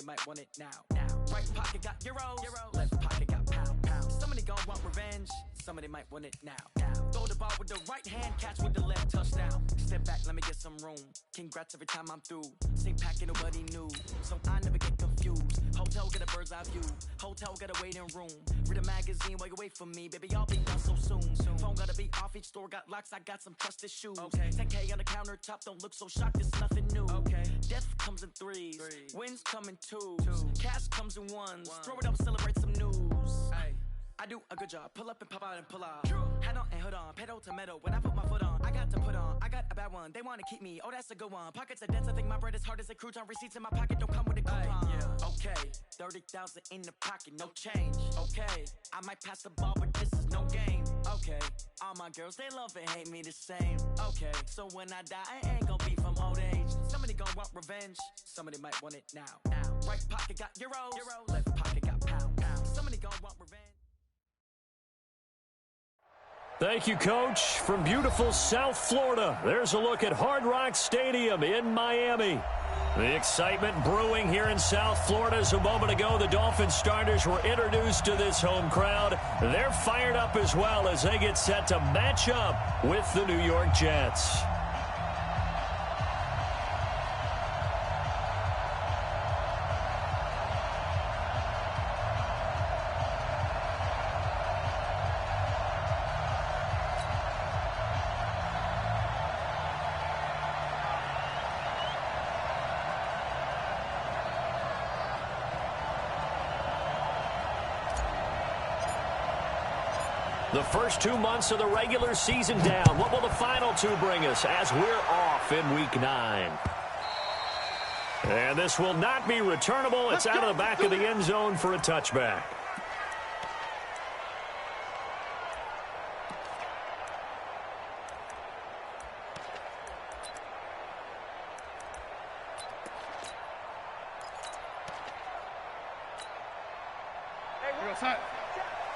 Somebody might want it now. Right pocket got euros. Left pocket got pound. Somebody gon' want revenge. Somebody might want it now. Throw the ball with the right hand, catch with the left, touchdown. Step back, let me get some room. Congrats every time I'm through. Same packet, nobody new, so I never get confused. Hotel got a bird's eye view. Hotel got a waiting room. Read a magazine while you wait for me, baby. I'll be done so soon. Phone gotta be off, each store got locks. I got some trusted shoes. 10K on the countertop, don't look so shocked. It's nothing new. Death comes in threes. Wins come in twos. Cash comes in ones. Throw it up, celebrate some news. I do a good job. Pull up and pop out and pull out. Head on and hood on. Pedal to metal. When I put my foot on, I got to put on. I got a bad one. They want to keep me. Oh, that's a good one. Pockets are dense. I think my bread is hard as a crouton. Receipts in my pocket don't come with a coupon. Okay, 30,000 in the pocket, no change. Okay, I might pass the ball, but this is no game. Okay, all my girls, they love and hate me the same. Okay, so when I die, I ain't gonna be from old age. Somebody gon' want revenge. Somebody might want it now. Right pocket got euros. Left pocket got pound. Somebody gon' want revenge. Thank you, Coach. From beautiful South Florida, there's a look at Hard Rock Stadium in Miami. The excitement brewing here in South Florida as a moment ago the Dolphins starters were introduced to this home crowd. They're fired up as well as they get set to match up with the New York Jets. The first 2 months of the regular season down. What will the final two bring us as we're off in Week 9? And this will not be returnable. It's out of the back of the end zone for a touchback.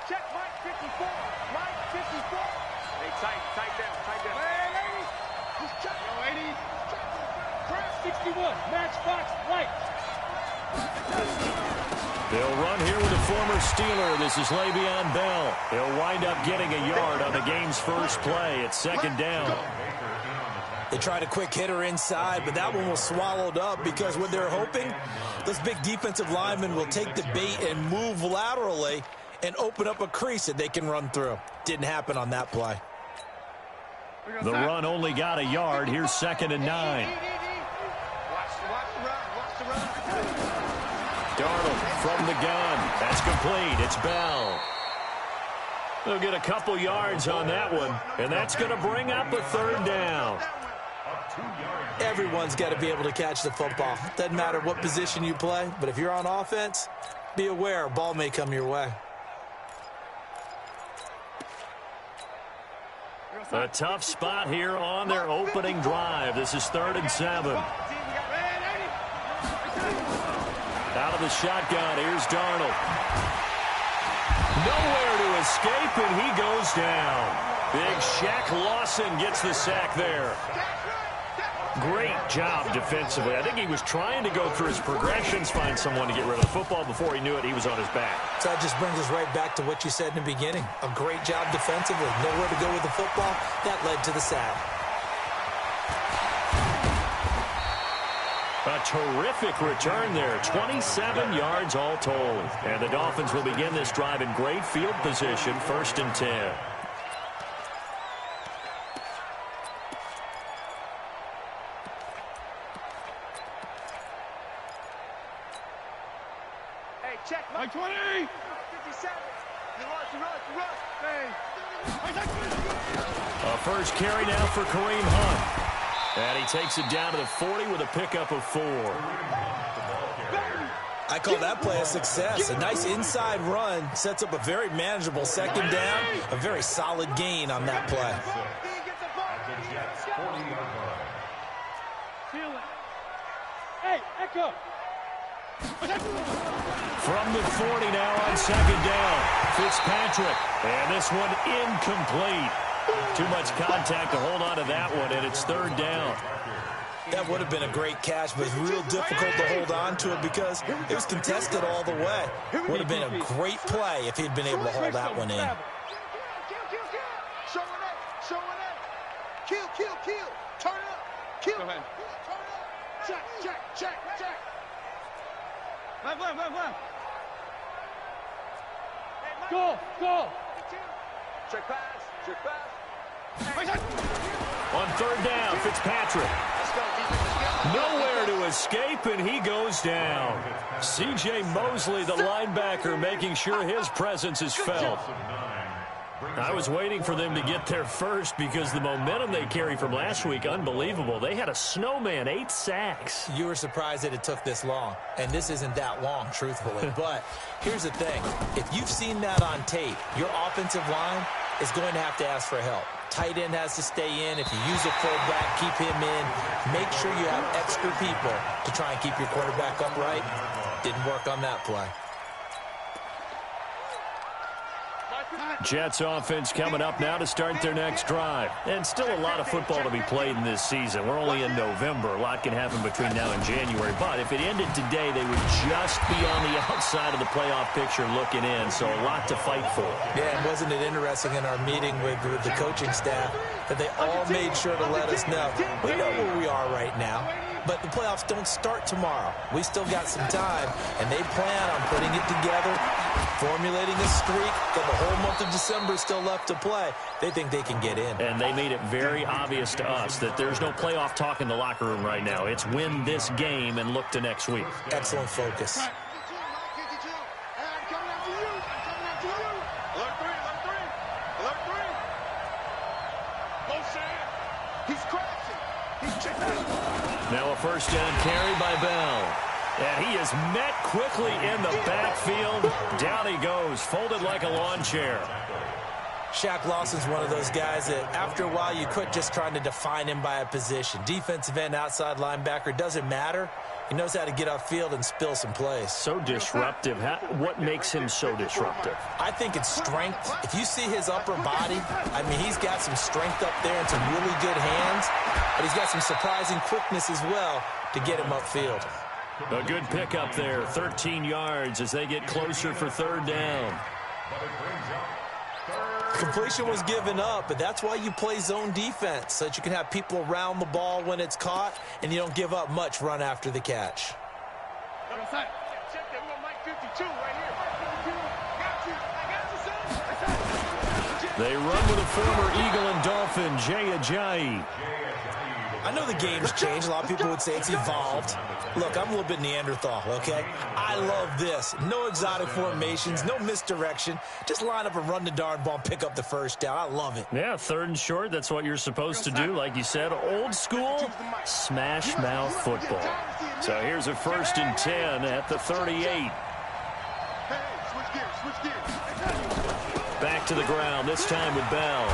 Check Mike 54. Mike 54. Hey, tight down. Hey, 80. He's checking. Yo, 80. Craft 61. Matchbox White. They'll run here with a former Steeler. This is Le'Veon Bell. He'll wind up getting a yard on the game's first play. It's second down. They tried a quick hitter inside, but that one was swallowed up because what they're hoping, those big defensive linemen will take the bait and move laterally and open up a crease that they can run through. Didn't happen on that play. The run only got a yard. Here's 2nd and 9. Watch the run. Darnold from the gun. That's complete. It's Bell. They'll get a couple yards on that one, and that's going to bring up a 3rd down. Everyone's got to be able to catch the football. Doesn't matter what position you play, but if you're on offense, be aware a ball may come your way. A tough spot here on their opening drive. This is 3rd and 7. Out of the shotgun, here's Darnold. Nowhere to escape, and he goes down. Big Shaq Lawson gets the sack there. Great job defensively. I think he was trying to go through his progressions, find someone to get rid of the football. Before he knew it, he was on his back. So that just brings us right back to what you said in the beginning. A great job defensively. Nowhere to go with the football. That led to the sack. A terrific return there. 27 yards all told. And the Dolphins will begin this drive in great field position. 1st and 10. Check Mike 20. 57. You run. A first carry now for Kareem Hunt. And he takes it down to the 40 with a pickup of 4. I call that play a success. A nice inside run sets up a very manageable 2nd down. A very solid gain on that play. Hey, Echo. From the 40 now on 2nd down. Fitzpatrick. And this one incomplete. Too much contact to hold on to that one, and it's 3rd down. That would have been a great catch, but it's real difficult to hold on to it because it was contested all the way. Would have been a great play if he'd been able to hold that one in. Showing up. Kill. Turn up. Kill. Turn up. Check. Run. Go. Check pass. On third down, Fitzpatrick. Nowhere to escape, and he goes down. C.J. Mosley, the linebacker, making sure his presence is felt. I was waiting for them to get there first because the momentum they carry from last week, unbelievable. They had a snowman, 8 sacks. You were surprised that it took this long, and this isn't that long, truthfully. But here's the thing. If you've seen that on tape, your offensive line is going to have to ask for help. Tight end has to stay in. If you use a fullback, keep him in. Make sure you have extra people to try and keep your quarterback upright. Didn't work on that play. Jets offense coming up now to start their next drive. And still a lot of football to be played in this season. We're only in November. A lot can happen between now and January. But if it ended today, they would just be on the outside of the playoff picture looking in. So a lot to fight for. Yeah, and wasn't it interesting in our meeting with the coaching staff that they all made sure to let us know. We know where we are right now. But the playoffs don't start tomorrow. We still got some time, and they plan on putting it together, formulating a streak, that the whole month of December is still left to play. They think they can get in. And they made it very obvious to us that there's no playoff talk in the locker room right now. It's win this game and look to next week. Excellent focus. Now a first down carry by Bell. And he is met quickly in the backfield. Down he goes, folded like a lawn chair. Shaq Lawson's one of those guys that after a while you quit just trying to define him by a position. Defensive end, outside linebacker, doesn't matter. He knows how to get upfield and spill some plays. So disruptive. What makes him so disruptive? I think it's strength. If you see his upper body, I mean, he's got some strength up there and some really good hands, but he's got some surprising quickness as well to get him upfield. A good pick up there, 13 yards as they get closer for third down. Completion was given up, but that's why you play zone defense, so that you can have people around the ball when it's caught, and you don't give up much run after the catch. They run with a former Eagle and Dolphin, Jay Ajayi. I know the game's changed. A lot of people would say it's evolved. Look, I'm a little bit Neanderthal, okay? I love this. No exotic formations, no misdirection. Just line up and run the darn ball and pick up the first down. I love it. Yeah, third and short, that's what you're supposed to do. Like you said, old school, smash mouth football. So here's a 1st and 10 at the 38. Back to the ground, this time with Bell.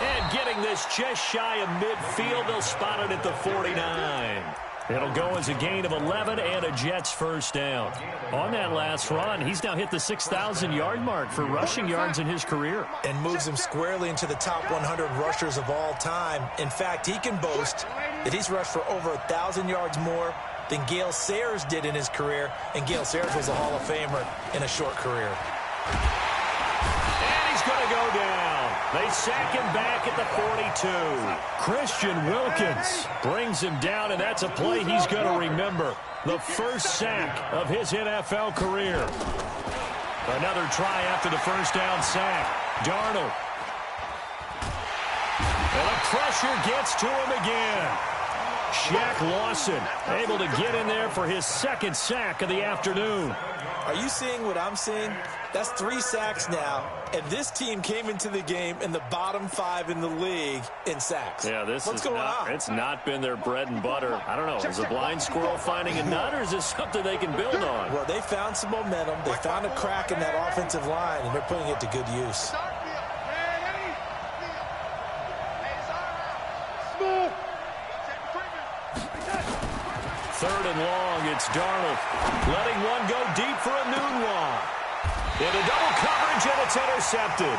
And getting this just shy of midfield, they'll spot it at the 49. It'll go as a gain of 11 and a Jets first down. On that last run, he's now hit the 6,000-yard mark for rushing yards in his career. And moves him squarely into the top 100 rushers of all time. In fact, he can boast that he's rushed for over 1,000 yards more than Gale Sayers did in his career. And Gale Sayers was a Hall of Famer in a short career. And he's going to go down. They sack him back at the 42. Christian Wilkins brings him down, and that's a play he's going to remember. The first sack of his NFL career. Another try after the first down sack. Darnold. And the pressure gets to him again. Shaq Lawson able to get in there for his second sack of the afternoon. Are you seeing what I'm seeing? That's 3 sacks now, and this team came into the game in the bottom 5 in the league in sacks. Yeah, What's going on? It's not been their bread and butter. I don't know. Is a blind squirrel finding a nut, or is this something they can build on? Well, they found some momentum. They found a crack in that offensive line, and they're putting it to good use. Third and long, it's Darnold. Letting one go deep for a noon one. Into double coverage, and it's intercepted.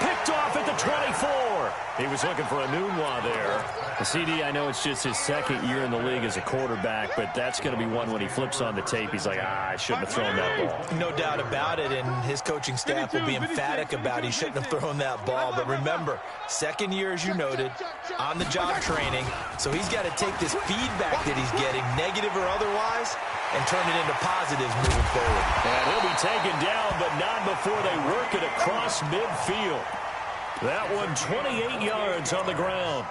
Picked off at the 24. He was looking for a Nunwa there. The CD, I know it's just his second year in the league as a quarterback, but that's going to be one when he flips on the tape. He's like, I shouldn't have thrown that ball. No doubt about it, and his coaching staff will be emphatic about he shouldn't have thrown that ball. But remember, second year, as you noted, on-the-job training, so he's got to take this feedback that he's getting, negative or otherwise, and turn it into positives moving forward. And he'll be taken down, but not before they work it across midfield. That one 28 yards on the ground.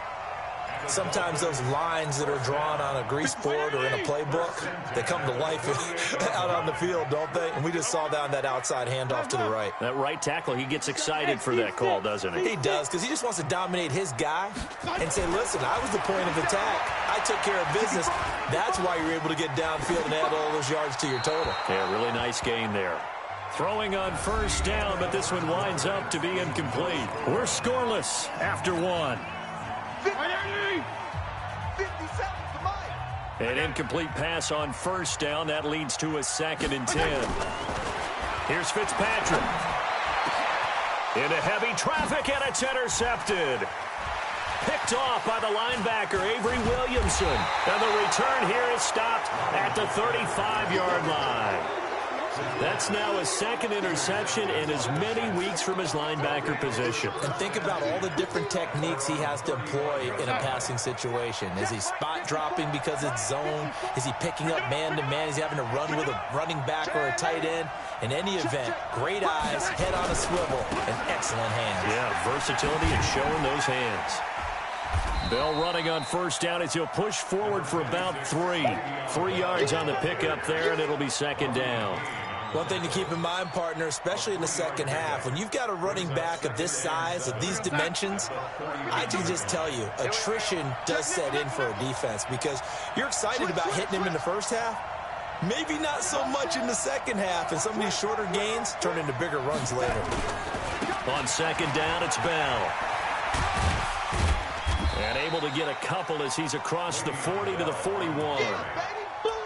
Sometimes those lines that are drawn on a grease board or in a playbook, they come to life out on the field, don't they? And we just saw down that outside handoff to the right. That right tackle, he gets excited for that call, doesn't he? He does, because he just wants to dominate his guy and say, listen, I was the point of attack. I took care of business. That's why you're able to get downfield and add all those yards to your total. Yeah, really nice gain there. Throwing on first down, but this one winds up to be incomplete. We're scoreless after one. An incomplete pass on first down. That leads to a 2nd and 10. Here's Fitzpatrick. Into heavy traffic, and it's intercepted. Picked off by the linebacker, Avery Williamson. And the return here is stopped at the 35-yard line. That's now a 2nd interception in as many weeks from his linebacker position. And think about all the different techniques he has to employ in a passing situation. Is he spot dropping because it's zone? Is he picking up man-to-man? Is he having to run with a running back or a tight end? In any event, great eyes, head on a swivel, and excellent hands. Yeah, versatility and showing those hands. Bell running on first down as he'll push forward for about 3. 3 yards on the pickup there, and it'll be 2nd down. One thing to keep in mind, partner, especially in the second half, when you've got a running back of this size, of these dimensions, I can just tell you, attrition does set in for a defense because you're excited about hitting him in the first half. Maybe not so much in the second half, and some of these shorter gains turn into bigger runs later. On 2nd down, it's Bell. And able to get a couple as he's across the 40 to the 41.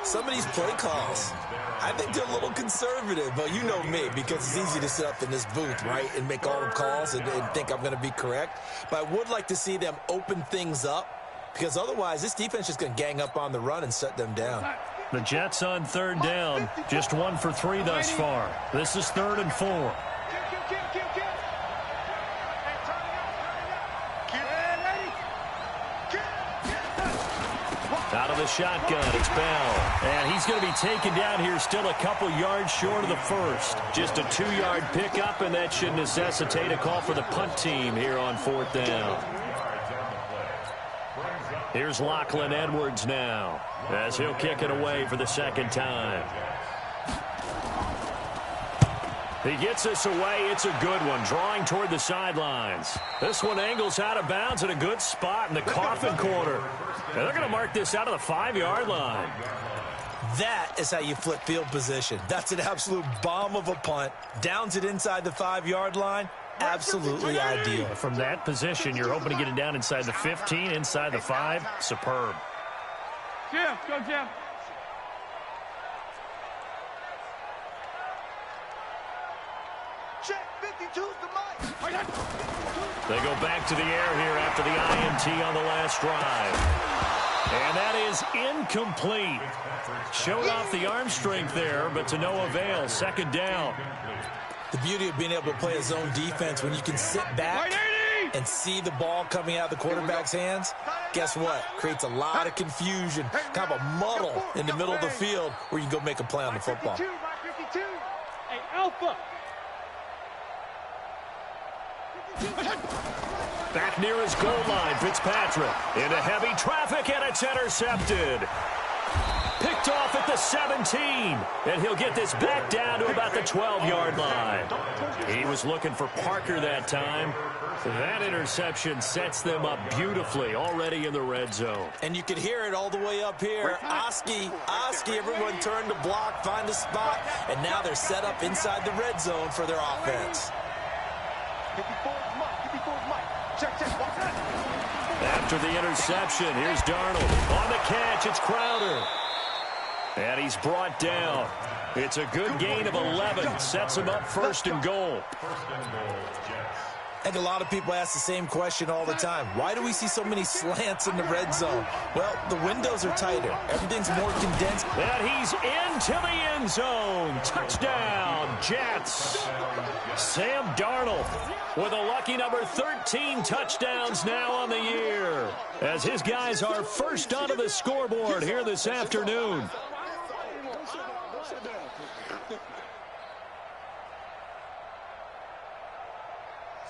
Some of these play calls, I think they're a little conservative, but you know me, because it's easy to sit up in this booth, right, and make all the calls and think I'm going to be correct. But I would like to see them open things up, because otherwise this defense is going to gang up on the run and shut them down. The Jets on 3rd down, just 1 for 3 thus far. This is 3rd and 4. Out of the shotgun, it's Bell. And he's going to be taken down here still a couple yards short of the first. Just a 2-yard pickup, and that should necessitate a call for the punt team here on 4th down. Here's Lachlan Edwards now as he'll kick it away for the 2nd time. He gets this away. It's a good one, drawing toward the sidelines. This one angles out of bounds in a good spot in the coffin corner. And they're going to mark this out of the 5-yard line. That is how you flip field position. That's an absolute bomb of a punt. Downs it inside the 5-yard line. Absolutely ideal. From that position, you're hoping to get it down inside the 15, inside the 5. Superb. Jim, go Jim. Check 52's the mic. They go back to the air here after the INT on the last drive. And that is incomplete. Showed off the arm strength there, but to no avail. 2nd down. The beauty of being able to play a zone defense when you can sit back and see the ball coming out of the quarterback's hands, guess what? Creates a lot of confusion, kind of a muddle in the middle of the field where you can go make a play on the football. 52, hey, Alpha. Back near his goal line, Fitzpatrick. Into heavy traffic, and it's intercepted. Picked off at the 17, and he'll get this back down to about the 12-yard line. He was looking for Parker that time. That interception sets them up beautifully already in the red zone. And you can hear it all the way up here. Oski, everyone turned to block, find a spot, and now they're set up inside the red zone for their offense. After the interception, here's Darnold. On the catch, it's Crowder. And he's brought down. It's a good gain of 11. Sets him up 1st and goal. I think a lot of people ask the same question all the time. Why do we see so many slants in the red zone? Well, the windows are tighter. Everything's more condensed. And he's into the end zone. Touchdown, Jets. Sam Darnold with a lucky number 13 touchdowns now on the year, as his guys are first onto the scoreboard here this afternoon.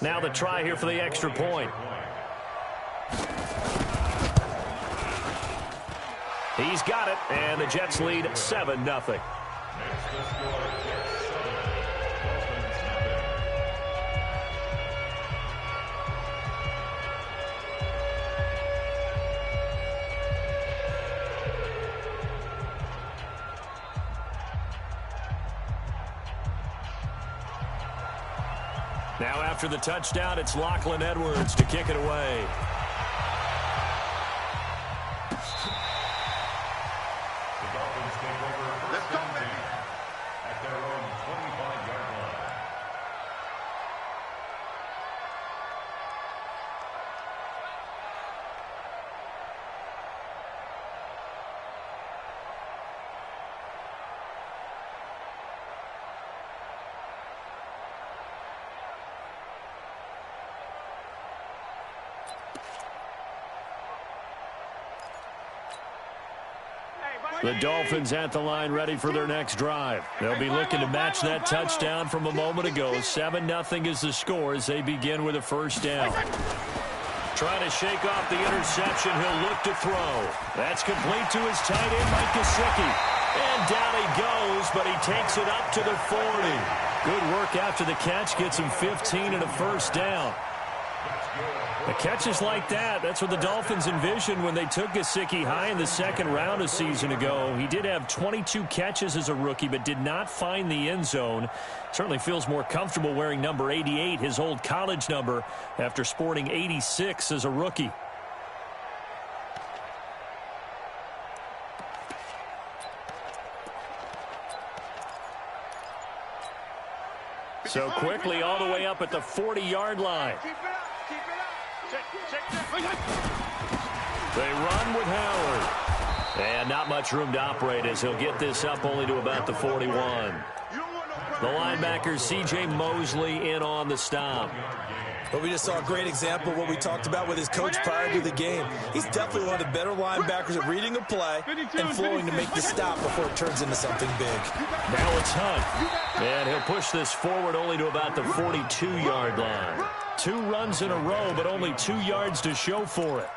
Now the try here for the extra point. He's got it, and the Jets lead 7-0. Now after the touchdown, it's Lachlan Edwards to kick it away. Let's go, baby. At their own 25-yard line. The Dolphins at the line ready for their next drive. They'll be looking to match that touchdown from a moment ago. 7-0 is the score as they begin with a first down. Trying to shake off the interception. He'll look to throw. That's complete to his tight end, Mike Gesicki. And down he goes, but he takes it up to the 40. Good work after the catch. Gets him 15 and a first down. The catches like that, that's what the Dolphins envisioned when they took Gesicki high in the second round a season ago. He did have 22 catches as a rookie, but did not find the end zone. Certainly feels more comfortable wearing number 88, his old college number, after sporting 86 as a rookie. So quickly all the way up at the 40-yard line. They run with Howard. And not much room to operate as he'll get this up only to about the 41. The linebacker C.J. Mosley in on the stop. But we just saw a great example of what we talked about with his coach prior to the game. He's definitely one of the better linebackers at reading a play and flowing to make the stop before it turns into something big. Now it's Hunt. And he'll push this forward only to about the 42-yard line. 2 runs in a row, but only 2 yards to show for it.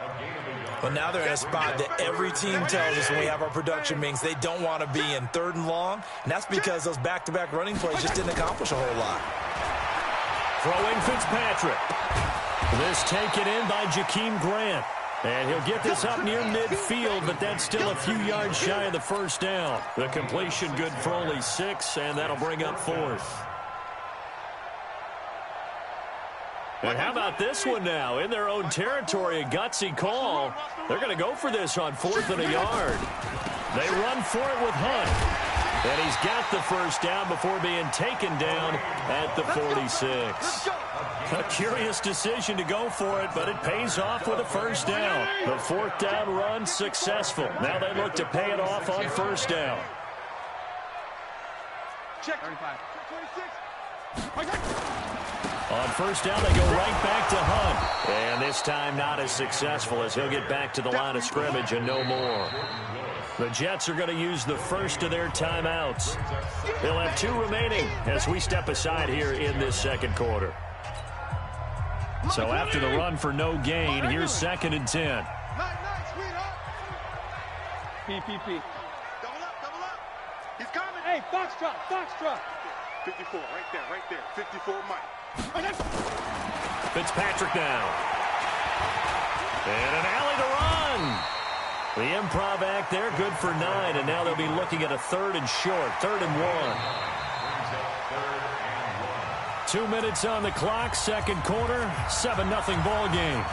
But now they're in a spot that every team tells us when we have our production meetings they don't want to be in, 3rd and long. And that's because those back-to-back running plays just didn't accomplish a whole lot. Throwing Fitzpatrick. This taken in by Jakeem Grant. And he'll get this up near midfield, but that's still a few yards shy of the first down. The completion good for only 6, and that'll bring up 4th. And how about this one now? In their own territory, a gutsy call. They're going to go for this on 4th and a yard. They run for it with Hunt. And he's got the first down before being taken down at the 46. A curious decision to go for it, but it pays off with a first down. The 4th down run successful. Now they look to pay it off on first down. Check. 26. On first down, they go right back to Hunt. And this time not as successful as he'll get back to the line of scrimmage and no more. The Jets are going to use the first of their timeouts. They'll have 2 remaining as we step aside here in this second quarter. So after the run for no gain, here's 2nd and 10. PPP. Double up. He's coming. Hey, Foxtrot. 54, right there. 54, Mike. Fitzpatrick now. And an alley to run. The improv act there, good for 9, and now they'll be looking at a 3rd and short, 3rd and 1. 2 minutes on the clock, second quarter, 7-0 ball game.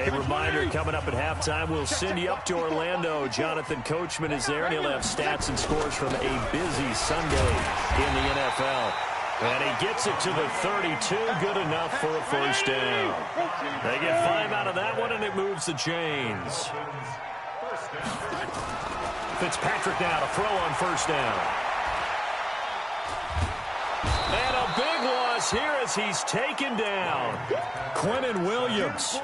A reminder, coming up at halftime, we'll send you up to Orlando. Jonathan Coachman is there, and he'll have stats and scores from a busy Sunday in the NFL. And he gets it to the 32, good enough for a first down. They get 5 out of that one, and it moves the chains. Fitzpatrick now to throw on first down. And a big loss here as he's taken down. Quinnen Williams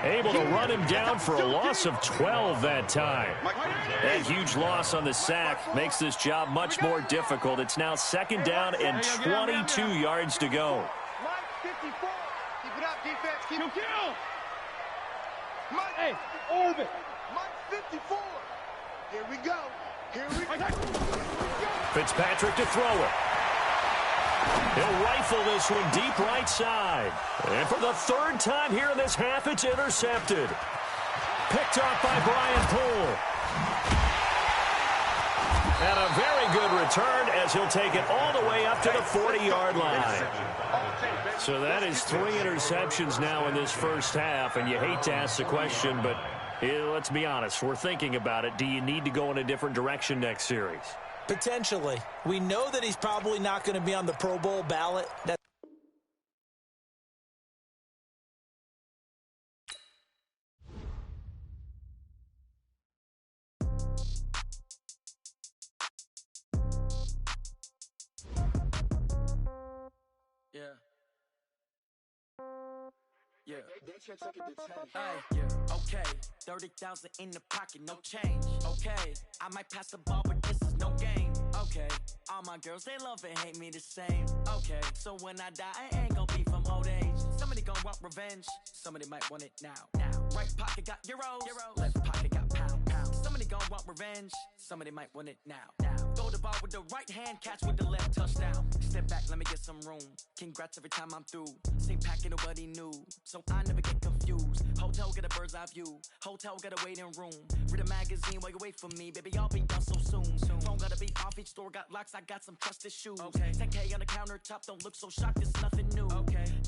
able to run him down for a loss of 12 that time. That huge loss on the sack makes this job much more difficult. It's now second down and 22 yards to go. Mike 54. Keep it up, defense. Keep it up. Mike, hey, orbit. Mike 54. Here we go. Here we go. Fitzpatrick to throw it. He'll rifle this one deep right side. And for the third time here in this half, it's intercepted. Picked off by Brian Poole. And a very good return as he'll take it all the way up to the 40-yard line. So that is 3 interceptions now in this first half, and you hate to ask the question, but let's be honest, we're thinking about it. Do you need to go in a different direction next series? Potentially. We know that he's probably not going to be on the Pro Bowl ballot. Yeah. Okay, 30,000 in the pocket, no change. Okay, I might pass the ball, but this is no game. Okay, all my girls, they love and hate me the same. Okay, so when I die, I ain't gonna be from old age. Somebody gonna want revenge, somebody might want it now. Right pocket got euros, left pocket got pound. Somebody gonna want revenge, somebody might want it now. Throw the ball with the right hand, catch with the left, touchdown. Step back, let me get some room. Congrats every time I'm through. Same packet, nobody knew, so I never get confused. Hotel get a bird's eye view, hotel got a waiting room. Read a magazine while you wait for me, baby, I'll be done so soon. Phone gotta be off, each store got locks, I got some trusted shoes. 10K on the countertop, don't look so shocked, it's nothing new.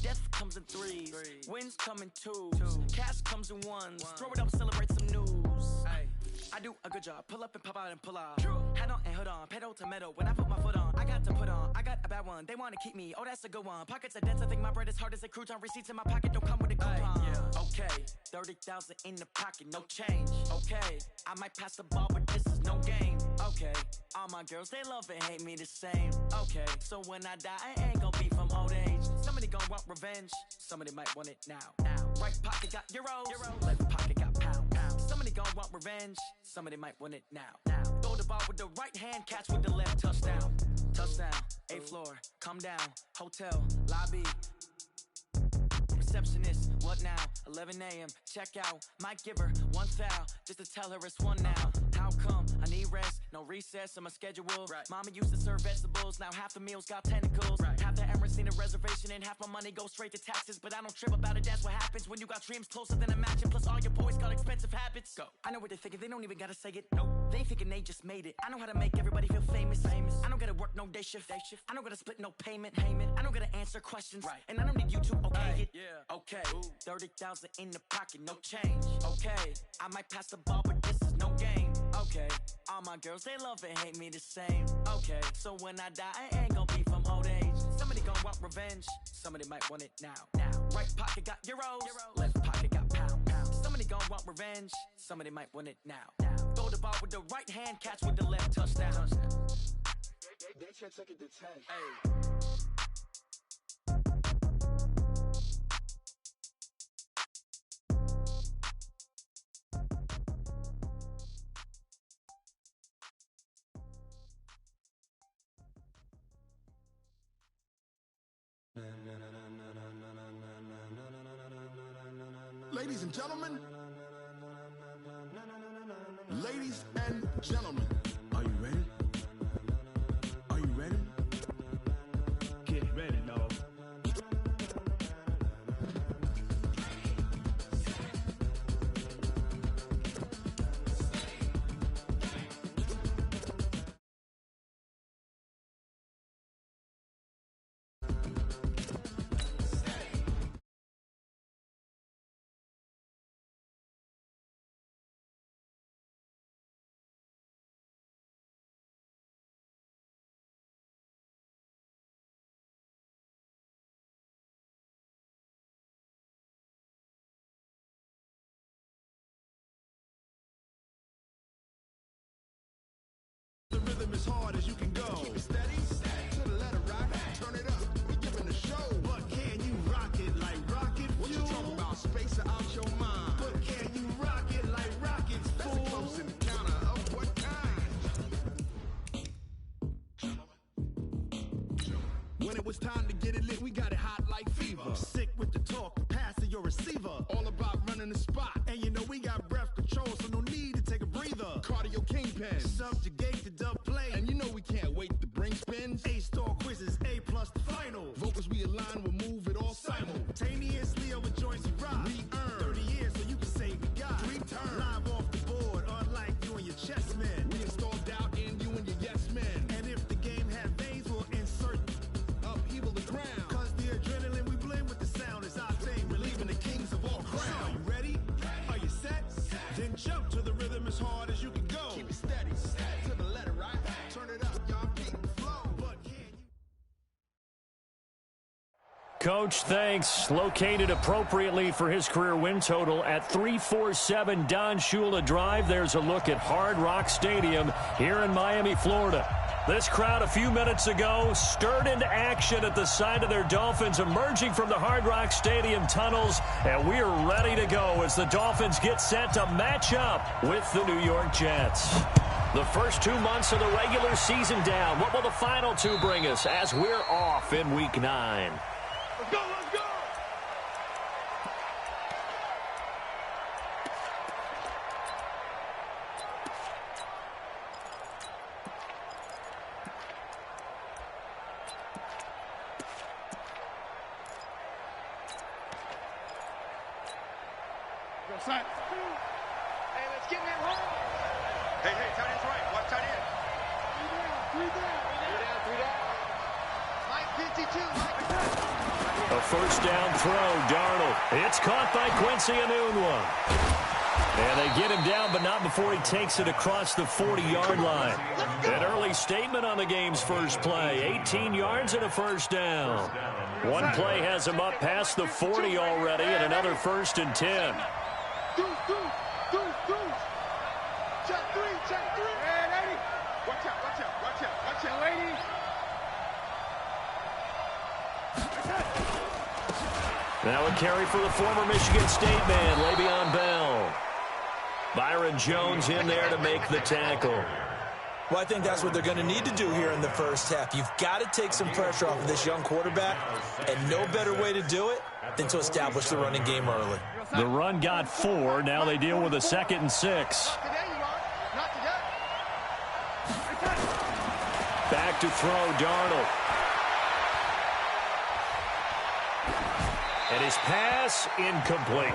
Death comes in threes, wins come in twos, cash comes in ones. Throw it up, celebrate some news. I do a good job, pull up and pop out and pull out. Head on and hood on, pedal to metal. When I put my foot on, I got to put on. I got a bad one, they wanna keep me, oh that's a good one. Pockets are dense, I think my bread is hard as a crouton. Receipts in my pocket don't come with a coupon. Okay, 30,000 in the pocket, no change. Okay, I might pass the ball, but this is no game. Okay, all my girls, they love and hate me the same. Okay, so when I die, I ain't gonna be from old age. Somebody gonna want revenge, somebody might want it now. Right pocket got euros, left pocket got pound. Somebody gonna want revenge, somebody might want it now. Throw the ball with the right hand, catch with the left, touchdown. Touchdown, 8th floor, come down, hotel, lobby. Receptionist, what now? 11 a.m., check out. Might give her one foul, just to tell her it's one now. How come? I need rest, no recess on my schedule. Mama used to serve vegetables, now half the meals got tentacles. Half the Emirates need a reservation and half my money goes straight to taxes. But I don't trip about it, that's what happens when you got dreams closer than a mansion. Plus all your boys got expensive habits. Go. I know what they're thinking, they don't even gotta say it. Nope. They ain't thinking they just made it. I know how to make everybody feel famous. I don't gotta work no day shift. I don't gotta split no payment. I don't gotta answer questions. And I don't need you to okay it. Okay, 30,000 in the pocket, no change. Okay, I might pass the ball, but this is no game. Okay, all my girls, they love and hate me the same. Okay, so when I die, I ain't gonna be from old age. Somebody gonna want revenge, somebody might want it now. Right pocket got euros, left pocket got pound. Somebody gonna want revenge, somebody might want it now. Throw the ball with the right hand, catch with the left, touchdown. They can't take it to 10. Ladies and gentlemen, ladies and gentlemen, are you ready? Are you ready? Get ready, dog. as hard as you can go. Keep it steady, to the letter rock. Turn it up, we giving a show. But can you rock it like rocket fuel? What you talking about? Space or out your mind? But can you rock it like rockets, fool? That's a close encounter of what kind? When it was time to get it lit, we got it hot like fever. Sick with the talk, passing your receiver. All about running the spot. And you know we got breath control, so no need to take a breather. Cardio kingpin, subjugate the dub play. And you know we can't wait to bring spins. A-star quizzes, A+ the final. Vocals we align, we'll move it all simultaneously over joints we rock. We earn 30 years, so you can say we got 3 turns. Live off the board, unlike you and your chess men. We install doubt in you and your yes men. And if the game had veins, we'll insert upheaval the ground. Cause the adrenaline we blend with the sound is our thing, relieving the kings of all crowns. So are you ready? Are you set? Then jump to the rhythm as hard as you can go. Keep it steady, to the letter right. Turn it up, y'all keep the flow. But can you... Coach, thanks. Located appropriately for his career win total at 347 Don Shula Drive. There's a look at Hard Rock Stadium here in Miami, Florida. This crowd a few minutes ago stirred into action at the side of their Dolphins emerging from the Hard Rock Stadium tunnels, and we are ready to go as the Dolphins get set to match up with the New York Jets. The first 2 months of the regular season down. What will the final 2 bring us as we're off in Week 9? Let's go, let's go! Go, sign. Hey, let's get in that hole. Hey, tight end's right. Watch tight end. 3 down. Mike 52. A first down throw, Darnold. It's caught by Quincy Enunwa. And they get him down, but not before he takes it across the 40-yard line. An early statement on the game's first play. 18 yards and a first down. One play has him up past the 40 already, and another 1st and 10. Deuce. Check 3. Hey, lady. Watch out. Lady. Now a carry for the former Michigan State man, Le'Veon Bell. Byron Jones in there to make the tackle. Well, I think that's what they're going to need to do here in the first half. You've got to take some pressure off of this young quarterback, and no better way to do it than to establish the running game early. The run got 4. Now they deal with a 2nd and 6. Not today. Back to throw, Darnold. And his pass incomplete.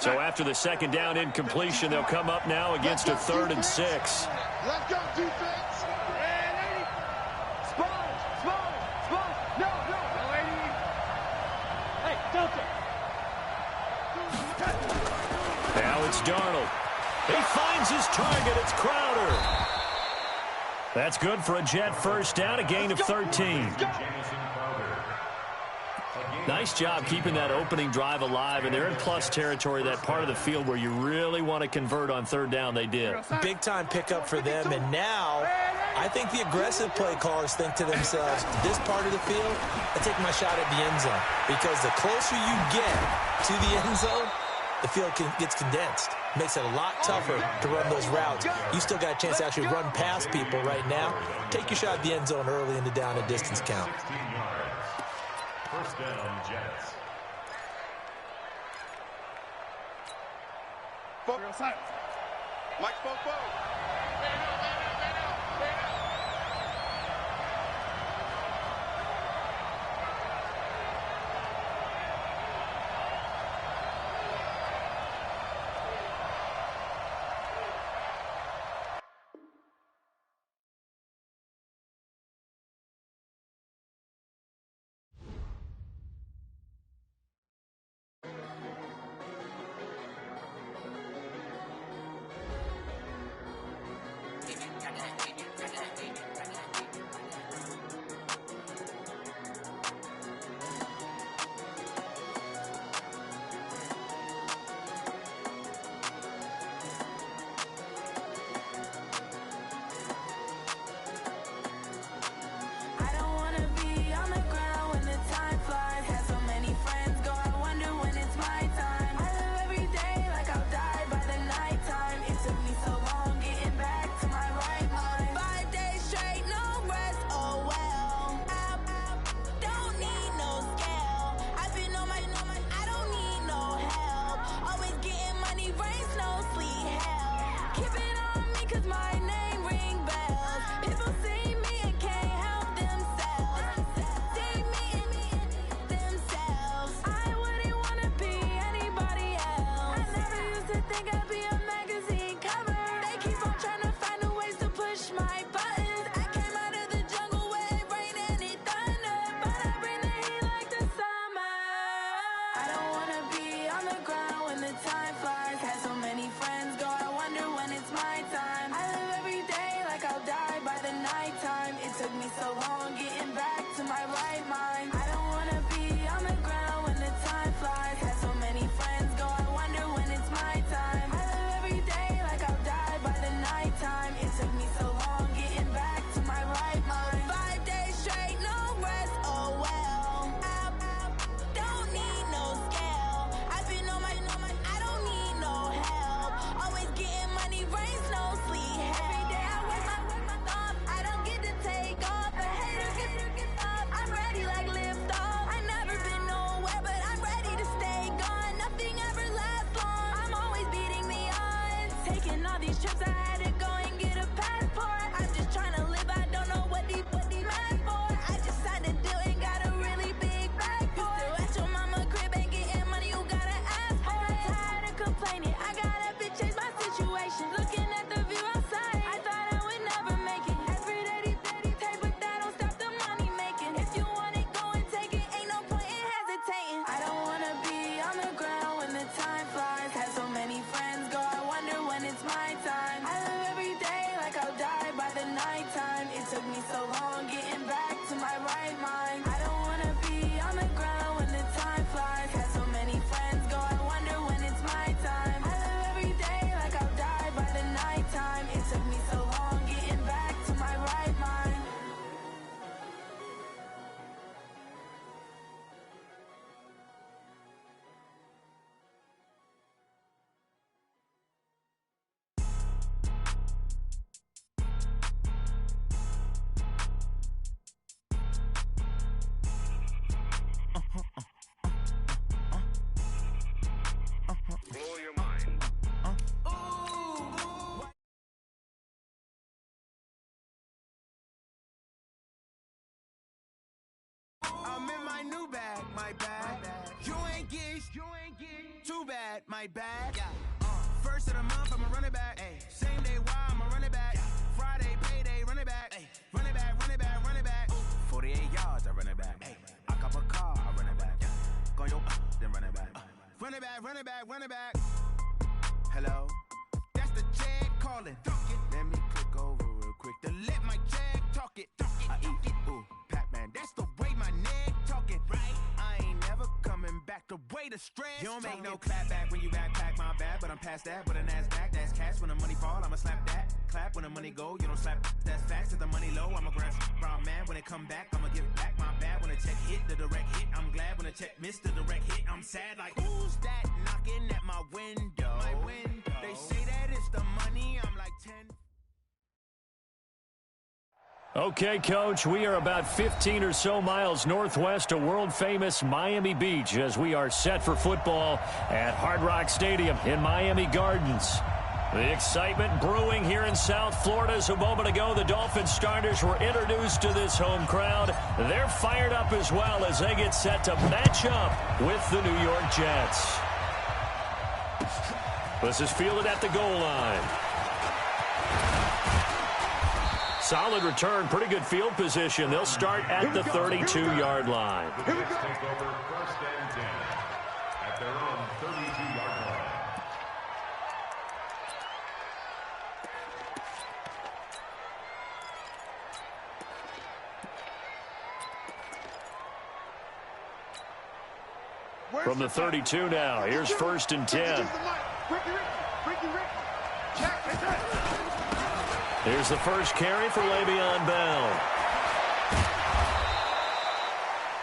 So after the 2nd down incompletion, they'll come up now against a 3rd and 6. Let's go, defense. Hey, lady. Spawn. No, lady. Hey, Delta. Now it's Darnold. He finds his target. It's Crowder. That's good for a Jet first down, a gain of 13. Nice job keeping that opening drive alive, and they're in plus territory, that part of the field where you really want to convert on 3rd down. They did. Big-time pickup for them, and now I think the aggressive play callers think to themselves, this part of the field, I take my shot at the end zone, because the closer you get to the end zone, the field gets condensed. Makes it a lot tougher to run those routes. You still got a chance to actually run past people right now. Take your shot at the end zone early in the down and distance count. First down, Jets. Mike spoke. blow your mind. I'm in my new bag, my bag. You ain't get too bad, my bag. First of the month, I'ma run it back. Same day, why I'ma run it back. Friday, payday, run it back. Run it back, run it back, run it back. 48 yards, I run it back. I cop a car, I run it back. Go yo, then run it back. Run it back, run it back, run it back. Hello, that's the jag calling. Let me click over real quick to let my jag talk it. I eat it, ooh, Pac-Man. That's the way my neck talking. Right, I ain't never coming back. The way the stress. You don't make no clap back when you backpack, my bad. But I'm past that. But a NASDAQ, that's cash. When the money fall, I'ma slap that. Clap when the money go, you don't slap. That's facts. If the money low, I'ma grab brown man. When it come back, I'ma give back my bad. When the check hit, the direct hit. I'm glad when the check missed the direct hit. I'm sad like who's that knocking at my window? My window. They say that it's the money. I'm like 10. Okay, Coach, we are about 15 or so miles northwest of world-famous Miami Beach as we are set for football at Hard Rock Stadium in Miami Gardens. The excitement brewing here in South Florida as a moment ago the Dolphins starters were introduced to this home crowd. They're fired up as well as they get set to match up with the New York Jets. This is fielded at the goal line. Solid return, pretty good field position. They'll start at the 32-yard line. Here we go. Take over first and 10 at their own 32-yard line. From the 32 now, here's first and 10. Here's the first carry for Le'Veon Bell.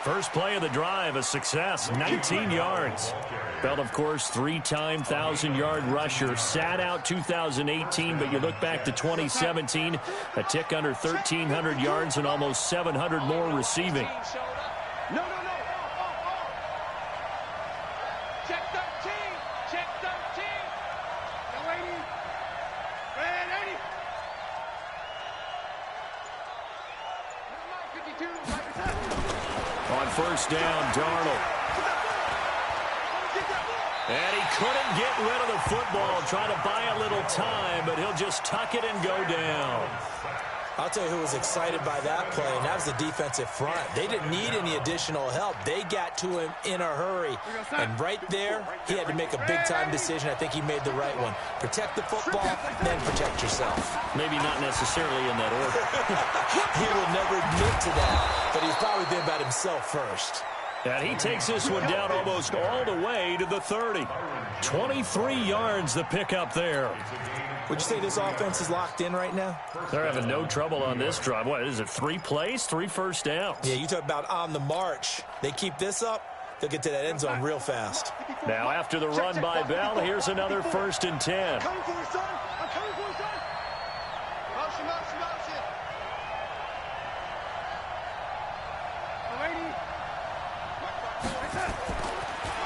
First play of the drive, a success, 19 yards. Bell, of course, three-time 1,000-yard rusher. Sat out 2018, but you look back to 2017, a tick under 1,300 yards and almost 700 more receiving. No. Check 13. Check 13. No, 80. Red 80. 52. On first down, Darnold. And he couldn't get rid of the football, trying to buy a little time, but he'll just tuck it and go down. I'll tell you who was excited by that play, and that was the defensive front. They didn't need any additional help. They got to him in a hurry. And right there, he had to make a big-time decision. I think he made the right one. Protect the football, then protect yourself. Maybe not necessarily in that order. He will never admit to that, but he's probably been about himself first. And he takes this one down almost all the way to the 30. 23 yards the pickup there. Would you say this offense is locked in right now? They're having no trouble on this drive. What is it, 3 plays, 3 first downs? Yeah, you talk about on the march. They keep this up, they'll get to that end zone real fast. Now after the run by Bell, here's another first and 10. Coming for his son. I'm coming for his son. Motion.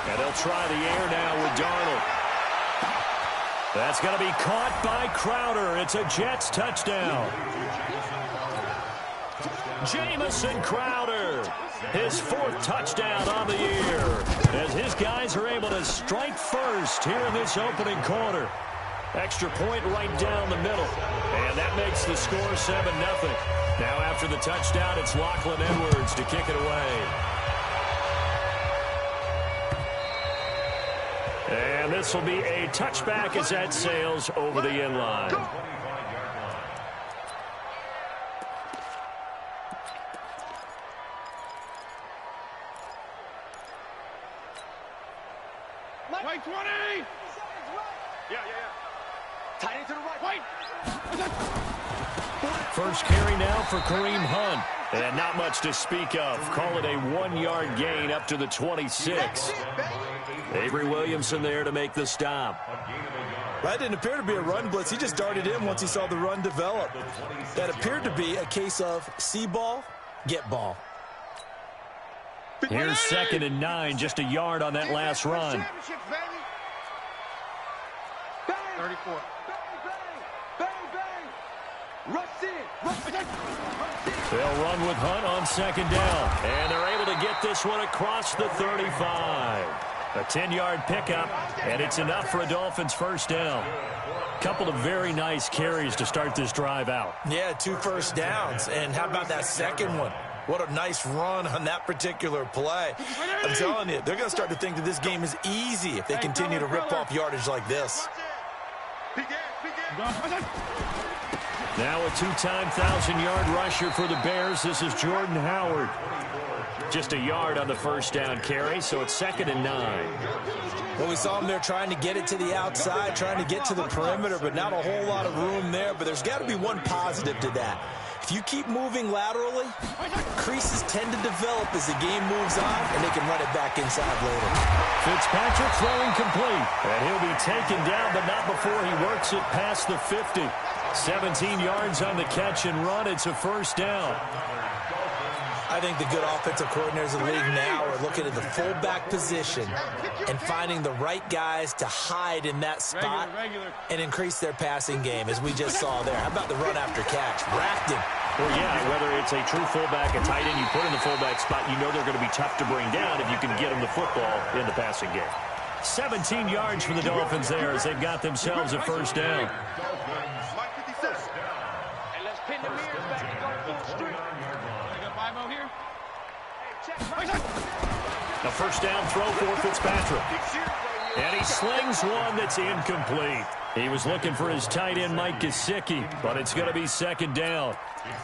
And they'll try the air now with Darnold. That's going to be caught by Crowder. It's a Jets touchdown. Jamison Crowder, his 4th touchdown on the year, as his guys are able to strike first here in this opening quarter. Extra point right down the middle, and that makes the score 7-0. Now after the touchdown, it's Lachlan Edwards to kick it away. And this will be a touchback as that sails over the end line. Right 20. Yeah. Tight end to the right. First carry now for Kareem Hunt. And not much to speak of. Call it a 1-yard gain up to the 26. Avery Williamson there to make the stop. That didn't appear to be a run blitz. He just darted in once he saw the run develop. That appeared to be a case of see ball, get ball. Here's 2nd and 9, just a yard on that last run. 34. They'll run with Hunt on second down. And they're able to get this one across the 35. A 10-yard pickup, and it's enough for a Dolphins first down. Couple of very nice carries to start this drive out. Yeah, 2 first downs. And how about that second one? What a nice run on that particular play. I'm telling you, they're going to start to think that this game is easy if they continue to rip off yardage like this. Now a 2-time 1,000-yard rusher for the Bears. This is Jordan Howard. Just a yard on the first down carry, so it's 2nd and 9. Well, we saw him there trying to get it to the outside, trying to get to the perimeter, but not a whole lot of room there. But there's got to be one positive to that. If you keep moving laterally, creases tend to develop as the game moves on, and they can run it back inside later. Fitzpatrick throwing complete, and he'll be taken down, but not before he works it past the 50. 17 yards on the catch and run. It's a first down. I think the good offensive coordinators of the league now are looking at the fullback position and finding the right guys to hide in that spot and increase their passing game, as we just saw there. How about the run after catch? Racked him. Well, yeah, whether it's a true fullback, a tight end, you put in the fullback spot, you know they're going to be tough to bring down if you can get them the football in the passing game. 17 yards for the Dolphins there as they've got themselves a first down. A first down throw for Fitzpatrick. And he slings one that's incomplete. He was looking for his tight end, Mike Gesicki, but it's going to be 2nd down.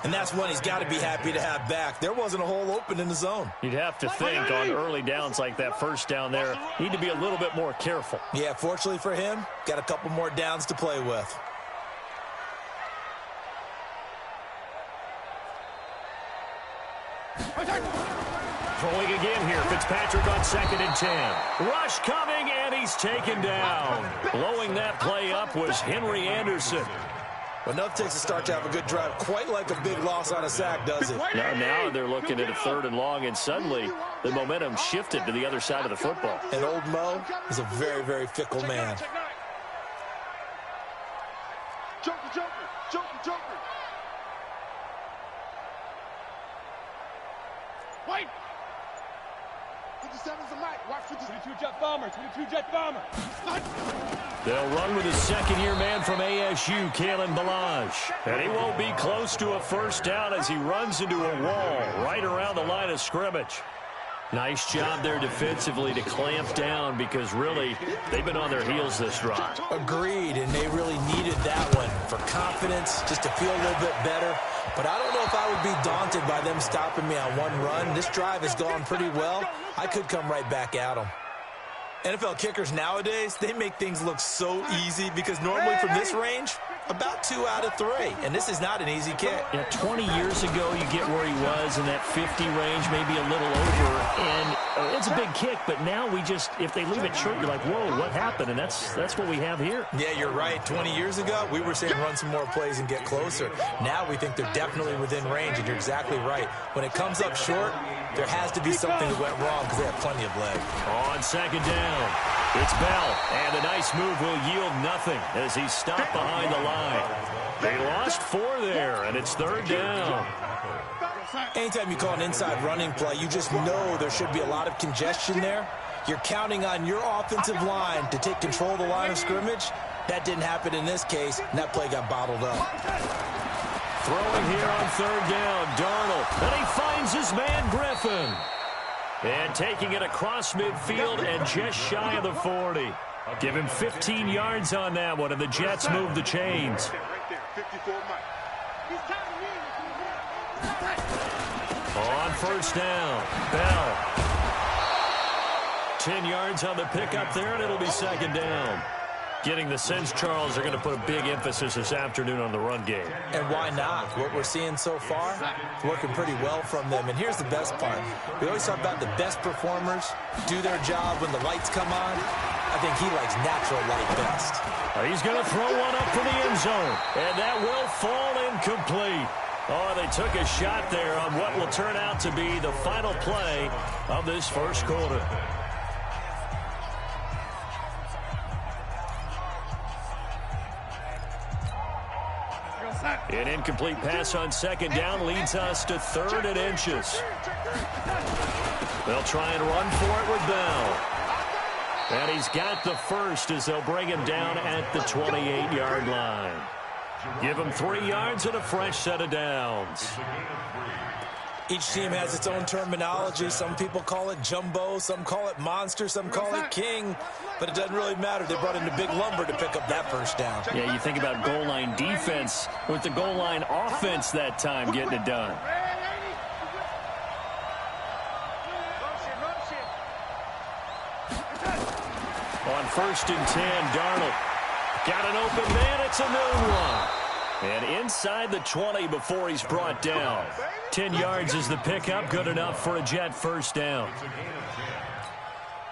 And that's one he's got to be happy to have back. There wasn't a hole open in the zone. You'd have to think on early downs like that first down there, need to be a little bit more careful. Yeah, fortunately for him, got a couple more downs to play with. Throwing again here, Fitzpatrick on 2nd and 10. Rush coming, and he's taken down. Blowing that play up was Henry Anderson. But enough takes a start to have a good drive. Quite like a big loss on a sack, does it? Now they're looking at a 3rd and long, and suddenly the momentum shifted to the other side of the football. And old Mo is a very, very fickle man. Joker. Wait. 57's a mic. Watch 22 jet bomber. They'll run with his second-year man from ASU, Kalen Ballage. And he won't be close to a first down as he runs into a wall right around the line of scrimmage. Nice job there defensively to clamp down because really they've been on their heels this drive. Agreed, and they really needed that one for confidence, just to feel a little bit better. But I don't know if I would be daunted by them stopping me on one run. This drive has gone pretty well. I could come right back at them. NFL kickers nowadays, they make things look so easy because normally from this range, about 2 out of 3. And this is not an easy kick. Yeah, 20 years ago, you get where he was in that 50 range, maybe a little over. And it's a big kick, but now if they leave it short, you're like, whoa, what happened? And that's what we have here. Yeah, you're right. 20 years ago, we were saying run some more plays and get closer. Now we think they're definitely within range, and you're exactly right. When it comes up short, there has to be something that went wrong because they have plenty of leg. On 2nd down, it's Bell, and a nice move will yield nothing as he's stopped behind the line. They lost 4 there, and it's 3rd down. Anytime you call an inside running play, you just know there should be a lot of congestion there. You're counting on your offensive line to take control of the line of scrimmage. That didn't happen in this case, and that play got bottled up. Throwing here on 3rd down, Darnold, and he finds his man Griffin. And taking it across midfield and just shy of the 40. Give him 15 yards on that one, and the Jets move the chains. On 1st down, Bell. 10 yards on the pickup there, and it'll be 2nd down. Getting the sense, Charles, they're going to put a big emphasis this afternoon on the run game. And why not? What we're seeing so far, working pretty well from them. And here's the best part. We always talk about the best performers do their job when the lights come on. I think he likes natural light best. He's going to throw one up for the end zone, and that will fall incomplete. Oh, they took a shot there on what will turn out to be the final play of this first quarter. An incomplete pass on second down leads us to 3rd and inches. They'll try and run for it with Bell. And he's got the first as they'll bring him down at the 28-yard line. Give him 3 yards and a fresh set of downs. Each team has its own terminology. Some people call it jumbo, some call it monster, some call it king. But it doesn't really matter. They brought in a big lumber to pick up that first down. Yeah, you think about goal line defense with the goal line offense that time getting it done. On 1st and 10, Darnold got an open man. It's a noon one. And inside the 20 before he's brought down. 10 yards is the pickup. Good enough for a Jet first down.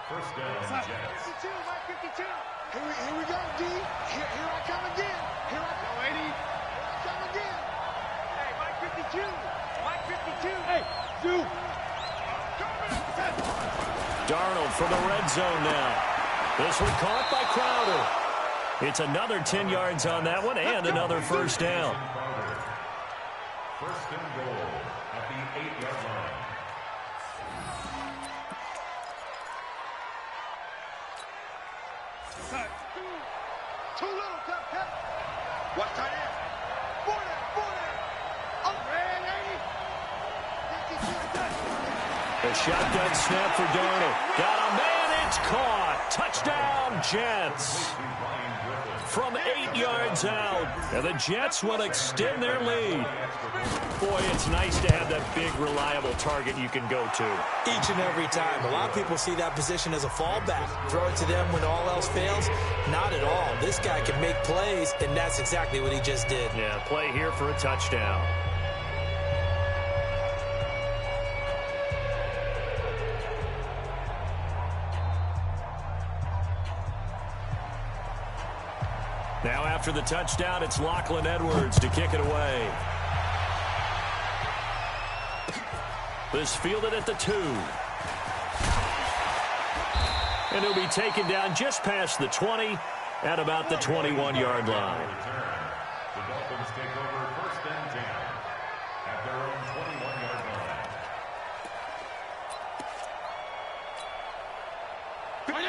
First down, Jets. 52, Mike 52. Here we go, D. Here I come again. Here I go, 80. Here I come again. Hey, Mike 52. Mike 52. Hey, do. Darnold for the red zone now. This one caught by Crowder. It's another 10 yards on that one and another first down. First and goal at the 8-yard line. Too little, cut. What's tight end? 40. Oh, man, 80. The shotgun snap for Darnold. Got a man, it's caught. Touchdown, Jets. From 8 yards out. And the Jets will extend their lead. Boy, it's nice to have that big, reliable target you can go to. Each and every time. A lot of people see that position as a fallback. Throw it to them when all else fails. Not at all. This guy can make plays, and that's exactly what he just did. Yeah, play here for a touchdown. Now after the touchdown, it's Lachlan Edwards to kick it away. This fielded at the 2. And he'll be taken down just past the 20 at about the 21-yard line. The Dolphins take over 1st and 10 at their own 21-yard line.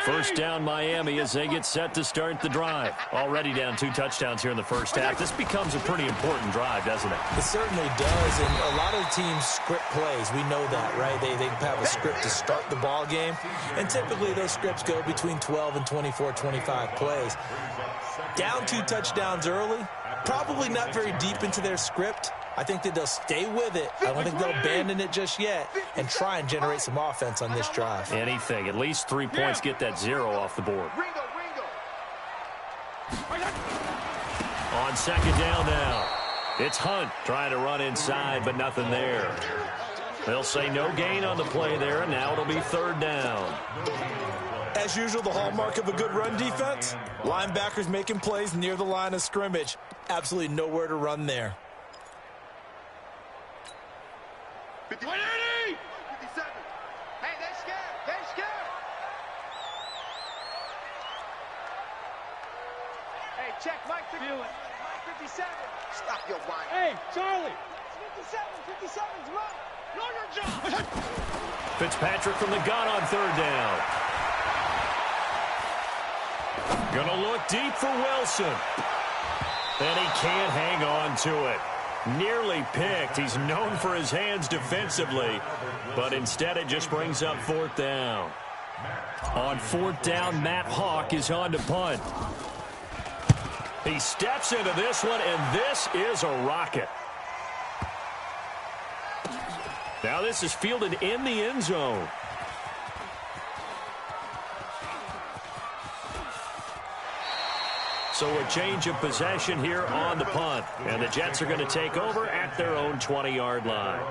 First down Miami as they get set to start the drive. Already down 2 touchdowns here in the first half. This becomes a pretty important drive, doesn't it? It certainly does, and a lot of teams script plays. We know that, right? They have a script to start the ball game, and typically those scripts go between 12 and 24, 25 plays. Down 2 touchdowns early, probably not very deep into their script. I think that they'll stay with it. I don't think they'll abandon it just yet and try and generate some offense on this drive. Anything. At least 3 points, get that 0 off the board. On second down now. It's Hunt trying to run inside, but nothing there. They'll say no gain on the play there, and now it'll be 3rd down. As usual, the hallmark of a good run defense, linebackers making plays near the line of scrimmage. Absolutely nowhere to run there. 180! 57. Hey, they're scared. Hey, check Mike 57. Stop your whine. Hey, Charlie. 57's right. Know your job. Fitzpatrick from the gun on 3rd down. Gonna look deep for Wilson. And he can't hang on to it. Nearly picked. He's known for his hands defensively, but instead it just brings up 4th down. On 4th down, Matt Hawk is on to punt. He steps into this one, and this is a rocket. Now this is fielded in the end zone. So a change of possession here on the punt. And the Jets are going to take over at their own 20-yard line.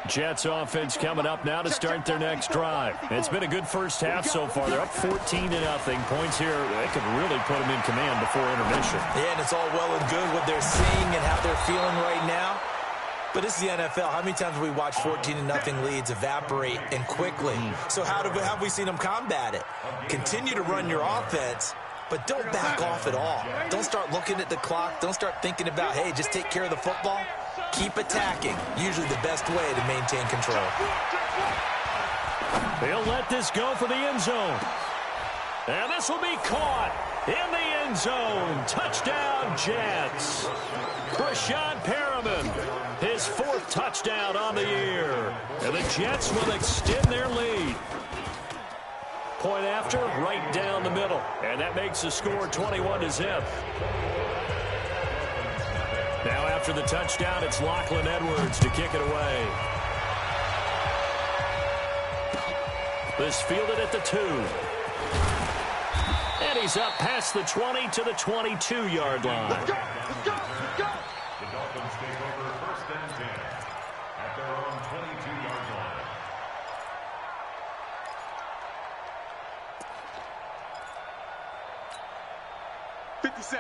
Jets offense coming up now to start their next drive. It's been a good first half so far. They're up 14-0. Points here, they could really put them in command before intermission. Yeah, and it's all well and good what they're seeing and how they're feeling right now. But this is the NFL. How many times have we watched 14-0 leads evaporate and quickly? So how have we seen them combat it? Continue to run your offense, but don't back off at all. Don't start looking at the clock. Don't start thinking about, hey, just take care of the football. Keep attacking. Usually the best way to maintain control. They'll let this go for the end zone. And this will be caught in the end zone. Touchdown, Jets. Brashad Perriman, his 4th touchdown on the year. And the Jets will extend their lead. Point after, right down the middle. And that makes the score 21-0. Now after the touchdown, it's Lachlan Edwards to kick it away. This fielded at the 2. And he's up past the 20 to the 22-yard line. Let's go, let's go, let's go. The Dolphins take over 1st and 10 at their own 22-yard line.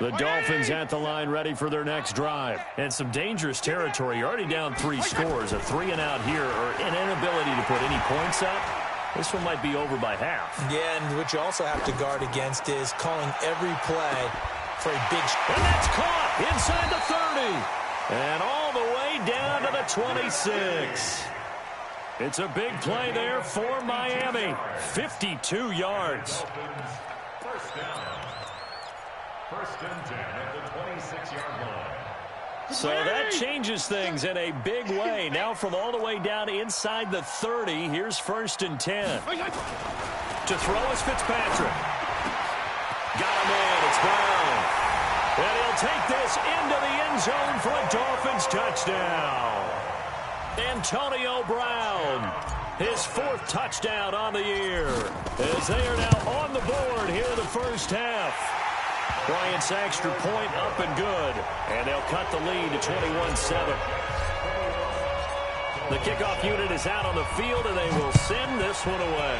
The Dolphins at the line ready for their next drive. And some dangerous territory. You're already down 3 scores. A 3-and-out here or an inability to put any points up. This one might be over by half. Yeah, and what you also have to guard against is calling every play for a big... And that's caught inside the 30. And all the way down to the 26. It's a big play there for Miami. 52 yards. First down. 1st and 10 at the 26-yard line. So that changes things in a big way. Now from all the way down inside the 30, here's 1st and 10. To throw is Fitzpatrick. Got him in. It's Brown. And he'll take this into the end zone for a Dolphins touchdown. Antonio Brown, his 4th touchdown on the year. As they are now on the board here in the first half. Bryant's extra point up and good. And they'll cut the lead to 21-7. The kickoff unit is out on the field, and they will send this one away.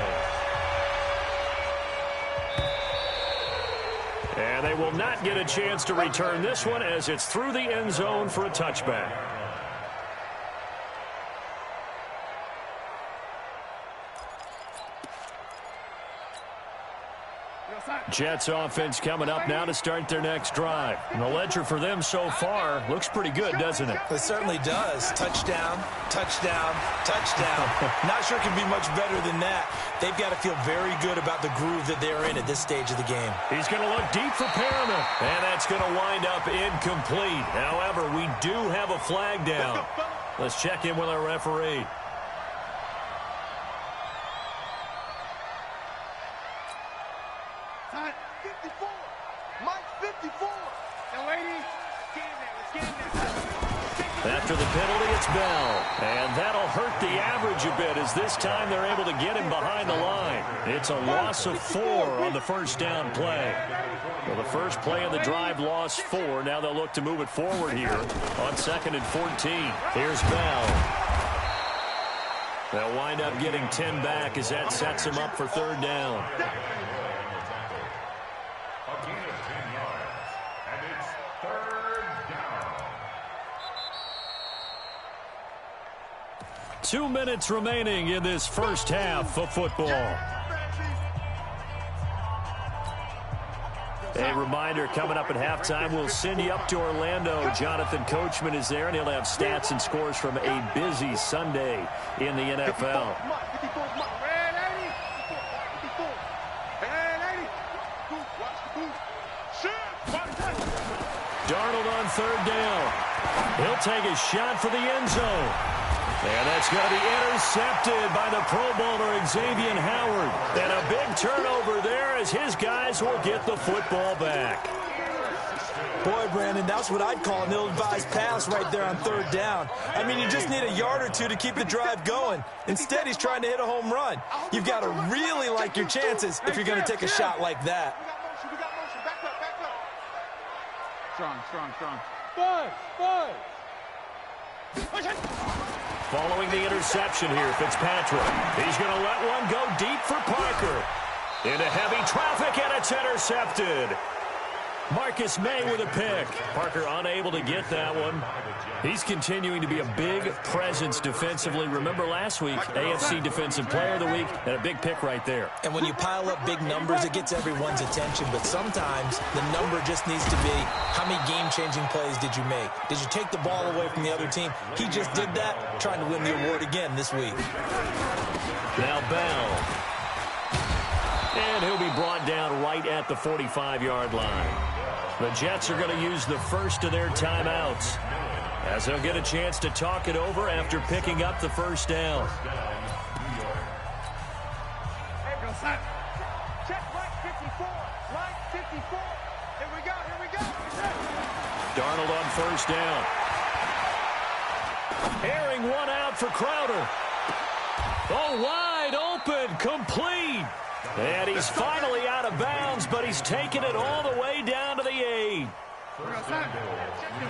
And they will not get a chance to return this one as it's through the end zone for a touchback. Jets offense coming up now to start their next drive. And the ledger for them so far looks pretty good, doesn't it? It certainly does. Touchdown, touchdown, touchdown. Not sure it can be much better than that. They've got to feel very good about the groove that they're in at this stage of the game. He's going to look deep for Perriman. And that's going to wind up incomplete. However, we do have a flag down. Let's check in with our referee. Time 54. Mike 54. Now, ladies, let's get in there. Let's get in there. After the penalty, it's Bell. And that'll hurt the average a bit as this time they're able to get him behind the line. It's a loss of 4 on the first down play. Well, the first play of the drive lost 4. Now they'll look to move it forward here on 2nd and 14. Here's Bell. They'll wind up getting 10 back as that sets them up for 3rd down. A gain of 10 yards, and it's 3rd down. 2 minutes remaining in this first half of football. A reminder, coming up at halftime, we'll send you up to Orlando. Jonathan Coachman is there, and he'll have stats and scores from a busy Sunday in the NFL. Darnold on 3rd down. He'll take a shot for the end zone. And that's going to be intercepted by the Pro Bowler Xavier Howard. And a big turnover there as his guys will get the football back. Boy, Brandon, that's what I'd call an ill-advised pass right there on 3rd down. I mean, you just need a yard or 2 to keep the drive going. Instead, he's trying to hit a home run. You've got to really like your chances if you're going to take a shot like that. We got motion. Back up. Strong. Following the interception here, Fitzpatrick. He's going to let one go deep for Parker. Into heavy traffic, and it's intercepted. Marcus May with a pick. Parker unable to get that one. He's continuing to be a big presence defensively. Remember last week, AFC Defensive Player of the Week, and a big pick right there. And when you pile up big numbers, it gets everyone's attention. But sometimes the number just needs to be, how many game-changing plays did you make? Did you take the ball away from the other team? He just did that, trying to win the award again this week. Now Bell. And he'll be brought down right at the 45-yard line. The Jets are going to use the first of their timeouts, as they'll get a chance to talk it over after picking up the first down. Check right 54. Right 54. Here we go. Here we go. Darnold on first down. Airing one out for Crowder. Oh, wide open, complete. And he's finally out of bounds, but he's taken it all the way down to the 8.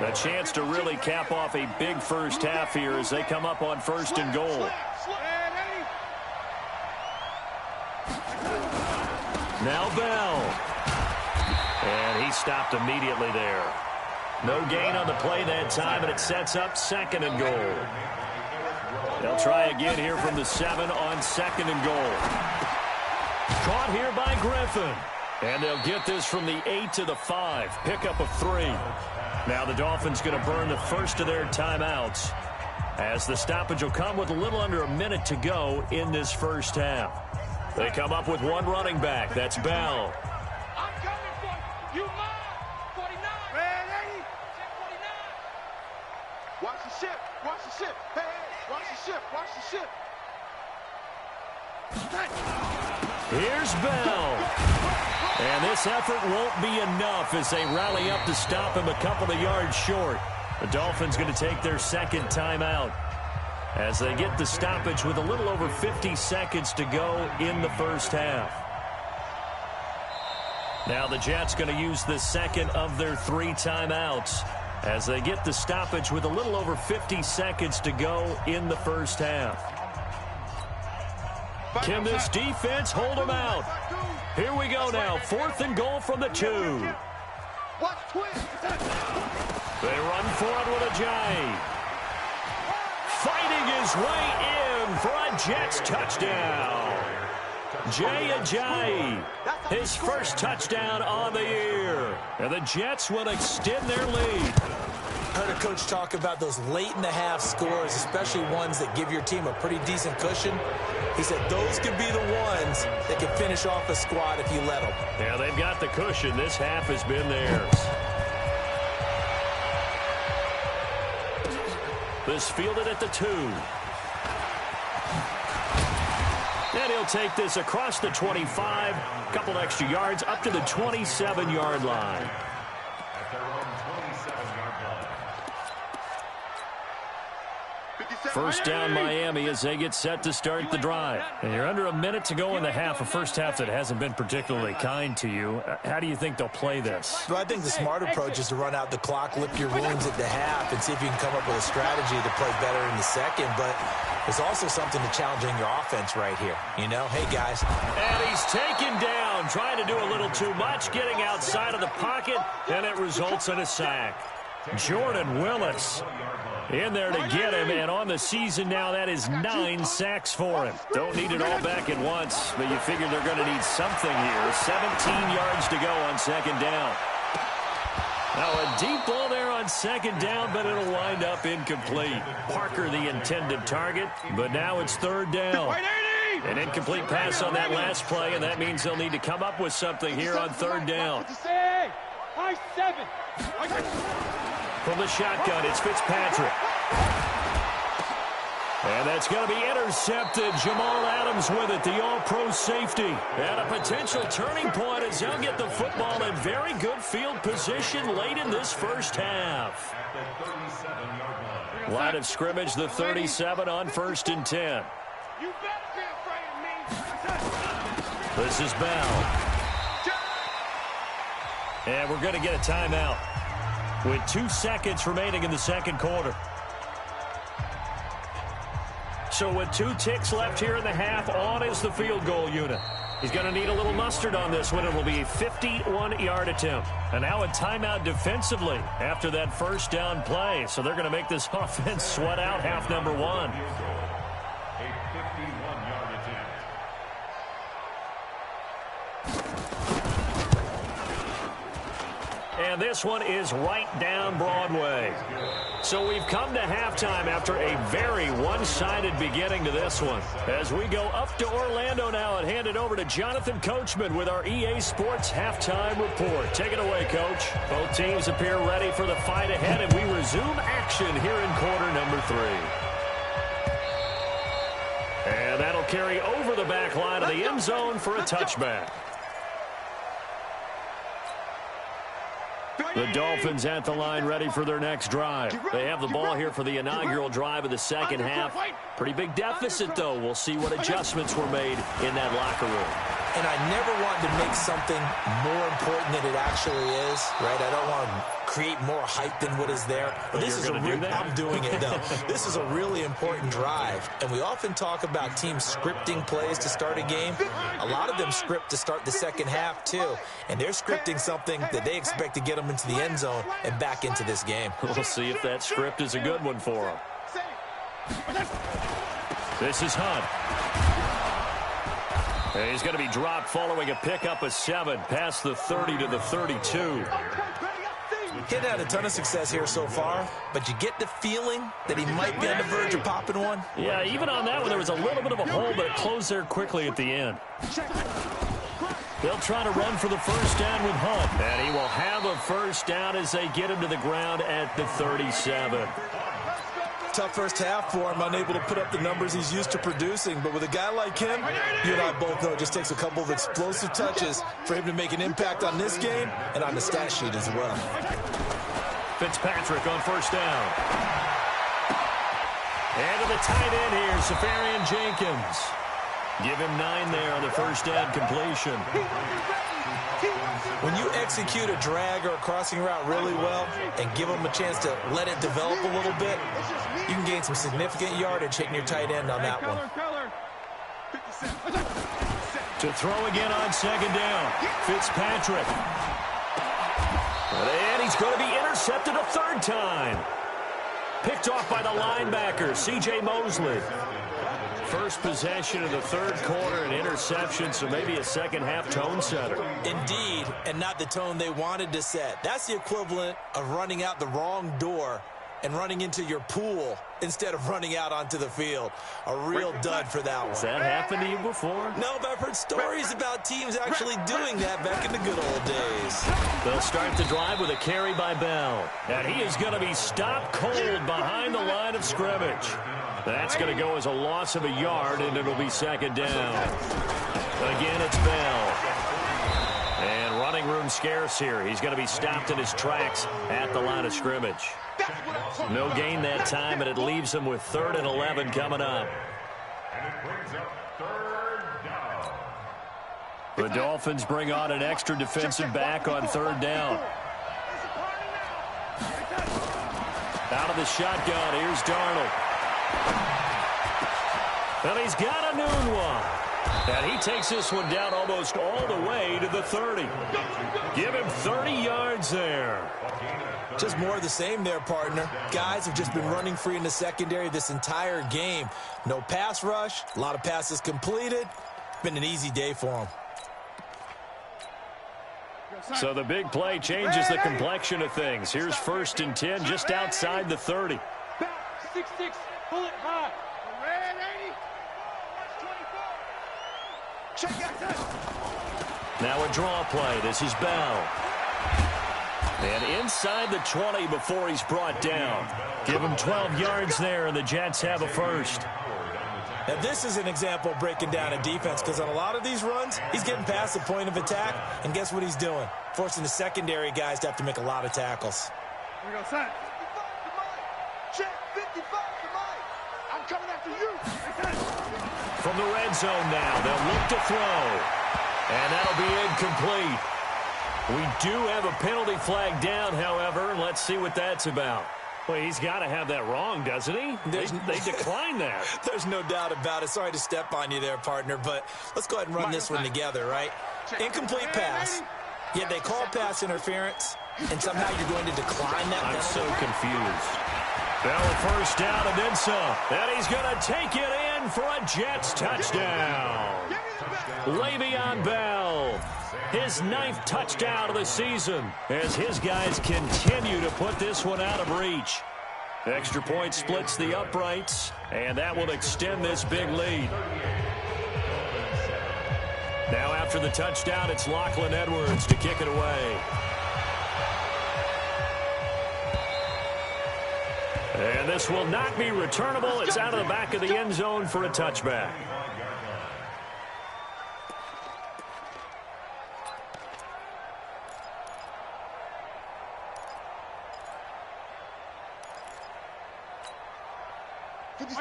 A chance to really cap off a big first half here as they come up on first and goal. Now Bell. And he stopped immediately there. No gain on the play that time, and it sets up second and goal. They'll try again here from the 7 on second and goal. Caught here by Griffin. And they'll get this from the 8 to the 5. Pickup of 3. Now the Dolphins going to burn the first of their timeouts, as the stoppage will come with a little under a minute to go in this first half. They come up with one running back. That's Bell. I'm coming for you. You mine. 49. Red 80. Check 49. Watch the ship. Watch the ship. Hey, hey. Watch the ship. Watch the ship. Here's Bell. And this effort won't be enough as they rally up to stop him a couple of yards short. The Dolphins going to take their second timeout as they get the stoppage with a little over 50 seconds to go in the first half. Now the Jets going to use the second of their 3 timeouts as they get the stoppage with a little over 50 seconds to go in the first half. Can this defense hold them out? Here we go now. 4th and goal from the 2. They run for it with Ajayi. Fighting his way in for a Jets touchdown. Jay Ajayi, his first touchdown on the year. And the Jets will extend their lead. Heard a coach talk about those late-in-the-half scores, especially ones that give your team a pretty decent cushion. He said those could be the ones that can finish off a squad if you let them. Yeah, they've got the cushion. This half has been theirs. This fielded at the 2. And he'll take this across the 25. A couple extra yards up to the 27-yard line. First down Miami as they get set to start the drive. And you're under a minute to go in the half, a first half that hasn't been particularly kind to you. How do you think they'll play this? Well, I think the smart approach is to run out the clock, lick your wounds at the half, and see if you can come up with a strategy to play better in the second. But there's also something to challenging your offense right here. You know, hey, guys. And he's taken down, trying to do a little too much, getting outside of the pocket, and it results in a sack. Jordan Willis in there to get him, and on the season now, that is 9 sacks for him. Don't need it all back at once, but you figure they're going to need something here. 17 yards to go on second down. Now a deep ball there on second down, but it'll wind up incomplete. Parker the intended target, but now it's third down. An incomplete pass on that last play, and that means they'll need to come up with something here on third down. From the shotgun, it's Fitzpatrick. And that's going to be intercepted. Jamal Adams with it, the all-pro safety. And a potential turning point as they'll get the football in very good field position late in this first half. Line of scrimmage, the 37 on 1st and 10. This is Bell. And we're going to get a timeout with 2 seconds remaining in the second quarter. So with 2 ticks left here in the half, on is the field goal unit. He's going to need a little mustard on this one. It will be a 51-yard attempt. And now a timeout defensively after that first down play. So they're going to make this offense sweat out half number one. A 51-yard attempt. And this one is right down Broadway. So we've come to halftime after a very one-sided beginning to this one. As we go up to Orlando now and hand it over to Jonathan Coachman with our EA Sports Halftime Report. Take it away, Coach. Both teams appear ready for the fight ahead, and we resume action here in quarter number 3. And that'll carry over the back line of the end zone for a touchback. The Dolphins at the line ready for their next drive. They have the ball here for the inaugural drive of the second half. Pretty big deficit, though. We'll see what adjustments were made in that locker room. And I never want to make something more important than it actually is, right? I don't want to create more hype than what is there. But this is I'm doing it, though. This is a really important drive. And we often talk about teams scripting plays to start a game. A lot of them script to start the second half, too. And they're scripting something that they expect to get them into the end zone and back into this game. We'll see if that script is a good one for them. This is Hunt. And he's going to be dropped following a pickup of 7 past the 30 to the 32. He's had a ton of success here so far, but you get the feeling that he might be on the verge of popping one. Yeah, even on that one, there was a little bit of a hole, but it closed there quickly at the end. They'll try to run for the first down with Hunt. And he will have a first down as they get him to the ground at the 37. Tough first half for him, unable to put up the numbers he's used to producing. But with a guy like him, you and I both know it just takes a couple of explosive touches for him to make an impact on this game and on the stat sheet as well. Fitzpatrick on first down. And to the tight end here, Safarian Jenkins. Give him 9 there on the first down completion. When you execute a drag or a crossing route really well and give them a chance to let it develop a little bit, you can gain some significant yardage hitting your tight end on that one. To throw again on second down, Fitzpatrick. And he's going to be intercepted a third time. Picked off by the linebacker, C.J. Mosley. First possession of the third quarter, an interception, so maybe a second-half tone setter. Indeed, and not the tone they wanted to set. That's the equivalent of running out the wrong door and running into your pool instead of running out onto the field. A real dud for that one. Has that happened to you before? No, but I've heard stories about teams actually doing that back in the good old days. They'll start the drive with a carry by Bell. And he is going to be stopped cold behind the line of scrimmage. That's going to go as a loss of a yard, and it'll be second down. Again, it's Bell. And running room scarce here. He's going to be stopped in his tracks at the line of scrimmage. No gain that time, and it leaves him with 3rd and 11 coming up. And it brings up 3rd down. The Dolphins bring on an extra defensive back on 3rd down. Out of the shotgun, here's Darnold. And he's got a noon one. And he takes this one down almost all the way to the 30. Give him 30 yards there. Just more of the same there, partner. Guys have just been running free in the secondary this entire game. No pass rush, a lot of passes completed. Been an easy day for them. So the big play changes the complexion of things. Here's 1st and 10 just outside the 30. 6-6, pull it high. Red 80. 24. Check out. Now a draw play. This is Bell. And inside the 20 before he's brought down. Give him 12 yards there, and the Jets have a first. Now, this is an example of breaking down a defense, because on a lot of these runs, he's getting past the point of attack, and guess what he's doing? Forcing the secondary guys to have to make a lot of tackles. Here we go, son. 55 to Mike. Check 55 to Mike. I'm coming after you. From the red zone now, they'll look to throw. And that'll be incomplete. We do have a penalty flag down, however, and let's see what that's about. Well, he's got to have that wrong, doesn't he? They declined that. There's no doubt about it. Sorry to step on you there, partner, but let's go ahead and run this one together, right? Incomplete pass, yet they call pass interference, and somehow you're going to decline that penalty. I'm so confused. Bell first down and then some. And he's going to take it in for a Jets touchdown. Le'Veon Bell, his 9th touchdown of the season, as his guys continue to put this one out of reach. Extra point splits the uprights, and that will extend this big lead. Now after the touchdown, it's Lachlan Edwards to kick it away. And this will not be returnable. It's out of the back of the end zone for a touchback.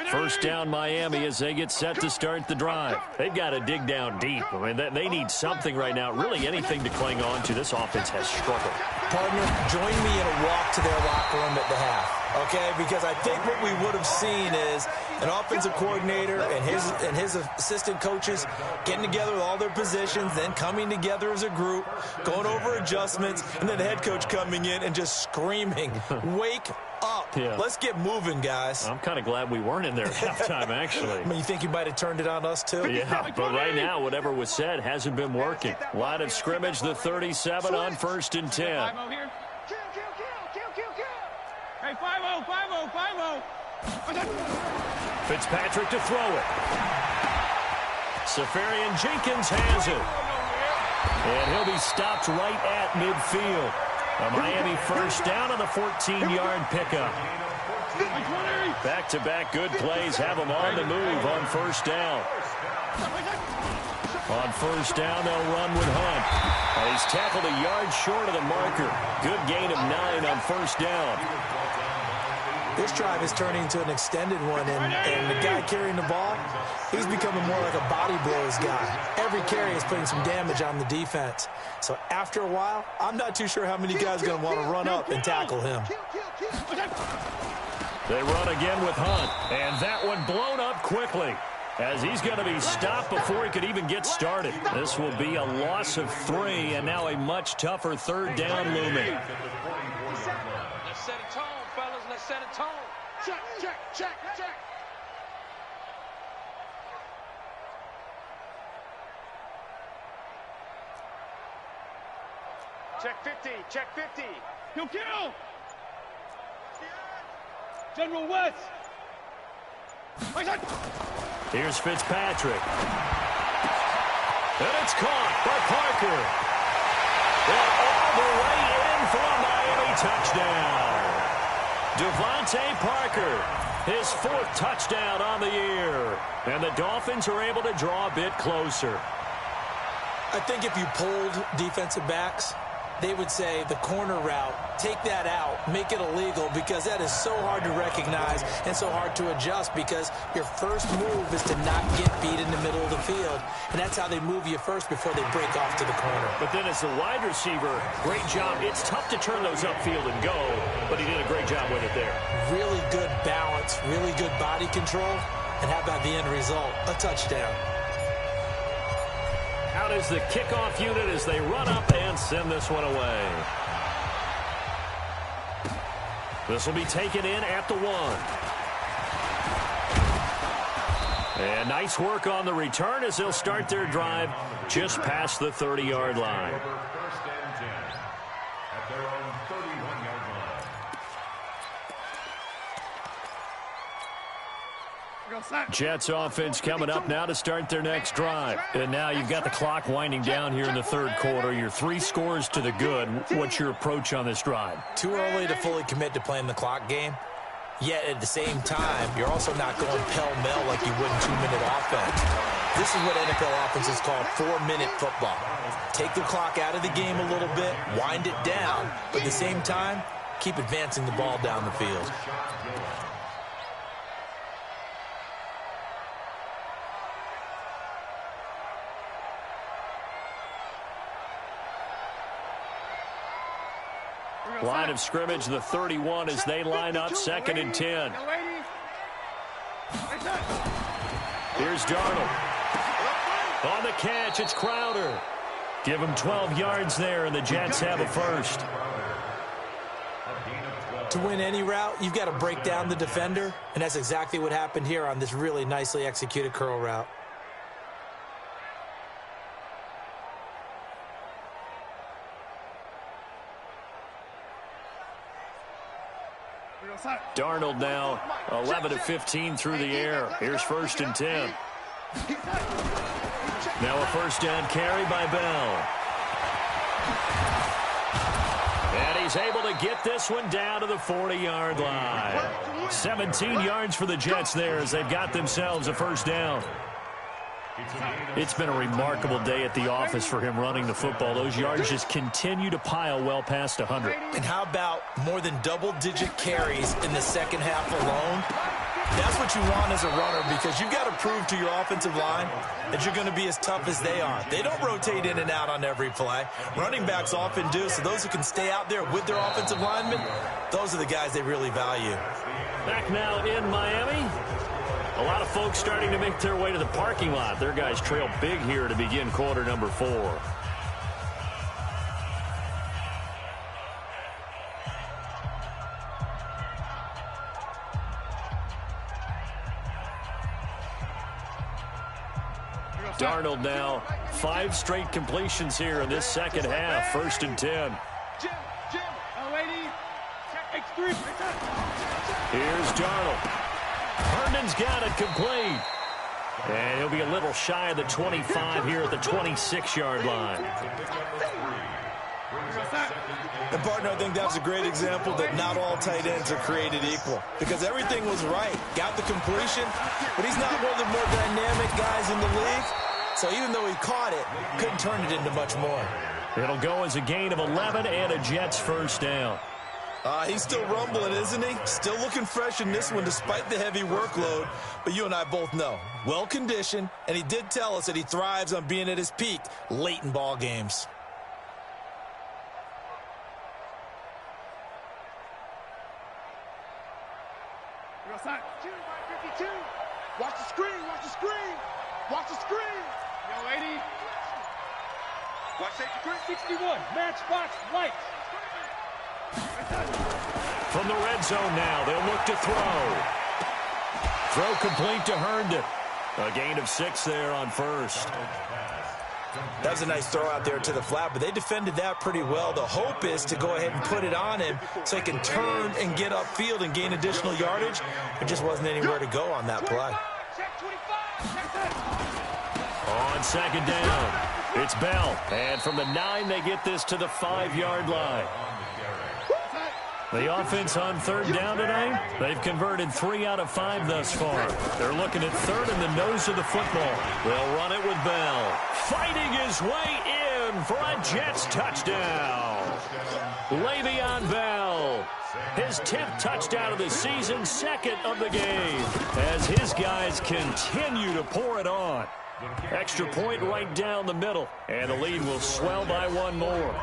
First down Miami as they get set to start the drive. They've got to dig down deep. I mean, they need something right now, really anything to cling on to. This offense has struggled. Partner, join me in a walk to their locker room at the half, okay? Because I think what we would have seen is an offensive coordinator and his assistant coaches getting together with all their positions, then coming together as a group, going over adjustments, and then the head coach coming in and just screaming, wake up. Yeah. Let's get moving, guys. I'm kind of glad we weren't in there at halftime, actually. I mean, you think you might have turned it on us, too? Yeah, but right now, whatever was said hasn't been working. Line of scrimmage, the 37 on 1st and 10. Hey, 5-0, 5-0, 5-0. Fitzpatrick to throw it. Safarian Jenkins has it. And he'll be stopped right at midfield. A Miami first down on the 14-yard pickup. Back-to-back good plays have them on the move on first down. On first down, they'll run with Hunt. And he's tackled a yard short of the marker. Good gain of 9 on first down. This drive is turning into an extended one, and the guy carrying the ball, he's becoming more like a body blows guy. Every carry is putting some damage on the defense. So after a while, I'm not too sure how many guys are going to want to run up and tackle him. They run again with Hunt, and that one blown up quickly, as he's going to be stopped before he could even get started. This will be a loss of 3, and now a much tougher third down looming. Let's set a tone, fellas. Let's set a tone. Check, check, check, check. Check 50, check 50. Kill. General West. Here's Fitzpatrick. And it's caught by Parker. And all the way in for a Miami touchdown. Devontae Parker, his 4th touchdown on the year. And the Dolphins are able to draw a bit closer. I think if you polled defensive backs, they would say the corner route, take that out, make it illegal, because that is so hard to recognize and so hard to adjust, because your first move is to not get beat in the middle of the field. And that's how they move you first before they break off to the corner. But then as the wide receiver, great job. It's tough to turn those upfield and go, but he did a great job with it there. Really good balance, really good body control. And how about the end result? A touchdown. Out is the kickoff unit as they run up and send this one away. This will be taken in at the 1. And nice work on the return as they'll start their drive just past the 30-yard line. First and 10 at their own 31-yard line. Jets offense coming up now to start their next drive. And now you've got the clock winding down here in the 3rd quarter. You're 3 scores to the good. What's your approach on this drive? Too early to fully commit to playing the clock game. Yet at the same time, you're also not going pell-mell like you would in 2-minute offense. This is what NFL offenses call 4-minute football. Take the clock out of the game a little bit, wind it down, but at the same time, keep advancing the ball down the field. Line of scrimmage, the 31 as they line up, 2nd and 10. Here's Darnold. On the catch, it's Crowder. Give him 12 yards there, and the Jets have a first. To win any route, you've got to break down the defender, and that's exactly what happened here on this really nicely executed curl route. Darnold now 11 of 15 through the air. Here's 1st and 10. Now a first down carry by Bell. And he's able to get this one down to the 40-yard line. 17 yards for the Jets there as they've got themselves a first down. It's been a remarkable day at the office for him running the football. Those yards just continue to pile well past 100. And how about more than double-digit carries in the second half alone? That's what you want as a runner, because you've got to prove to your offensive line that you're going to be as tough as they are. They don't rotate in and out on every play. Running backs often do, so those who can stay out there with their offensive linemen, those are the guys they really value. Back now in Miami. A lot of folks starting to make their way to the parking lot. Their guys trail big here to begin quarter number 4. Darnold now 5 straight completions here in this second half. 1st and 10. Here's Darnold. Herndon's got it complete. And he'll be a little shy of the 25 here at the 26-yard line. And, partner, I think that's a great example that not all tight ends are created equal, because everything was right. Got the completion, but he's not one of the more dynamic guys in the league. So even though he caught it, couldn't turn it into much more. It'll go as a gain of 11 and a Jets first down. He's still rumbling, isn't he? Still looking fresh in this one despite the heavy workload. But you and I both know, well-conditioned, and he did tell us that he thrives on being at his peak late in ball games. Watch the screen, watch the screen, watch the screen. Yo, 80. Watch safety screen. 61, matchbox, lights. From the red zone now, they'll look to throw. Throw complete to Herndon. A gain of 6 there on first. That was a nice throw out there to the flat, but they defended that pretty well. The hope is to go ahead and put it on him so he can turn and get upfield and gain additional yardage. There just wasn't anywhere to go on that play. On second down, it's Bell. And from the 9, they get this to the 5-yard line. The offense on third down tonight, they've converted 3 out of 5 thus far. They're looking at third in the nose of the football. They'll run it with Bell. Fighting his way in for a Jets touchdown. Le'Veon Bell, his 10th touchdown of the season, 2nd of the game, as his guys continue to pour it on. Extra point right down the middle, and the lead will swell by 1 more.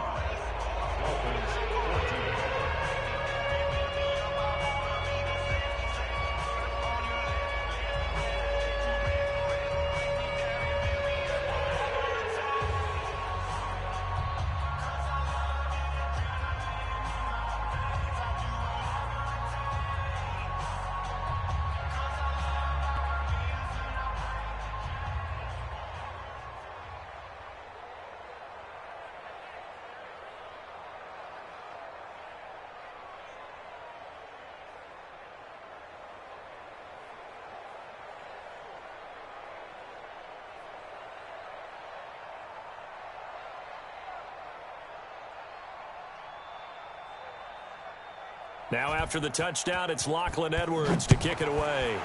Now after the touchdown, it's Lachlan Edwards to kick it away.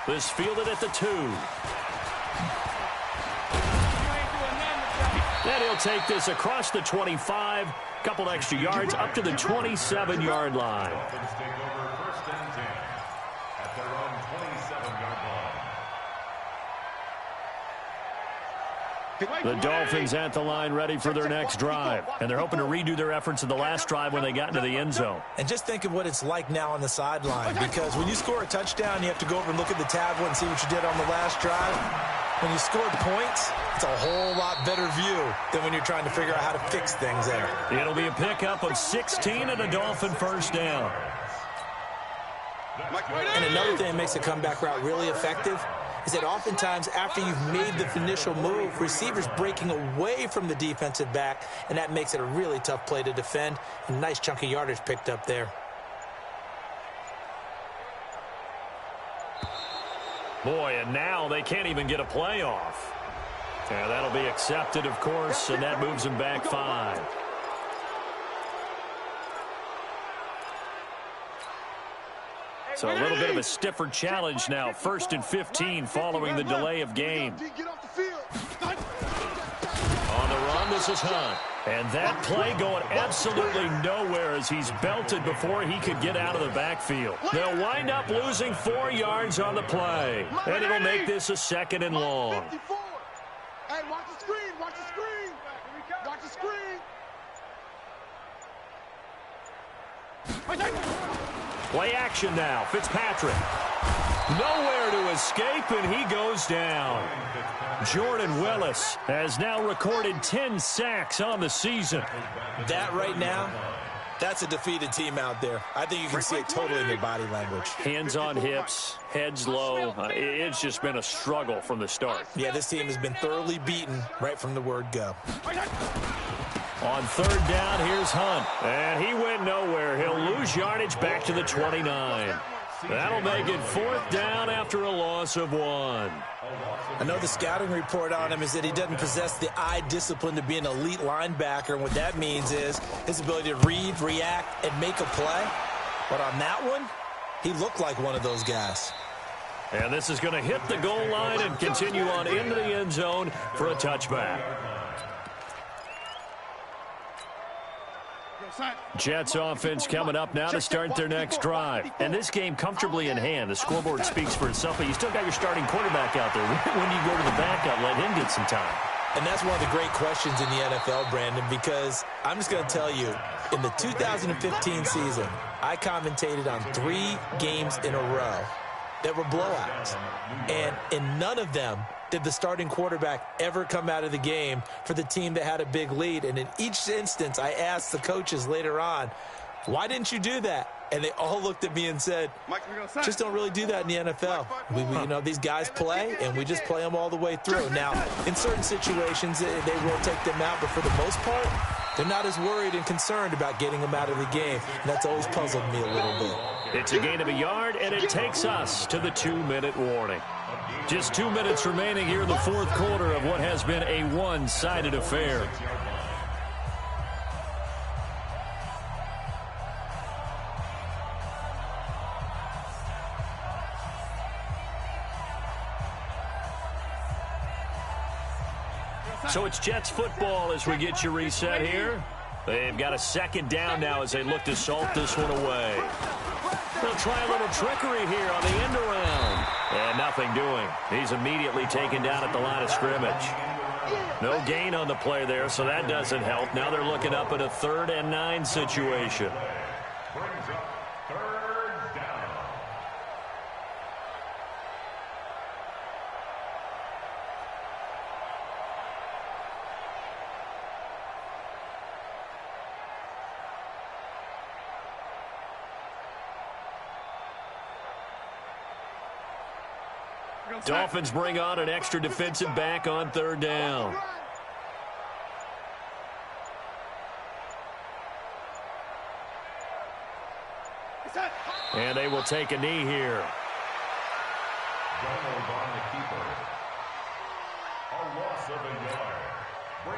This fielded at the 2. Then he'll take this across the 25, couple extra yards up to the 27-yard line. The Dolphins at the line ready for their next drive. And they're hoping to redo their efforts in the last drive when they got into the end zone. And just think of what it's like now on the sideline, because when you score a touchdown, you have to go over and look at the tablet and see what you did on the last drive. When you scored points, it's a whole lot better view than when you're trying to figure out how to fix things there. It'll be a pickup of 16 and a Dolphin first down. And another thing that makes a comeback route really effective is that oftentimes after you've made the initial move, receivers breaking away from the defensive back, and that makes it a really tough play to defend. A nice chunk of yardage picked up there. Boy, and now they can't even get a play off. Yeah, that'll be accepted, of course, and that moves them back 5. So a little bit of a stiffer challenge now. 1st and 15 following the delay of game. On the run, this is Hunt. And that play going absolutely nowhere as he's belted before he could get out of the backfield. They'll wind up losing 4 yards on the play. And it'll make this a 2nd and long. Hey, watch the screen, watch the screen. Watch the screen. Play action now. Fitzpatrick. Nowhere to escape, and he goes down. Jordan Willis has now recorded 10 sacks on the season. That right now, that's a defeated team out there. I think you can see it totally in their body language. Hands on hips, heads low. It's just been a struggle from the start. Yeah, this team has been thoroughly beaten right from the word go. On 3rd down, here's Hunt. And he went nowhere. He'll lose yardage back to the 29. That'll make it 4th down after a loss of 1. I know the scouting report on him is that he doesn't possess the eye discipline to be an elite linebacker. And what that means is his ability to read, react, and make a play. But on that one, he looked like one of those guys. And this is going to hit the goal line and continue on into the end zone for a touchback. Jets offense coming up now to start their next drive. And this game comfortably in hand. The scoreboard speaks for itself, but you still got your starting quarterback out there. When do you go to the backup, let him get some time? And that's one of the great questions in the NFL, Brandon, because I'm just going to tell you, in the 2015 season, I commentated on 3 games in a row that were blowouts. And in none of them did the starting quarterback ever come out of the game for the team that had a big lead. And in each instance, I asked the coaches later on, why didn't you do that? And they all looked at me and said, just don't really do that in the NFL. You know, these guys play, and we just play them all the way through. Now, in certain situations, they will take them out, but for the most part, they're not as worried and concerned about getting them out of the game. And that's always puzzled me a little bit. It's a gain of a yard, and it takes us to the 2-minute warning. Just 2 minutes remaining here in the 4th quarter of what has been a one-sided affair. So it's Jets football as we get you reset here. They've got a 2nd down now as they look to salt this one away. They'll try a little trickery here on the end around. And nothing doing. He's immediately taken down at the line of scrimmage. No gain on the play there, so that doesn't help. Now they're looking up at a 3rd and 9 situation. Brings up 3rd down. Dolphins bring on an extra defensive back on 3rd down. And they will take a knee here.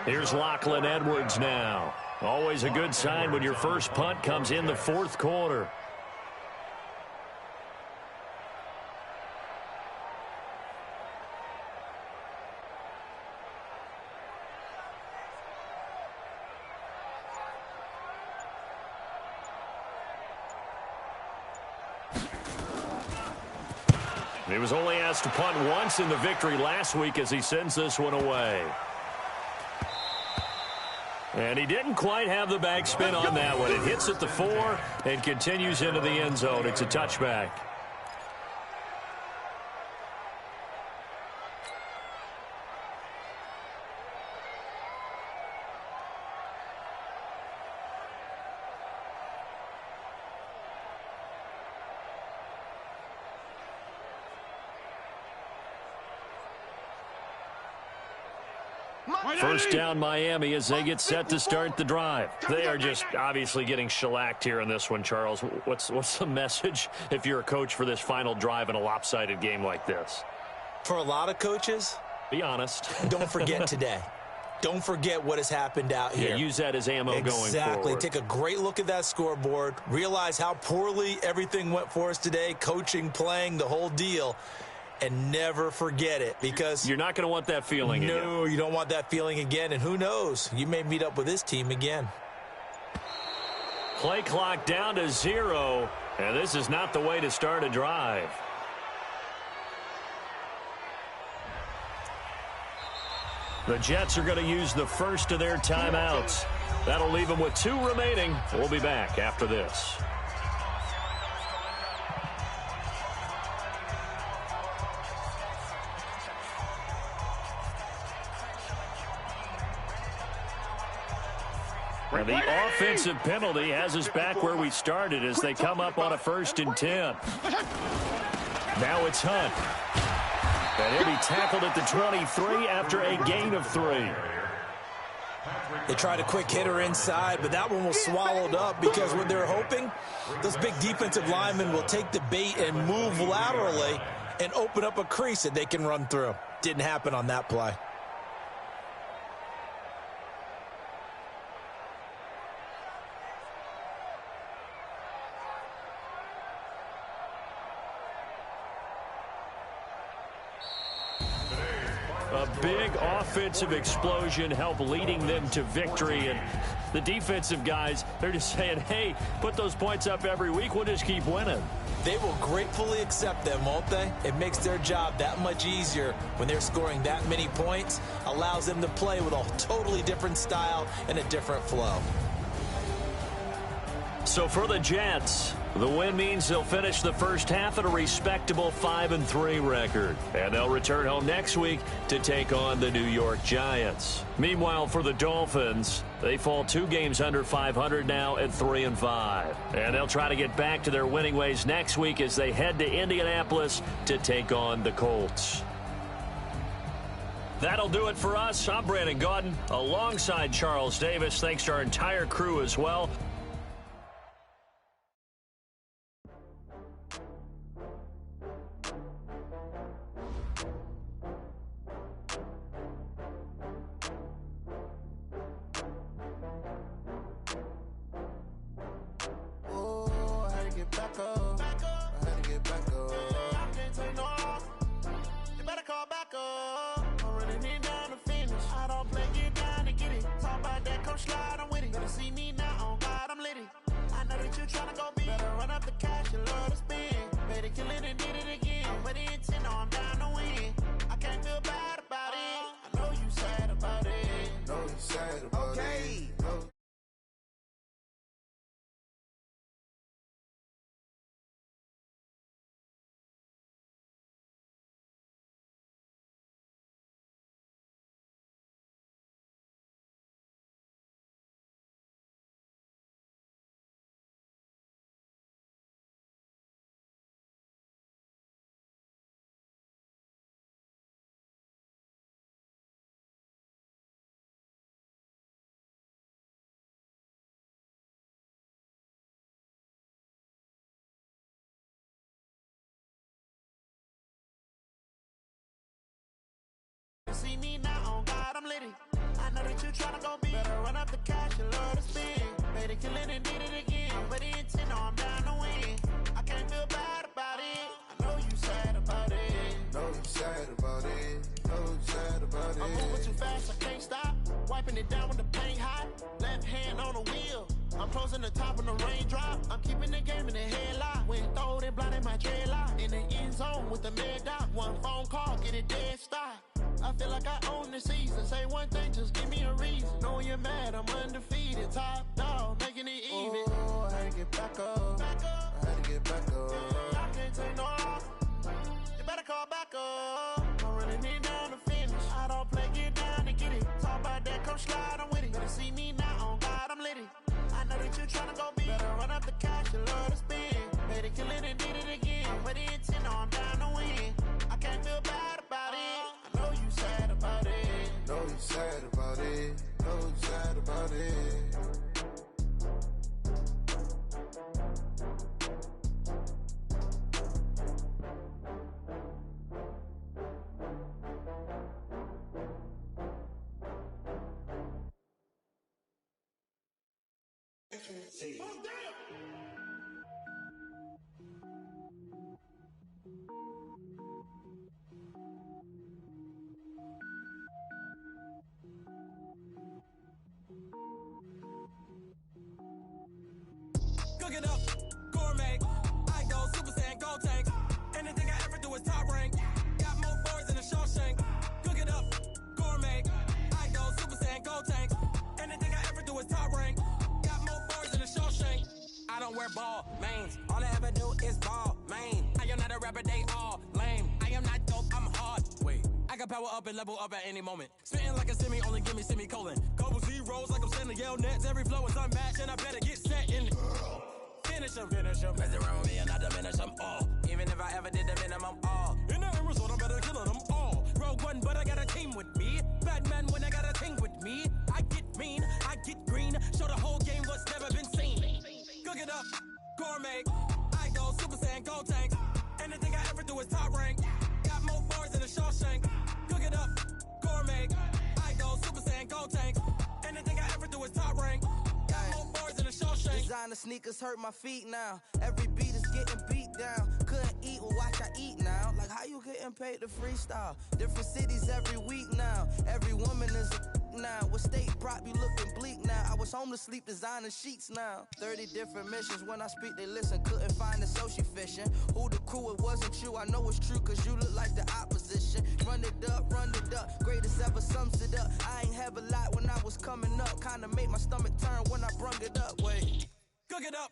Here's Lachlan Edwards now. Always a good sign when your first punt comes in the 4th quarter. He was only asked to punt once in the victory last week as he sends this one away. And he didn't quite have the backspin on that one. It hits at the 4 and continues into the end zone. It's a touchback. First down Miami as they get set to start the drive. They are just obviously getting shellacked here in this one, Charles. What's the message if you're a coach for this final drive in a lopsided game like this? For a lot of coaches, be honest. Don't forget today. Don't forget what has happened out here. Yeah, use that as ammo going forward. Exactly. Take a great look at that scoreboard. Realize how poorly everything went for us today. Coaching, playing, the whole deal. And never forget it, because you're not going to want that feeling again. No, you don't want that feeling again. And who knows? You may meet up with this team again. Play clock down to 0. And this is not the way to start a drive. The Jets are going to use the first of their timeouts. That'll leave them with 2 remaining. We'll be back after this. And the offensive penalty has us back where we started as they come up on a 1st and 10. Now it's Hunt. And he'll be tackled at the 23 after a gain of 3. They tried a quick hitter inside, but that one was swallowed up because what they're hoping, those big defensive linemen will take the bait and move laterally and open up a crease that they can run through. Didn't happen on that play. A big offensive explosion helped leading them to victory. And the defensive guys, they're just saying, hey, put those points up every week. We'll just keep winning. They will gratefully accept them, won't they? It makes their job that much easier when they're scoring that many points. Allows them to play with a totally different style and a different flow. So for the Jets, the win means they'll finish the first half at a respectable 5-3 record. And they'll return home next week to take on the New York Giants. Meanwhile, for the Dolphins, they fall 2 games under 500 now at 3-5. And they'll try to get back to their winning ways next week as they head to Indianapolis to take on the Colts. That'll do it for us. I'm Brandon Gaudin alongside Charles Davis. Thanks to our entire crew as well. See me now, on God, I'm litty. I know that you tryna go big. Better run up the cash, you love to spin. Made it, kill it, and did it again. But the intent, no, I'm down to win. I can't feel bad about it. I know you sad about it. Know you sad about it. Know you sad about it. I'm moving too fast, I can't stop. Wiping it down with the paint hot. Left hand on the wheel. I'm closing the top on the raindrop. I'm keeping the game in the headlock. When throw it, blinding my dreadlock. In the end zone with the mad dot. One phone call, get it dead stop. I feel like I own the season. Say one thing, just give me a reason. Knowing you're mad, I'm undefeated. Top dog, making it even. Oh, I had to get back up. I had to get back up. I can't take no loss. You better call back up. I'm running it down to finish. I don't play, get down and get it. Talk about that, come slide, I'm with it. Better see me now, on God, I'm lit it. I know that you tryna go big. Better run up the cash, you love to spend. Made it, kill it, and did it again. With the intent, I'm down to win. I can't feel bad about it. I know you sad about it. Know you sad about it. Know you sad about it. Cook it up, gourmet. I go Super Saiyan, gold tank. Anything I ever do is top rank. Got more boards than a Shawshank. Cook it up, gourmet. I go Super Saiyan, gold tank. Anything I ever do is top rank. Got more boards than a Shawshank. I don't wear ball mains. All I ever do is ball main. I am not a rapper, they all lame. I am not dope, I'm hard. Wait, I got power up and level up at any moment. Spitting like a semi, only give me semicolon. Couple zeros like I'm sending yell nets. Every flow is unmatched and I better get set in. Finish him, mess around with me and I diminish them all. Even if I ever did the minimum, all. In the end result, I'm better killing them all. Rogue One, but I got a team with me. Batman when I got a team with me. I get mean, I get green. Show the whole game what's never been seen. Cook it up, gourmet. I go Super Saiyan, gold tank. Anything I ever do is top rank. Got more bars than a Shawshank. Cook it up, gourmet. I go Super Saiyan, gold tank. Anything I ever do is top rank. Designer sneakers hurt my feet now. Every beat is getting beat down. Couldn't eat, well watch I eat now. Like how you getting paid to freestyle? Different cities every week now. Every woman is a now. With state prop, you looking bleak now. I was homeless, sleep designer sheets now. 30 different missions. When I speak, they listen. Couldn't find the social fishing. Who the crew? It wasn't you. I know it's true, cause you look like the opposition. Run it up, greatest ever sums it up. I ain't have a lot when I was coming up. Kinda made my stomach turn when I brung it up. Wait. Cook it up,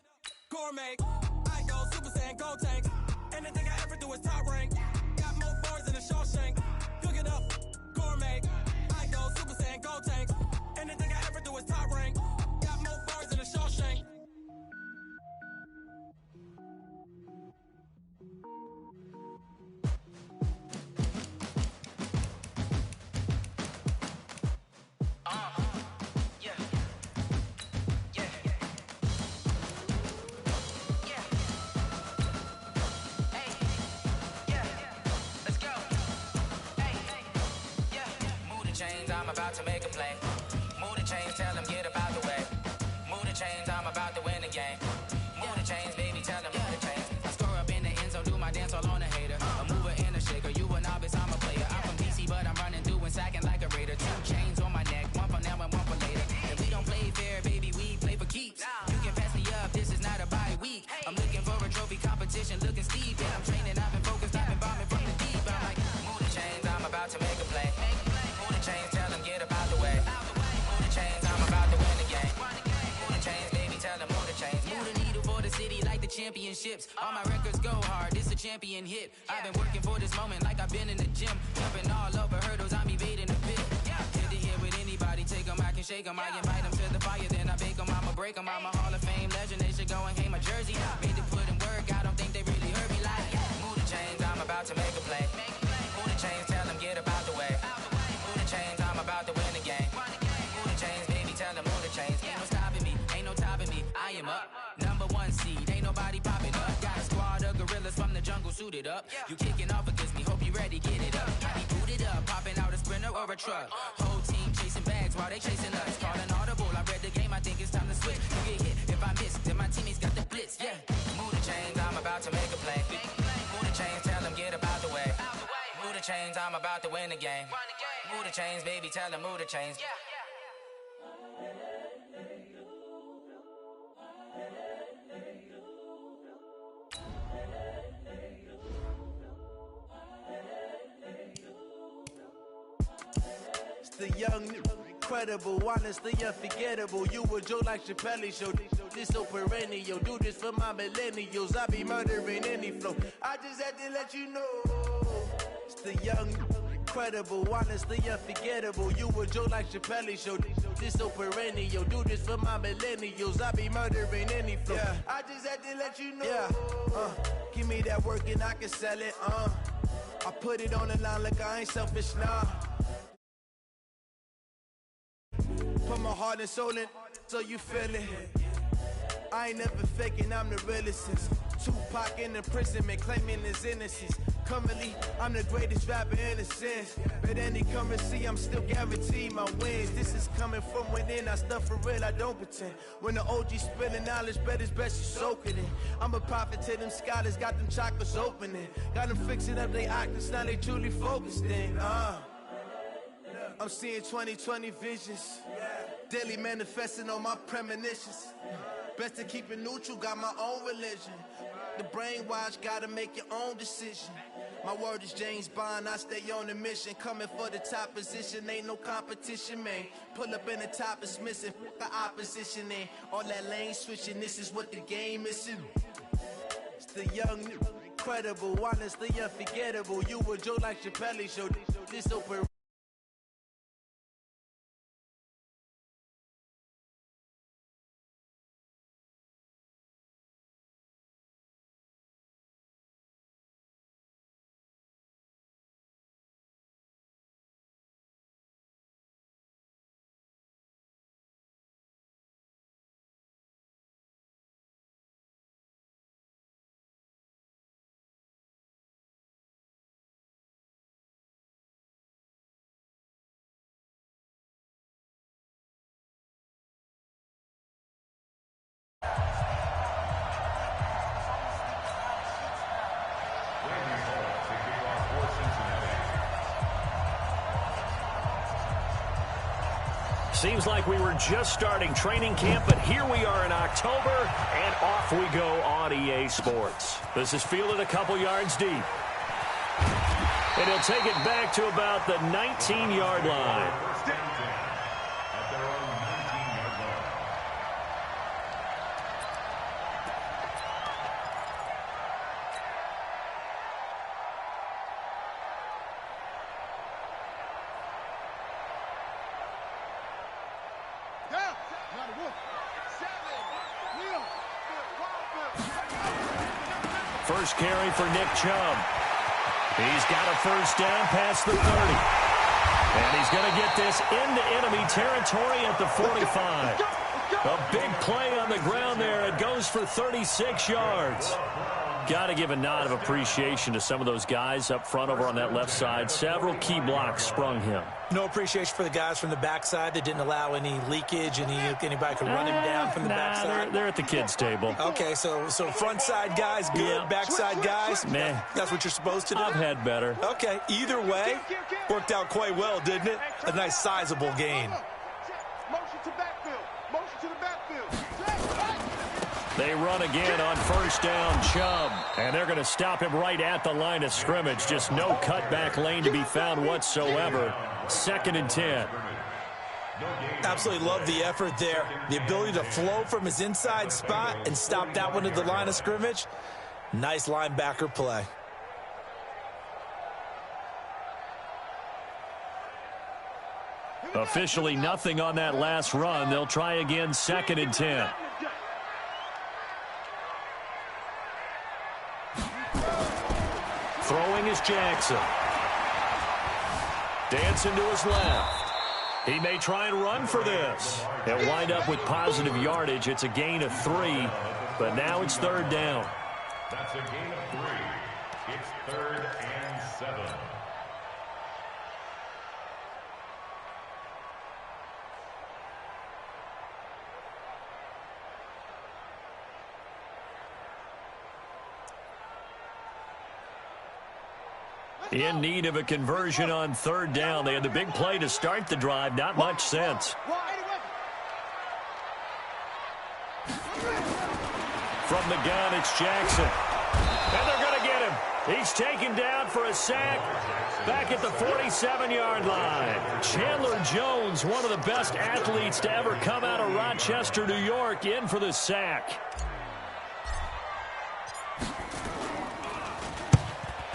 gourmet. I go Super Saiyan, gold tank. Anything I ever do is top rank. Got more bars than a Shawshank. Cook it up, gourmet. I go Super Saiyan, gold tank. Anything I ever do is top rank. Got more bars than a Shawshank. I'm about to make a play. Move the chains, tell them get about the way. Move the chains, I'm about to win the game. Move the chains, baby, tell them move the chains. I score up in the end zone, do my dance all on a hater. A mover and a shaker, you a novice, I'm a player. I'm from DC, but I'm running through and sacking like a raider. 2 chains on my neck, one for now and one for later. If we don't play fair, baby, we play for keeps. You can pass me up, this is not a bye week. I'm looking for a trophy competition, looking steep. Yeah, I'm training, I've been focused, I've been bombing from the deep. I'm like, move the chains, I'm about to make a play. Move the chains, tell them get about the way. Move the chains, I'm about to win the game. Move the chains, baby, tell them move the chains. Move the needle for the city like the championships. All my records go hard, this a champion hit. I've been working for this moment like I've been in the gym. Jumping all over hurdles, I'm evading the pit. Hit to hit with anybody, take them, I can shake them. I invite them to the fire, then I bake them, I'ma break them. I'm a Hall of Fame legend, they should go and hang my jersey. Made to put in work, I don't think they really heard me like. Move the chains, I'm about to make a play. Move the chains, tell them get about the way. Move the chains, I'm about to win the game. Move the chains, baby, tell them move the chains. Ain't no stopping me, ain't no topping me. I am up, #1 seed, ain't nobody popping up. Got a squad of gorillas from the jungle suited up. You kicking off against me, hope you ready, get it up. I be booted up, popping out a sprinter or a truck. Whole team chasing bags while they chasing us. Calling audible, I read the game, I think it's time to switch. You get hit, if I miss, then my teammates got the blitz, yeah. Move the chains, I'm about to make a play. Move the chains, tell them get about the way. Move the chains, I'm about to win the game. Move the chains, baby, tell them move the chains. The young, incredible, honestly unforgettable. You a joke like Chappelle Show. This so perennial. Do this for my millennials. I be murdering any flow. I just had to let you know. It's the young, incredible, honestly unforgettable. You a joke like Chappelle Show. This so perennial. Do this for my millennials. I be murdering any flow. Yeah. I just had to let you know. Yeah. Give me that work and I can sell it. I put it on the line like I ain't selfish now. Put my heart and soul in, so you feel it. I ain't never faking, I'm the realest since Tupac in imprisonment, claiming his innocence. Currently, I'm the greatest rapper in a sense. But any currency, I'm still guaranteed my wins. This is coming from within, I stuff for real, I don't pretend. When the OG spilling knowledge, bet it's best you soak it in. I'm a prophet to them scholars, got them chakras opening. Got them fixing up they octaves, now they truly focused in. I'm seeing 2020 visions. Daily manifesting on my premonitions. Best to keep it neutral, got my own religion. The brainwash, gotta make your own decision. My word is James Bond, I stay on a mission. Coming for the top position, ain't no competition, man. Pull up in the top, it's missing, the opposition, and all that lane switching, this is what the game is. It's the young, incredible, honestly unforgettable. You a joke like Chappelle Show, this open. Seems like we were just starting training camp, but here we are in October, and off we go on EA Sports. This is fielded a couple yards deep. And he'll take it back to about the 19-yard line. First carry for Nick Chubb. He's got a first down past the 30. And he's going to get this into enemy territory at the 45. A big play on the ground there. It goes for 36 yards. Got to give a nod of appreciation to some of those guys up front over on that left side. Several key blocks sprung him. No appreciation for the guys from the backside that didn't allow any leakage, anybody could run him down from the backside. They're at the kids' table. Okay, so front side guys good, yeah. Backside guys, meh. That's what you're supposed to do? I've had better. Okay, either way, worked out quite well, didn't it? A nice sizable gain. Motion to backfield. Motion to the backfield. They run again on first down, Chubb. And they're going to stop him right at the line of scrimmage. Just no cutback lane to be found whatsoever. 2nd and 10. Absolutely love the effort there. The ability to flow from his inside spot and stop that one at the line of scrimmage. Nice linebacker play. Officially nothing on that last run. They'll try again 2nd and 10. Throwing is Jackson. Dancing to his left. He may try and run for this. He'll wind up with positive yardage. It's a gain of 3, but now it's 3rd down. That's a gain of 3. It's 3rd and 7. In need of a conversion on 3rd down. They had the big play to start the drive. Not much sense. From the gun, it's Jackson. And they're going to get him. He's taken down for a sack back at the 47-yard line. Chandler Jones, one of the best athletes to ever come out of Rochester, New York, in for the sack.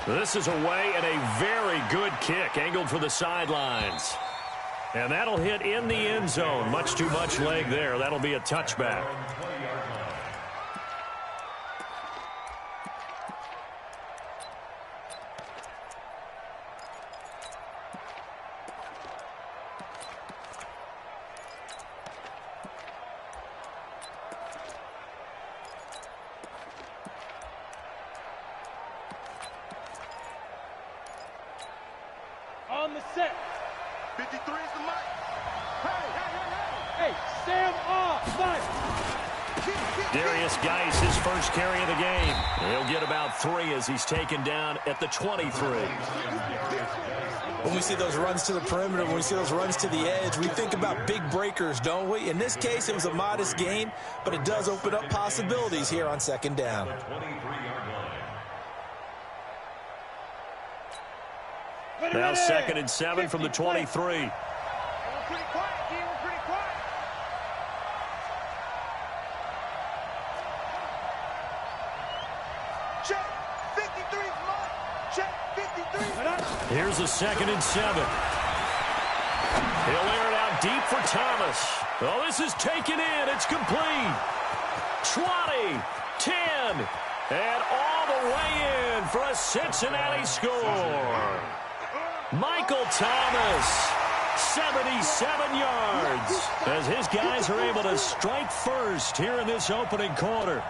This is away and a very good kick, angled for the sidelines. And that'll hit in the end zone. Much too much leg there. That'll be a touchback. On the set. 53 is the mic. Hey, Sam off, Mike. Darius Geis, his first carry of the game. He'll get about 3 as he's taken down at the 23. When we see those runs to the perimeter, when we see those runs to the edge, we think about big breakers, don't we? In this case, it was a modest gain, but it does open up possibilities here on second down. Now 2nd and 7 from the 23. We're pretty quiet, D. We're pretty quiet. Check 53 mark. Check 53. Here's a 2nd and 7. He'll air it out deep for Thomas. Oh, this is taken in. It's complete. 20, 10, and all the way in for a Cincinnati score. Michael Thomas, 77 yards, as his guys are able to strike first here in this opening quarter.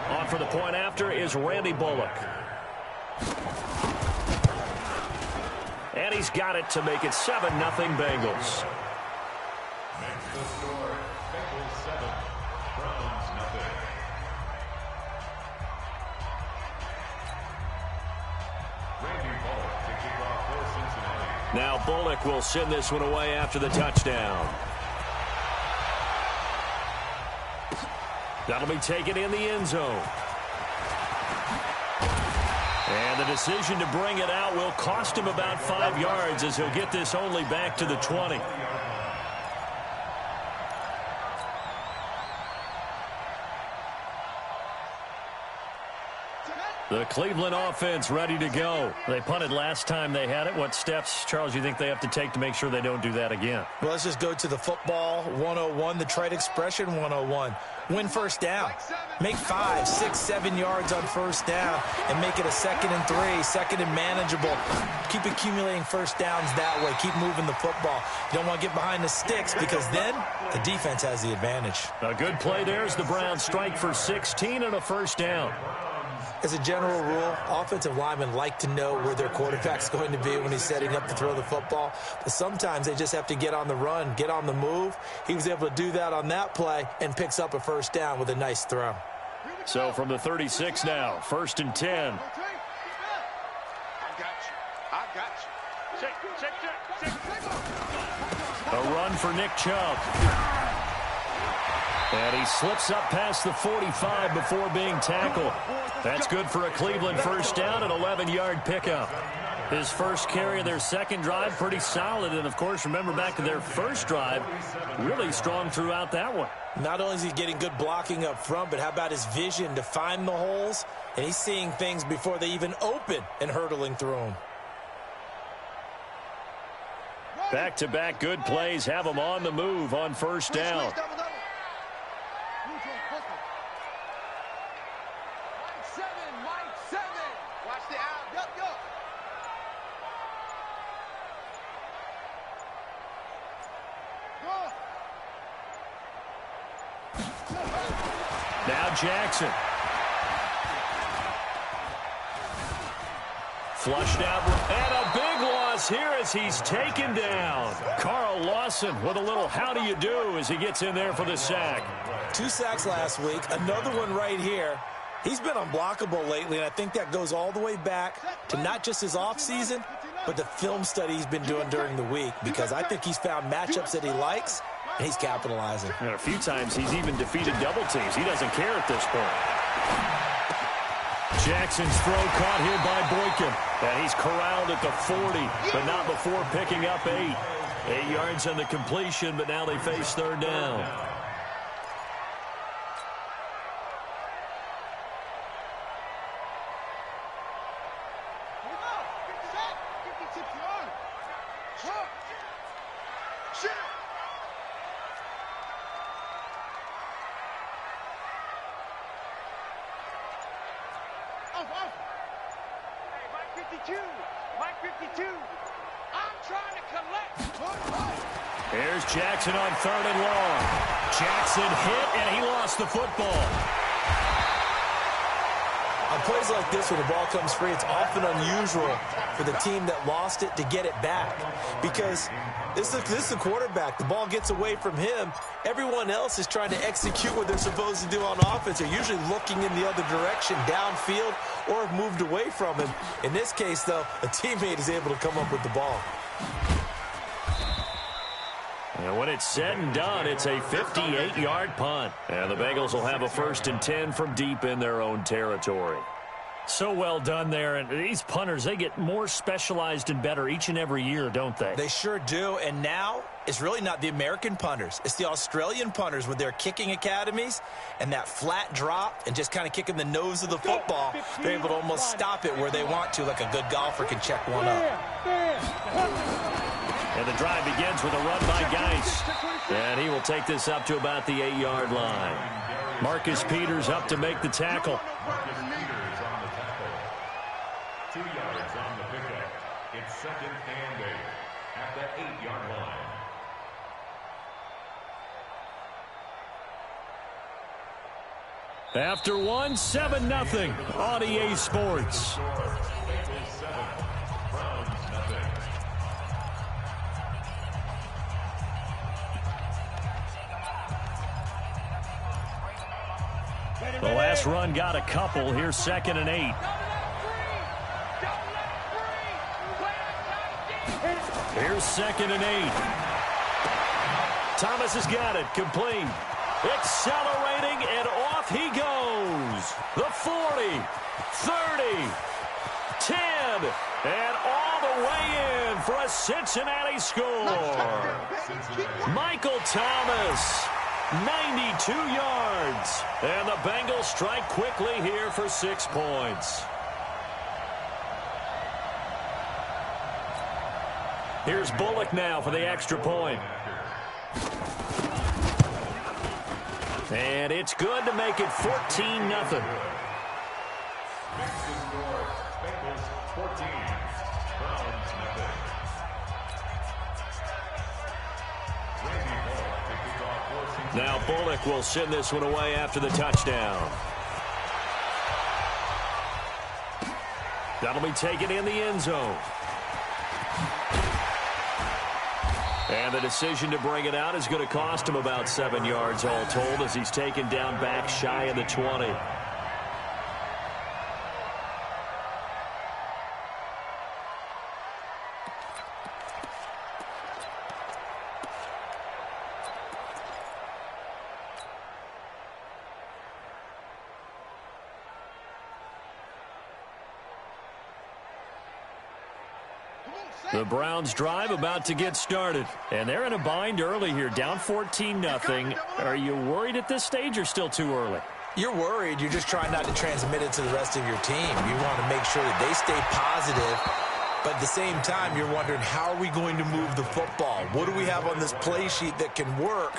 On for the point after is Randy Bullock. And he's got it to make it 7-0 Bengals. Next to score, Bengals 7, Browns 0. Randy Bullock to kick off for Cincinnati. Now Bullock will send this one away after the touchdown. That'll be taken in the end zone. And the decision to bring it out will cost him about 5 yards as he'll get this only back to the 20. The Cleveland offense ready to go. They punted last time they had it. What steps, Charles, you think they have to take to make sure they don't do that again? Well, let's just go to the football 101, the trade expression 101. Win first down. Make 5, 6, 7 yards on first down and make it a 2nd and 3, 2nd and manageable. Keep accumulating first downs that way. Keep moving the football. You don't want to get behind the sticks because then the defense has the advantage. A good play there as the Browns strike for 16 and a first down. As a general rule, offensive linemen like to know where their quarterback's going to be when he's setting up to throw the football. But sometimes they just have to get on the run, get on the move. He was able to do that on that play and picks up a first down with a nice throw. So from the 36 now, 1st and 10. I got you. Check. A run for Nick Chubb. And he slips up past the 45 before being tackled. That's good for a Cleveland first down, an 11-yard pickup. His first carry of their second drive, pretty solid. And, of course, remember back to their first drive, really strong throughout that one. Not only is he getting good blocking up front, but how about his vision to find the holes? And he's seeing things before they even open and hurtling through them. Back-to-back good plays have him on the move on first down. Now Jackson. Flushed out, and a big loss here as he's taken down. Carl Lawson with a little how do you do as he gets in there for the sack. 2 sacks last week, another one right here. He's been unblockable lately, and I think that goes all the way back to not just his offseason, but the film study he's been doing during the week, because I think he's found matchups that he likes, and he's capitalizing. And a few times he's even defeated double teams. He doesn't care at this point. Jackson's throw caught here by Boykin. And he's corralled at the 40, but not before picking up 8. 8 yards on the completion, but now they face third down. Here's Jackson on 3rd and long. Jackson hit, and he lost the football. On plays like this, when the ball comes free, it's often unusual for the team that lost it to get it back, because this is the quarterback. The ball gets away from him. Everyone else is trying to execute what they're supposed to do on offense. They're usually looking in the other direction, downfield, or have moved away from him. In this case, though, a teammate is able to come up with the ball. And when it's said and done, it's a 58-yard punt. And the Bengals will have a 1st and 10 from deep in their own territory. So well done there. And these punters, they get more specialized and better each and every year, don't they? They sure do. And now it's really not the American punters. It's the Australian punters with their kicking academies and that flat drop and just kind of kicking the nose of the football. They're able to almost stop it where they want to, like a good golfer can check one up. And the drive begins with a run by Geis. And he will take this up to about the 8-yard line. Marcus Peters up to make the tackle. Marcus Peters on the tackle. 2 yards on the pickup. It's 2nd and 8 at the 8-yard line. After one, 7-0 on EA Sports. The last run got a couple. Here's 2nd and 8. Here's 2nd and 8. Thomas has got it. Complete. Accelerating, and off he goes. The 40, 30, 10, and all the way in for a Cincinnati score. Michael Thomas. 92 yards. And the Bengals strike quickly here for 6 points. Here's Bullock now for the extra point. And it's good to make it 14-0. Bengals 14, Browns nothing. Now Bullock will send this one away after the touchdown. That'll be taken in the end zone. And the decision to bring it out is going to cost him about 7 yards all told, as he's taken down back shy of the 20. The Browns drive about to get started. And they're in a bind early here, down 14-0. Are you worried at this stage or still too early? You're worried. You're just trying not to transmit it to the rest of your team. You want to make sure that they stay positive. But at the same time, you're wondering, how are we going to move the football? What do we have on this play sheet that can work?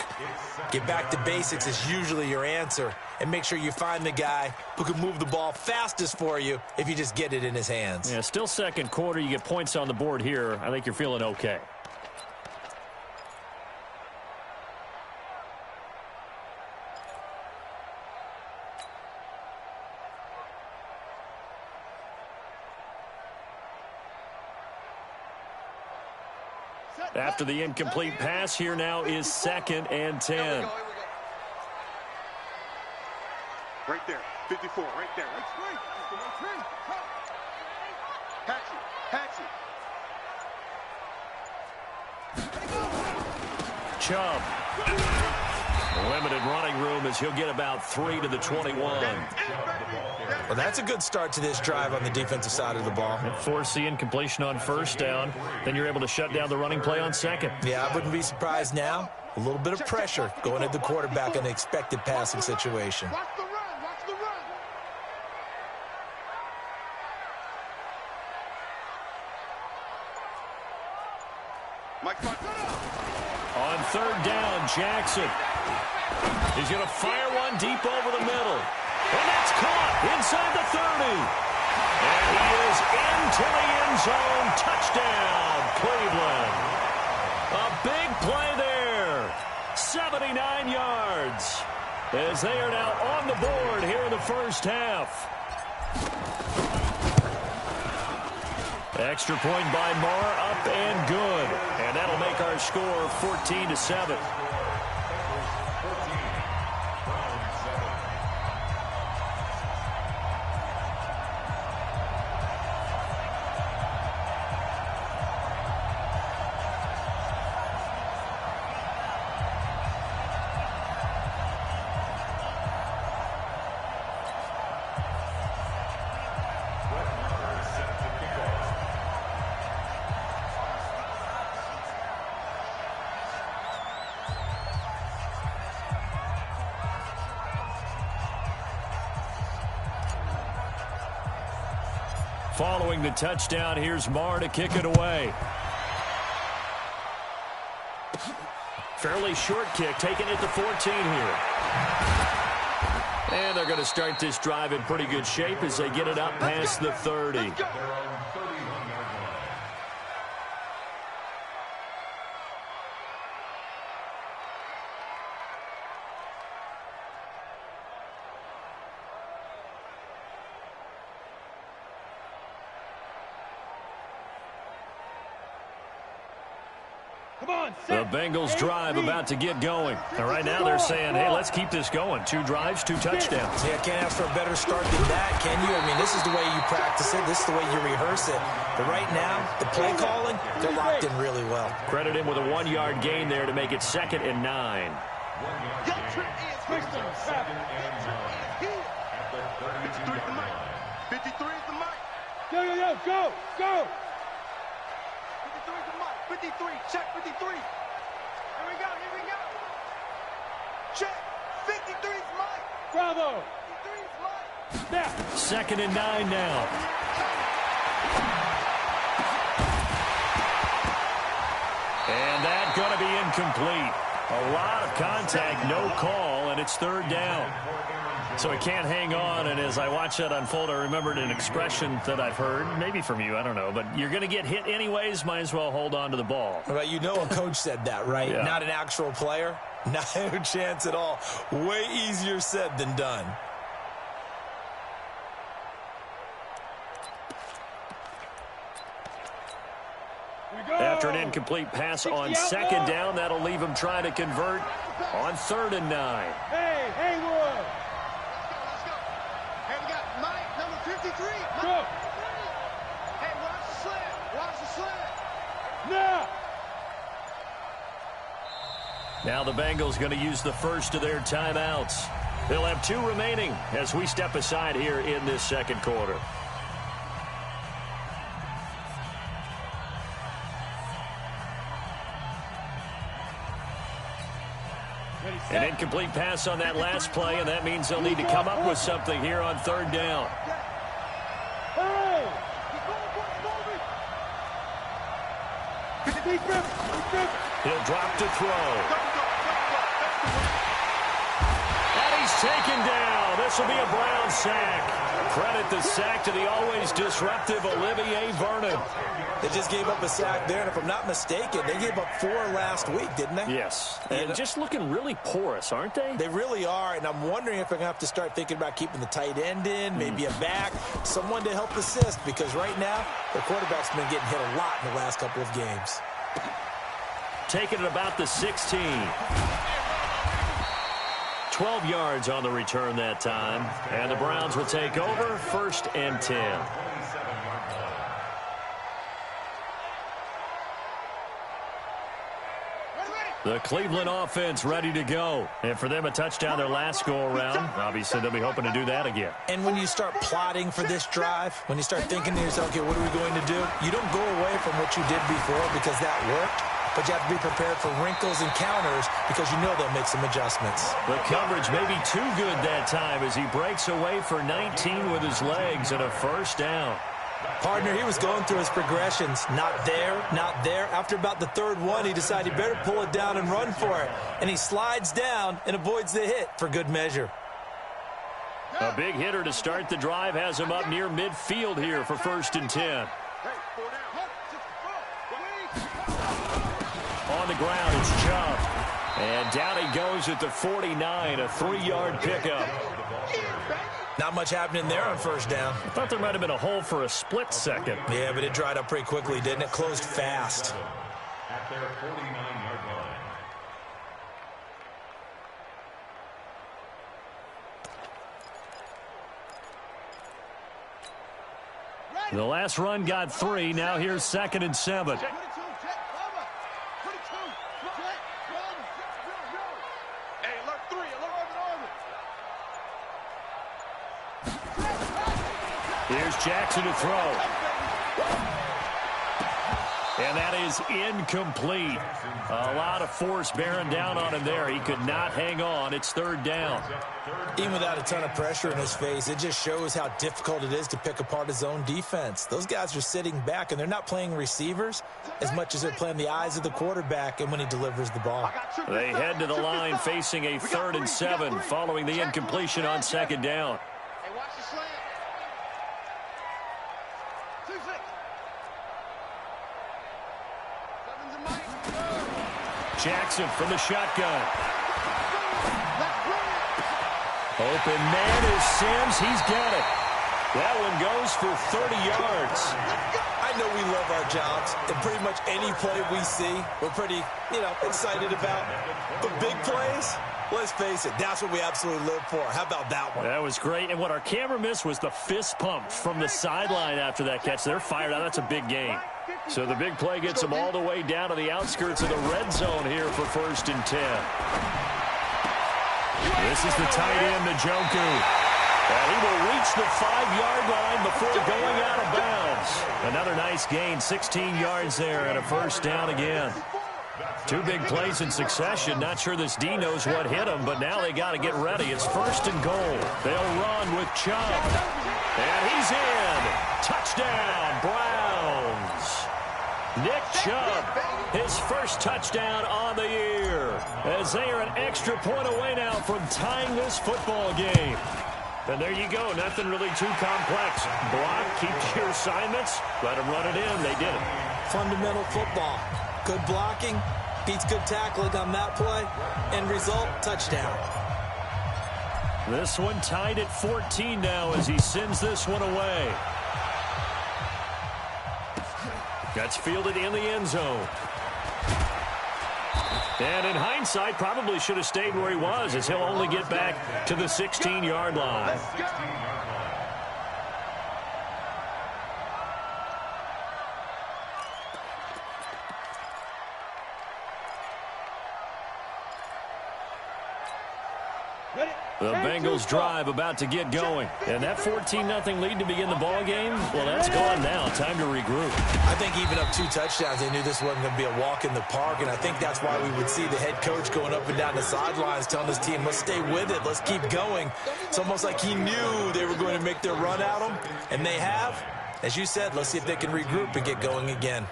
Get back to basics is usually your answer. And make sure you find the guy who can move the ball fastest for you if you just get it in his hands. Yeah, still second quarter. You get points on the board here. I think you're feeling okay. After the incomplete pass, here now is 2nd and 10. Right there. 54, right there. That's great. Hatchet. Chubb. Limited running room as he'll get about 3 to the 21. Well, that's a good start to this drive on the defensive side of the ball. Force the incompletion on first down. Then you're able to shut down the running play on second. Yeah, I wouldn't be surprised now. A little bit of pressure going at the quarterback in the expected passing situation. Watch the run. On third down, Jackson. He's going to fire one deep over the middle. And that's caught inside the 30. And he is into the end zone. Touchdown, Cleveland. A big play there. 79 yards. As they are now on the board here in the first half. Extra point by Marr, up and good. And that'll make our score 14-7. Following the touchdown, here's Marr to kick it away. Fairly short kick, taking it to 14 here. And they're going to start this drive in pretty good shape as they get it up past the 30. The Bengals drive about to get going. And right now they're saying, hey, let's keep this going. 2 drives, 2 touchdowns. Yeah, can't ask for a better start than that, can you? I mean, this is the way you practice it. This is the way you rehearse it. But right now, the play calling, they're locked in really well. Credit him with a 1-yard gain there to make it 2nd and 9. 53 is the mic. Go. 53, check 53. Here we go. Check. 53's Mike. Bravo. 53's Mike. Snap. 2nd and 9 now. And that's going to be incomplete. A lot of contact, no call, and it's 3rd down. So he can't hang on, and as I watch that unfold, I remembered an expression that I've heard, maybe from you, I don't know, but you're going to get hit anyways, might as well hold on to the ball. Well, you know a coach said that, right? Yeah. Not an actual player. Not a chance at all. Way easier said than done. After an incomplete pass on 2nd down, that'll leave him trying to convert on 3rd and 9. Hey, Haywood. Let's go. Hey, we got Mike, number 53. Mike. Go. Hey, watch the slant. Now. Now the Bengals going to use the first of their timeouts. They'll have 2 remaining as we step aside here in this 2nd quarter. An incomplete pass on that last play, and that means they'll need to come up with something here on 3rd down. Hey. He'll drop to throw. And he's taken down. This will be a Brown sack. Credit the sack to the always disruptive Olivier Vernon. They just gave up a sack there, and if I'm not mistaken, they gave up 4 last week, didn't they? Yes. And just looking really porous, aren't they? They really are, and I'm wondering if I'm going to have to start thinking about keeping the tight end in, maybe a back, someone to help assist, because right now, their quarterback's been getting hit a lot in the last couple of games. Taking it about the 16. 12 12 yards on the return that time. And the Browns will take over, 1st and 10. The Cleveland offense ready to go. And for them, a touchdown their last go-around. Obviously, they'll be hoping to do that again. And when you start plotting for this drive, when you start thinking to yourself, okay, what are we going to do? You don't go away from what you did before because that worked. But you have to be prepared for wrinkles and counters because you know they'll make some adjustments. The coverage may be too good that time as he breaks away for 19 with his legs and a 1st down. Partner, he was going through his progressions. Not there, not there. After about the 3rd one, he decided he better pull it down and run for it. And he slides down and avoids the hit for good measure. A big hitter to start the drive has him up near midfield here for 1st and 10. On the ground, it's Chubb. And down he goes at the 49, a 3-yard pickup. Not much happening there on 1st down. I thought there might have been a hole for a split second. Yeah, but it dried up pretty quickly, didn't it? Closed fast. At their 49-yard line. The last run got 3. Now here's 2nd and 7. Here's Jackson to throw. And that is incomplete. A lot of force bearing down on him there. He could not hang on. It's 3rd down. Even without a ton of pressure in his face, it just shows how difficult it is to pick apart his own defense. Those guys are sitting back, and they're not playing receivers as much as they're playing the eyes of the quarterback and when he delivers the ball. They head to the line facing a 3rd and 7 following the incompletion on 2nd down. Jackson from the shotgun. Open man is Sims. He's got it. That one goes for 30 yards. I know we love our jobs, and pretty much any play we see, we're pretty, excited about. But big plays, let's face it, that's what we absolutely live for. How about that one? That was great. And what our camera missed was the fist pump from the sideline after that catch. They're fired out. That's a big game. So the big play gets them all the way down to the outskirts of the red zone here for 1st and 10. This is the tight end, Njoku. And he will reach the 5-yard line before going out of bounds. Another nice gain, 16 yards there and a 1st down again. 2 big plays in succession. Not sure this D knows what hit him, but now they got to get ready. It's 1st and goal. They'll run with Chubb. And he's in. Touchdown, Browns. Nick Chubb, his 1st touchdown on the year, as they are an extra point away now from tying this football game. And there you go, nothing really too complex. Block, keep your assignments, let them run it in. They did it. Fundamental football. Good blocking, beats good tackling on that play. End result, touchdown. This one tied at 14 now as he sends this one away. Gets fielded in the end zone. And in hindsight, probably should have stayed where he was, as he'll only get back to the 16-yard line. The Bengals drive about to get going. And that 14-0 lead to begin the ball game, well, that's gone now. Time to regroup. I think even up 2 touchdowns, they knew this wasn't going to be a walk in the park, and I think that's why we would see the head coach going up and down the sidelines telling his team, let's stay with it, let's keep going. It's almost like he knew they were going to make their run at him, and they have. As you said, let's see if they can regroup and get going again.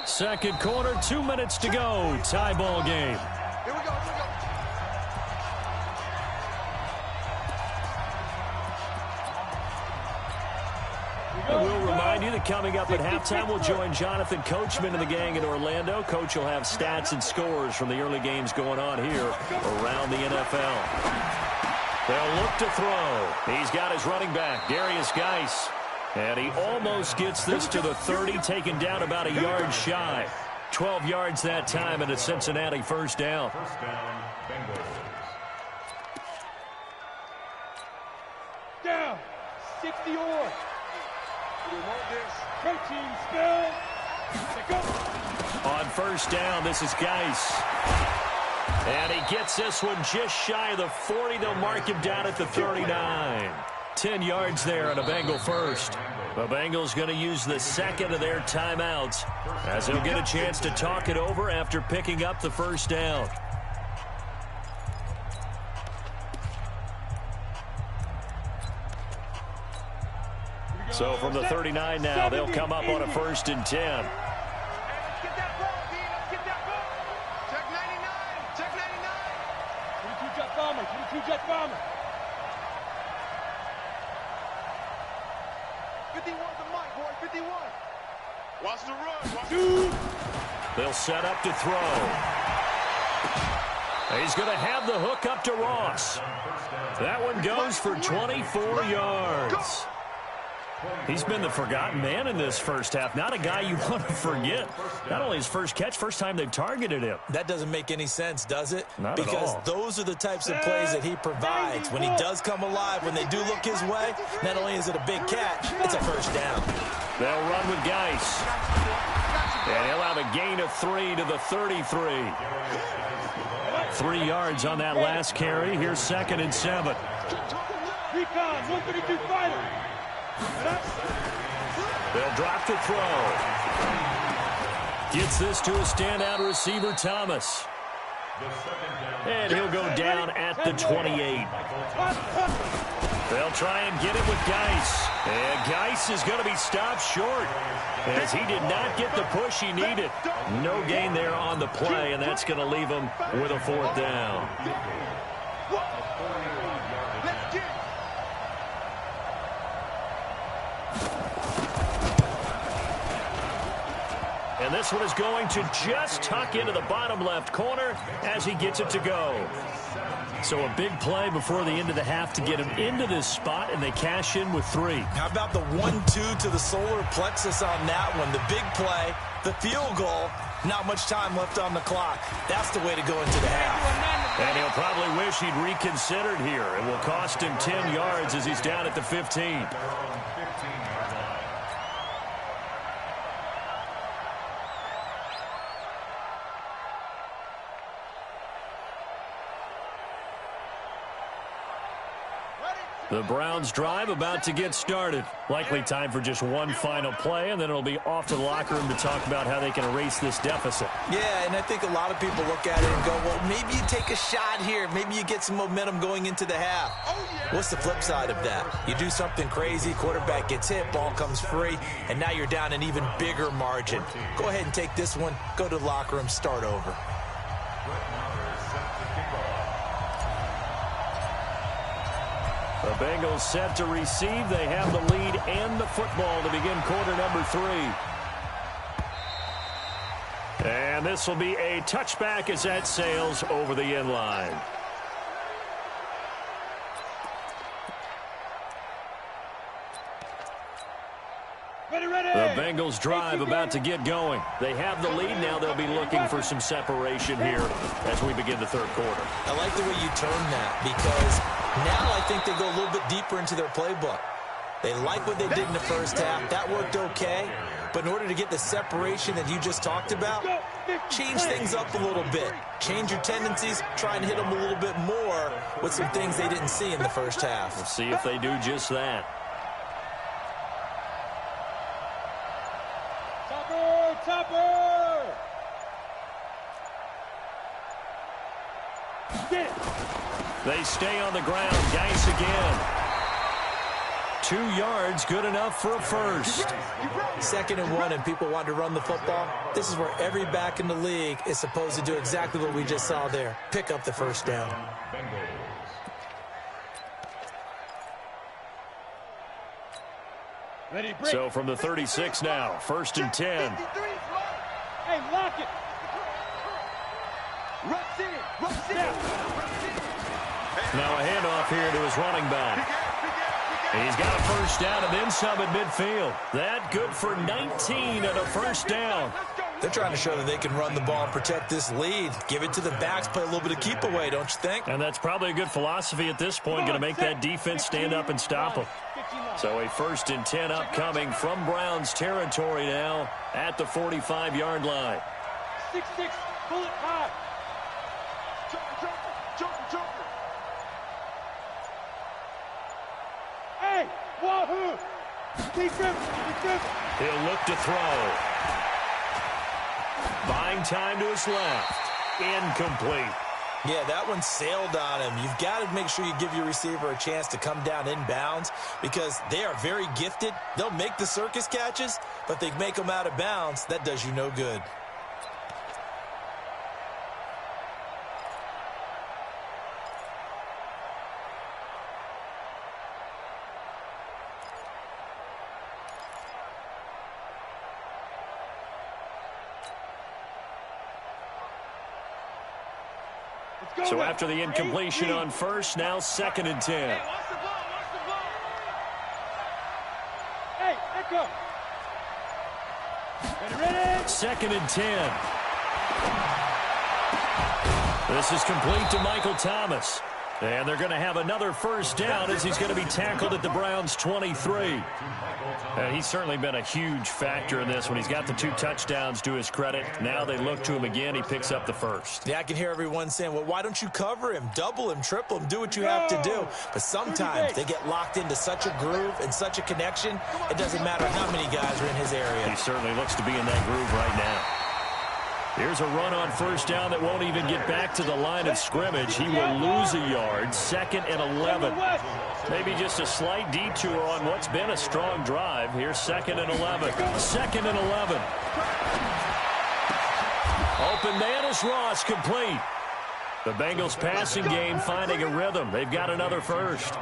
Second quarter, 2 minutes to go. Tie ball game. Here we go. And we'll remind you that coming up at halftime, we'll join Jonathan Coachman and the gang in Orlando. Coach will have stats and scores from the early games going on here around the NFL. They'll look to throw. He's got his running back, Darius Geis. And he almost gets this to the 30, taken down about a yard shy. 12 yards that time, and a Cincinnati 1st down. First down, Bengals. down. 60 or. You want this? Protein spill. Go. On first down, this is Geis. And he gets this one just shy of the 40. They'll mark him down at the 39. 10 yards there on a Bengal first. The Bengals going to use the second of their timeouts as they'll get a chance to talk it over after picking up the first down. So from the 39 now, they'll come up on a 1st and 10. Jet bomber. 51 the mic, boy. 51. Watch the run. They'll set up to throw. He's going to have the hook up to Ross. That one goes for 24 yards. He's been the forgotten man in this first half. Not a guy you want to forget. Not only his first catch, first time they've targeted him. That doesn't make any sense, does it? Not because at all. Those are the types of plays that he provides. When he does come alive, when they do look his way, not only is it a big catch, it's a first down. They'll run with Geis. And he'll have a gain of 3 to the 33. 3 yards on that last carry. Here's 2nd and 7. Recon, 132 fighter. They'll drop to throw. Gets this to a standout receiver, Thomas. And he'll go down at the 28. They'll try and get it with Geis. And Geis is going to be stopped short as he did not get the push he needed. No gain there on the play, and that's going to leave him with a 4th down. And this one is going to just tuck into the bottom left corner as he gets it to go. So a big play before the end of the half to get him into this spot, and they cash in with 3. How about the 1-2 to the solar plexus on that one? The big play, the field goal, not much time left on the clock. That's the way to go into the half. And he'll probably wish he'd reconsidered here. It will cost him 10 yards as he's down at the 15. The Browns drive about to get started. Likely time for just one final play, and then it'll be off to the locker room to talk about how they can erase this deficit. Yeah, and I think a lot of people look at it and go, well, maybe you take a shot here. Maybe you get some momentum going into the half. What's the flip side of that? You do something crazy, quarterback gets hit, ball comes free, and now you're down an even bigger margin. Go ahead and take this one, go to the locker room, start over. The Bengals set to receive. They have the lead and the football to begin quarter number 3. And this will be a touchback as that sails over the end line. The Bengals drive about to get going. They have the lead. Now they'll be looking for some separation here as we begin the 3rd quarter. I like the way you turn that because now I think they go a little bit deeper into their playbook. They like what they did in the first half. That worked okay. But in order to get the separation that you just talked about, change things up a little bit. Change your tendencies. Try and hit them a little bit more with some things they didn't see in the first half. We'll see if they do just that. Topper! They stay on the ground. Geis again. 2 yards, good enough for a first. 2nd and 1, and people want to run the football. This is where every back in the league is supposed to do exactly what we just saw there. Pick up the first down. So from the 36 now, 1st and 10. Hey, lock it. Now a handoff here to his running back. He's got a first down and then some at midfield. That good for 19 and a first down. They're trying to show that they can run the ball and protect this lead. Give it to the backs, play a little bit of keep away, don't you think? And that's probably a good philosophy at this point, going to make that defense stand up and stop them. So a 1st and 10 upcoming from Browns territory now at the 45-yard line. 6-6, bullet high. Joker. Hey, wahoo! Keep him. He'll look to throw. Buying time to his left. Incomplete. Yeah, that one sailed on him. You've got to make sure you give your receiver a chance to come down inbounds because they are very gifted. They'll make the circus catches, but if they make them out of bounds, that does you no good. So after the incompletion on first, now 2nd and 10. Hey, watch the ball. Hey, echo. Ready? 2nd and 10. This is complete to Michael Thomas. And they're going to have another first down as he's going to be tackled at the Browns' 23. And he's certainly been a huge factor in this when he's got the 2 touchdowns to his credit. Now they look to him again. He picks up the first. Yeah, I can hear everyone saying, well, why don't you cover him, double him, triple him, do what you have to do. But sometimes they get locked into such a groove and such a connection, it doesn't matter how many guys are in his area. He certainly looks to be in that groove right now. Here's a run on first down that won't even get back to the line of scrimmage. He will lose a yard. 2nd and 11. Maybe just a slight detour on what's been a strong drive. Here's 2nd and 11. 2nd and 11. Open man is Ross, complete. The Bengals passing game finding a rhythm. They've got another first.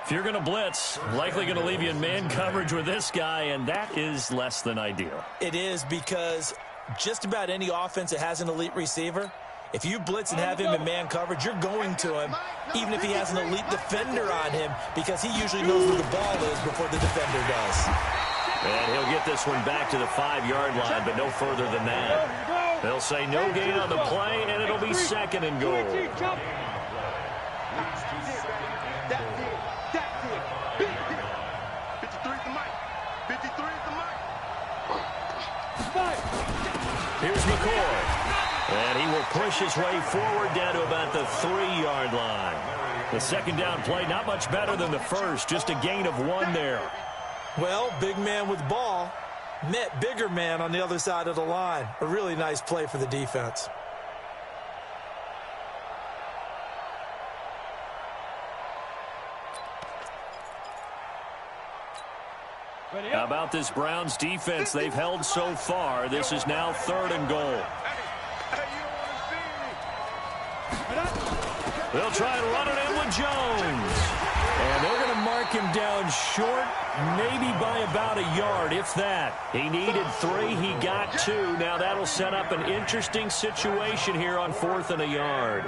If you're going to blitz, likely going to leave you in man coverage with this guy, and that is less than ideal. It is because just about any offense that has an elite receiver, if you blitz and have him in man coverage, you're going to him, even if he has an elite defender on him, because he usually knows where the ball is before the defender does. And he'll get this one back to the 5-yard line, but no further than that. They'll say no gain on the play, and it'll be 2nd and goal. Here's McCoy. And he will push his way forward down to about the 3-yard line. The 2nd down play, not much better than the first, just a gain of 1 there. Well, big man with ball met bigger man on the other side of the line. A really nice play for the defense. How about this Browns defense they've held so far? This is now 3rd and goal. They'll try and run it in with Jones. And they're going to mark him down short, maybe by about a yard, if that. He needed 3. He got 2. Now that'll set up an interesting situation here on 4th and a yard.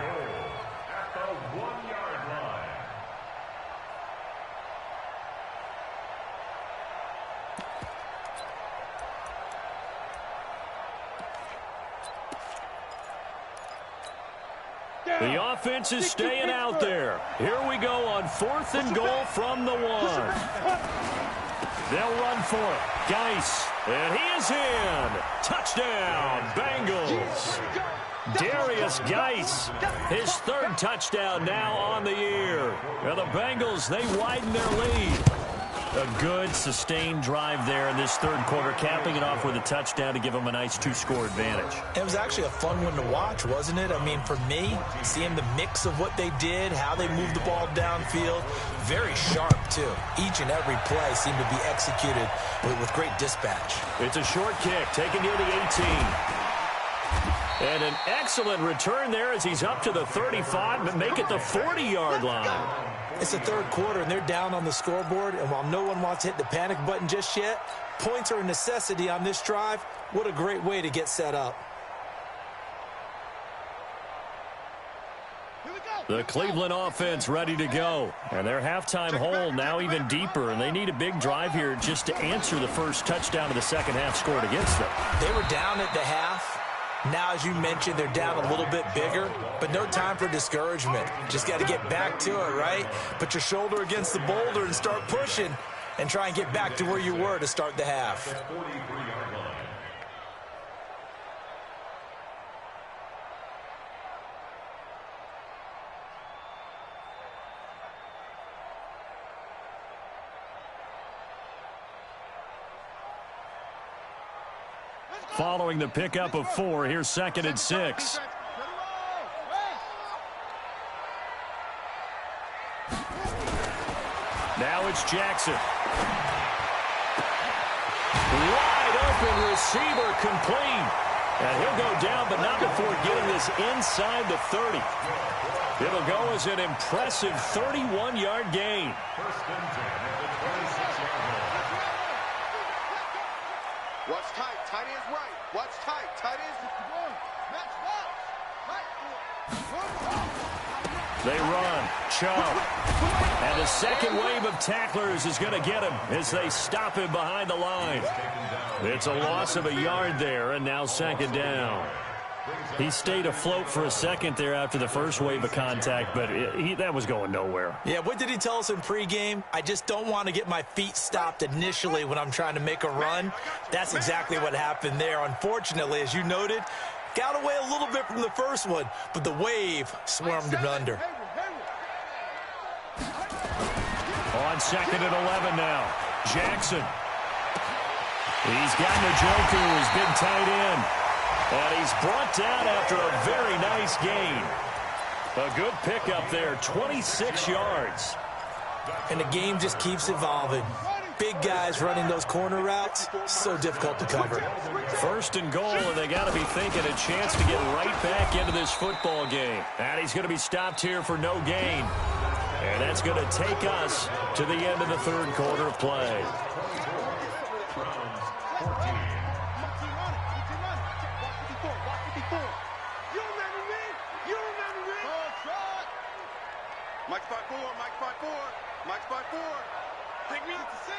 The offense is staying out there. Here we go on 4th and goal from the 1. They'll run for it. Geis, and he is in. Touchdown, Bengals. Darius Geis, his 3rd touchdown now on the year. Now the Bengals, they widen their lead. A good, sustained drive there in this 3rd quarter, capping it off with a touchdown to give them a nice 2-score advantage. It was actually a fun one to watch, wasn't it? I mean, for me, seeing the mix of what they did, how they moved the ball downfield, very sharp, too. Each and every play seemed to be executed with great dispatch. It's a short kick, taken near the 18. And an excellent return there as he's up to the 35, but make it the 40-yard line. It's the 3rd quarter, and they're down on the scoreboard, and while no one wants to hit the panic button just yet, points are a necessity on this drive. What a great way to get set up. Here we go. The Cleveland offense ready to go. And their halftime hole now even deeper, and they need a big drive here just to answer the first touchdown of the second half scored against them. They were down at the half. Now, as you mentioned, they're down a little bit bigger, but no time for discouragement. Just got to get back to it, right? Put your shoulder against the boulder and start pushing and try and get back to where you were to start the half. Following the pickup of 4, here's 2nd and 6. Now it's Jackson. Wide open receiver complete. And he'll go down, but not before getting this inside the 30. It'll go as an impressive 31-yard gain. First and 10 at the 26-yard line. Watch tight. Tight end's right. Watch tight. Tight end's They run. Chubb. And the second wave of tacklers is going to get him as they stop him behind the line. It's a loss of a yard there, and now 2nd down. He stayed afloat for a second there after the first wave of contact, but that was going nowhere. Yeah, what did he tell us in pregame? I just don't want to get my feet stopped initially when I'm trying to make a run. That's exactly what happened there. Unfortunately, as you noted, got away a little bit from the first one, but the wave swarmed him under. On 2nd and 11 now. Jackson. He's got Njoku, his big tight end. And he's brought down after a very nice gain. A good pickup there, 26 yards. And the game just keeps evolving. Big guys running those corner routes, so difficult to cover. 1st and goal, and they got to be thinking a chance to get right back into this football game. And he's going to be stopped here for no gain. And that's going to take us to the end of the 3rd quarter of play. Mike's by 4. Mike's by 4. Mike's by 4. Take me out to 6.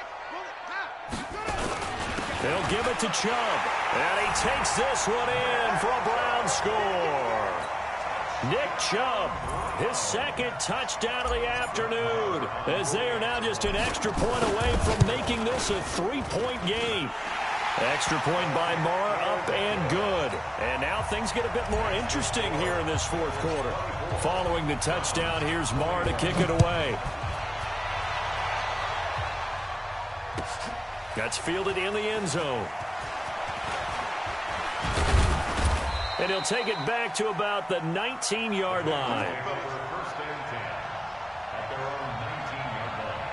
They'll give it to Chubb. And he takes this one in for a Brown score. Nick Chubb, his 2nd touchdown of the afternoon, as they are now just an extra point away from making this a 3-point game. Extra point by Marr, up and good. And now things get a bit more interesting here in this 4th quarter. Following the touchdown, here's Marr to kick it away. That's fielded in the end zone. And he'll take it back to about the 19-yard line. First and 10 at their own 19-yard line.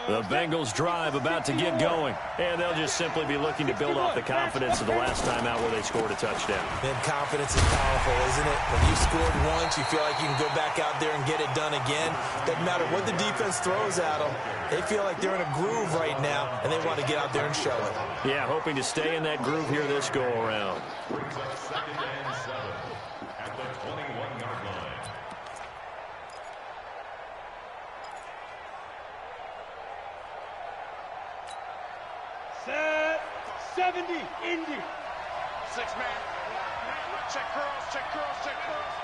The Bengals drive about to get going, and they'll just simply be looking to build off the confidence of the last time out where they scored a touchdown. And confidence is powerful, isn't it? When you scored once, you feel like you can go back out there and get it done again. Doesn't matter what the defense throws at them. They feel like they're in a groove right now, and they want to get out there and show it. Yeah, hoping to stay in that groove here this go-around. Brings up 2nd and 7 at the 21-yard line. Set 70, Indy. 6-man. Check curls, check curls, check curls.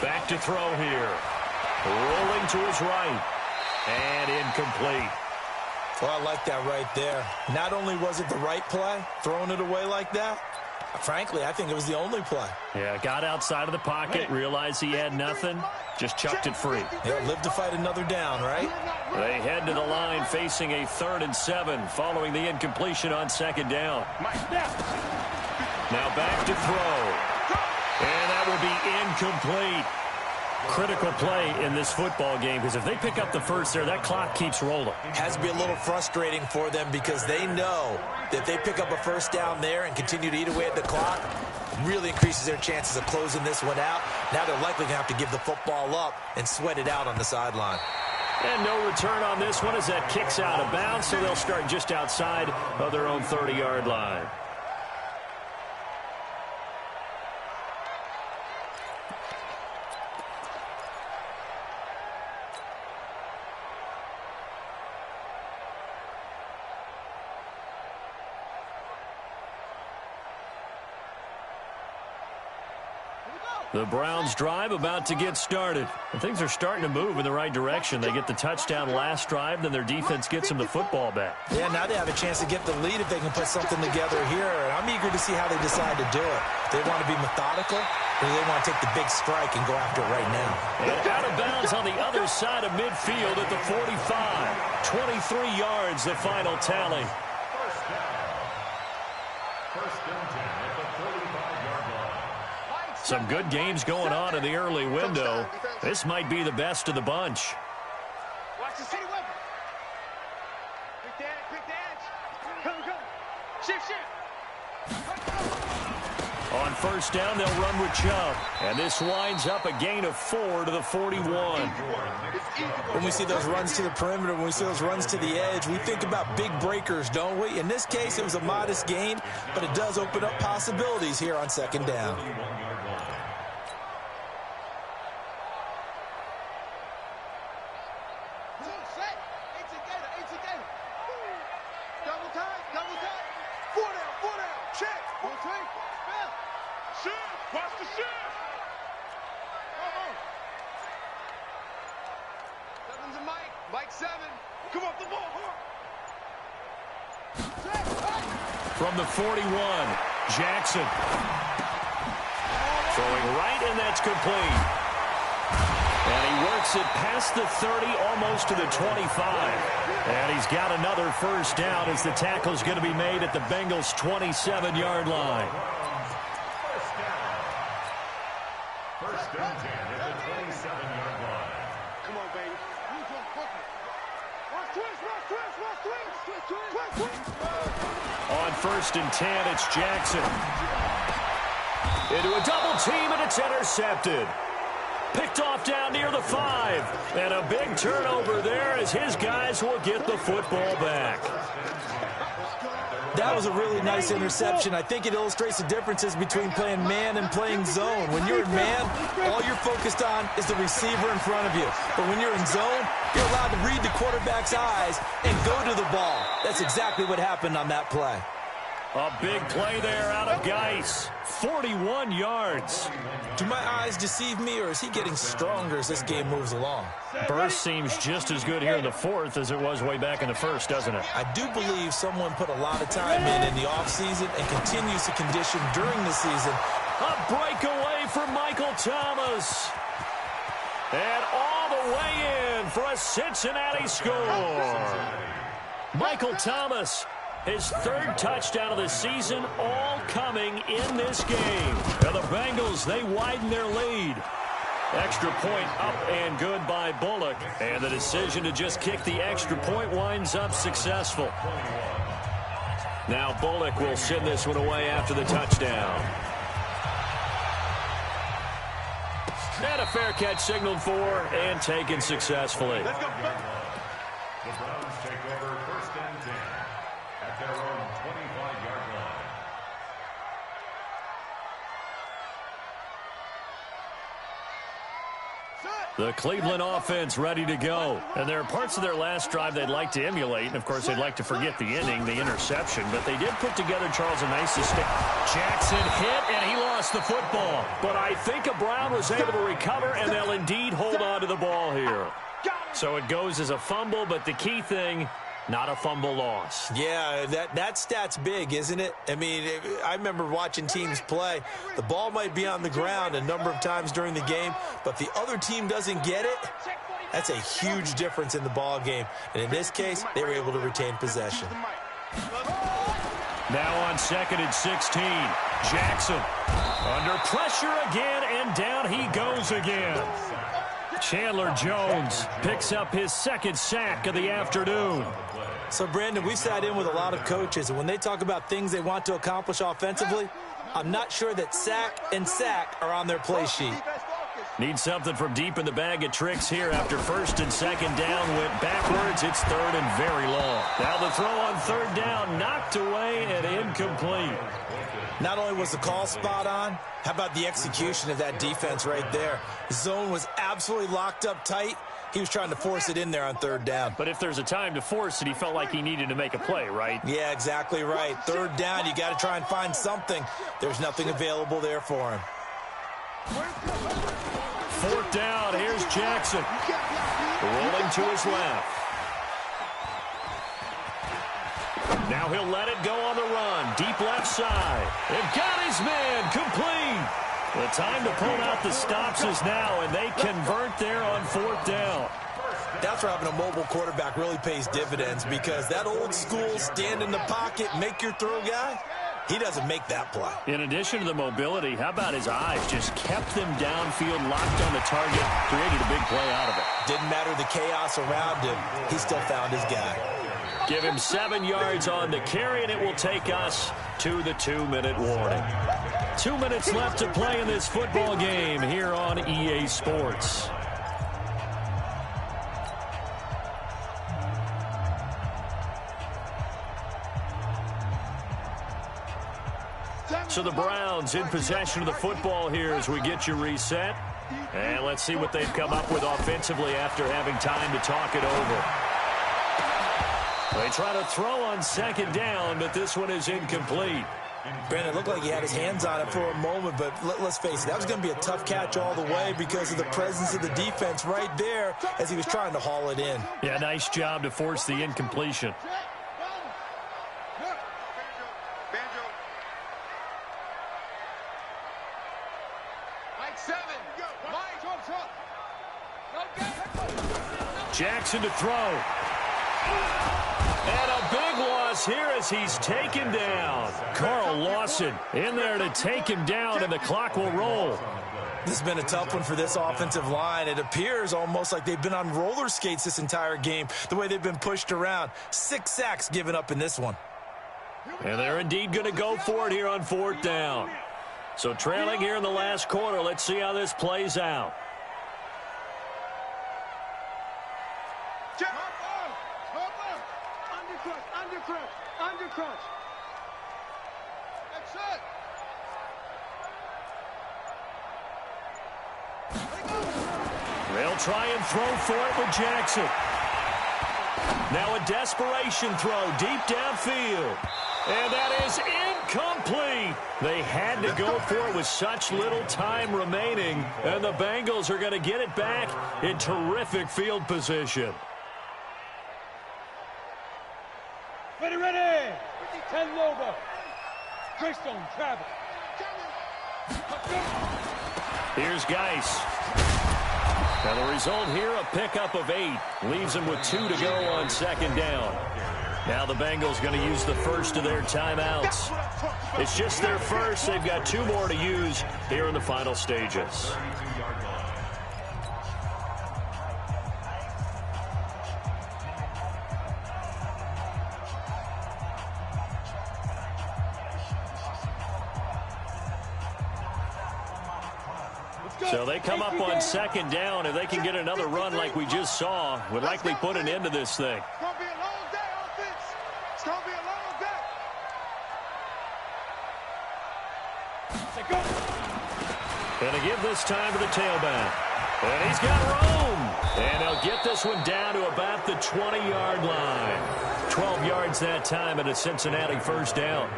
Back to throw here. Rolling to his right. And incomplete. Well, I like that right there. Not only was it the right play, throwing it away like that, frankly, I think it was the only play. Yeah, got outside of the pocket, realized he had nothing, just chucked it free. Yeah, live to fight another down, right? They head to the line facing a 3rd and 7 following the incompletion on 2nd down. Now back to throw. And that will be incomplete. Critical play in this football game, because if they pick up the first there, that clock keeps rolling. Has to be a little frustrating for them because they know that if they pick up a first down there and continue to eat away at the clock, really increases their chances of closing this one out. Now they're likely going to have to give the football up and sweat it out on the sideline. And no return on this one as that kicks out of bounds, so they'll start just outside of their own 30-yard line. The Browns drive about to get started. And things are starting to move in the right direction. They get the touchdown last drive, then their defense gets them the football back. Yeah, now they have a chance to get the lead if they can put something together here. And I'm eager to see how they decide to do it. They want to be methodical, or they want to take the big strike and go after it right now. And out of bounds on the other side of midfield at the 45. 23 yards, the final tally. First down 10 at the 45-yard line. Some good games going on in the early window. This might be the best of the bunch. Watch the city weapon. Quick dance. Come. Shift. On first down, they'll run with Chubb. And this winds up a gain of 4 to the 41. When we see those runs to the perimeter, when we see those runs to the edge, we think about big breakers, don't we? In this case, it was a modest gain, but it does open up possibilities here on second down. From the 41, Jackson. Throwing right, and that's complete. And he works it past the 30, almost to the 25. And he's got another first down as the tackle's going to be made at the Bengals' 27-yard line. First down 10 at the 27-yard line. Come on, baby. On first and 10, it's Jackson. Into a double team, and it's intercepted. Picked off down near the 5. And a big turnover there as his guys will get the football back. That was a really nice interception. I think it illustrates the differences between playing man and playing zone. When you're in man, all you're focused on is the receiver in front of you. But when you're in zone, you're allowed to read the quarterback's eyes and go to the ball. That's exactly what happened on that play. A big play there out of Geis. 41 yards. Do my eyes deceive me, or is he getting stronger as this game moves along? Burst seems just as good here in the fourth as it was way back in the first, doesn't it? I do believe someone put a lot of time in the offseason and continues to condition during the season. A breakaway from Michael Thomas. And all the way in for a Cincinnati score. Michael Thomas, his third touchdown of the season, all coming in this game. And the Bengals, they widen their lead. Extra point up and good by Bullock. And the decision to just kick the extra point winds up successful. Now Bullock will send this one away after the touchdown. And a fair catch signaled for and taken successfully. The Browns take over first and 10 at their own 25-yard line. The Cleveland offense ready to go. And there are parts of their last drive they'd like to emulate. And, of course, they'd like to forget the inning, the interception. But they did put together, Charles, a nice sustain. Jackson hit, and he lost the football. But I think a Brown was able to recover, and they'll indeed hold on to the ball here. So it goes as a fumble, but the key thing, not a fumble loss. Yeah, that stat's big, isn't it? I mean, I remember watching teams play. The ball might be on the ground a number of times during the game, but the other team doesn't get it. That's a huge difference in the ball game. And in this case, they were able to retain possession. Now on second and 16, Jackson under pressure again, and down he goes again. Chandler Jones picks up his second sack of the afternoon. So, Brandon, we sat in with a lot of coaches, and when they talk about things they want to accomplish offensively, I'm not sure that sack and sack are on their play sheet. Need something from deep in the bag of tricks here after first and second down went backwards. It's third and very long. Now the throw on third down knocked away and incomplete. Not only was the call spot on, how about the execution of that defense right there? Zone was absolutely locked up tight. He was trying to force it in there on third down. But if there's a time to force it, he felt like he needed to make a play, right? Yeah, exactly right. Third down, you got to try and find something. There's nothing available there for him. Fourth down, here's Jackson. Rolling to his left. Now he'll let it go on the run. Deep left side. They've got his man. Complete. The time to pull out the stops is now, and they convert there on fourth down. That's where having a mobile quarterback really pays dividends, because that old school stand in the pocket, make your throw guy, he doesn't make that play. In addition to the mobility, how about his eyes? Just kept them downfield, locked on the target, created a big play out of it. Didn't matter the chaos around him. He still found his guy. Give him 7 yards on the carry, and it will take us to the 2-minute warning. 2 minutes left to play in this football game here on EA Sports. So the Browns in possession of the football here as we get you reset. And let's see what they've come up with offensively after having time to talk it over. They try to throw on second down, but this one is incomplete. Brandon, it looked like he had his hands on it for a moment, but let's face it, that was going to be a tough catch all the way because of the presence of the defense right there as he was trying to haul it in. Yeah, nice job to force the incompletion. Jackson to throw. And a big loss here as he's taken down. Carl Lawson in there to take him down, and the clock will roll. This has been a tough one for this offensive line. It appears almost like they've been on roller skates this entire game, the way they've been pushed around. 6 sacks given up in this one. And they're indeed going to go for it here on fourth down. So trailing here in the last quarter. Let's see how this plays out. Undercrush. That's it. They'll try and throw for it with Jackson. Now a desperation throw deep downfield. And that is incomplete. They had to go for it with such little time remaining. And the Bengals are going to get it back in terrific field position. Ready. 10 logo. Greystone, travel. Here's Geis. Now the result here, a pickup of 8. Leaves them with 2 to go on second down. Now the Bengals going to use the first of their timeouts. It's just their first. They've got 2 more to use here in the final stages. So they come up on second down. If they can get another run like we just saw, would likely put an end to this thing. It's going to be a long day, offense. It's going to be a long day. Going to give this time to the tailback. And he's got room. And they'll get this one down to about the 20-yard line. 12 yards that time and a Cincinnati first down.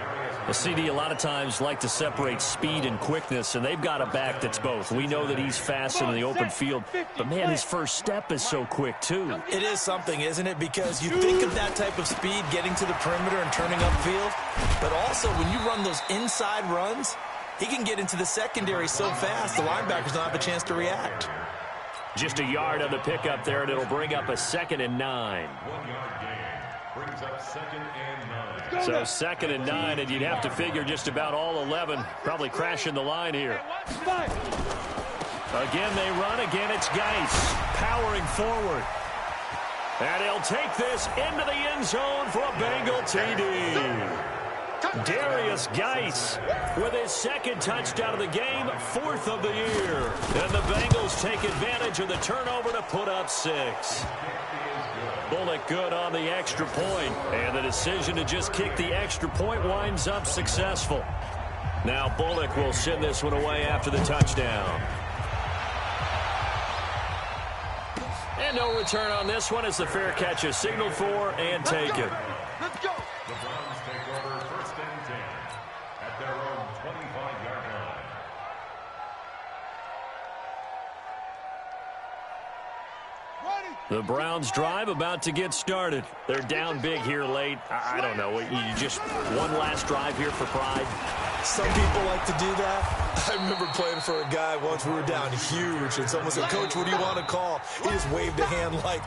The CD a lot of times like to separate speed and quickness, and they've got a back that's both. We know that he's fast in the open field, but, man, his first step is so quick, too. It is something, isn't it? Because you think of that type of speed getting to the perimeter and turning upfield, but also when you run those inside runs, he can get into the secondary so fast the linebackers don't have a chance to react. Just a yard on the pickup there, and it'll bring up a 2nd and 9. 1 yard gain. Brings up 2nd and 9. So 2nd and 9, and you'd have to figure just about all 11 probably crashing the line here. Again, they run. Again, it's Geis powering forward. And he'll take this into the end zone for a Bengal TD. Darius Geis with his second touchdown of the game, 4th of the year. And the Bengals take advantage of the turnover to put up 6. Bullock good on the extra point, and the decision to just kick the extra point winds up successful. Now Bullock will send this one away after the touchdown. And no return on this one as the fair catch is signaled for and taken. Let's go. The Browns take over 1st and 10 at their own 25-yard line. The Browns drive about to get started. They're down big here late. I don't know. You just one last drive here for pride? Some people like to do that. I remember playing for a guy once. We were down huge, and someone said, "Coach, what do you want to call?" He just waved a hand like,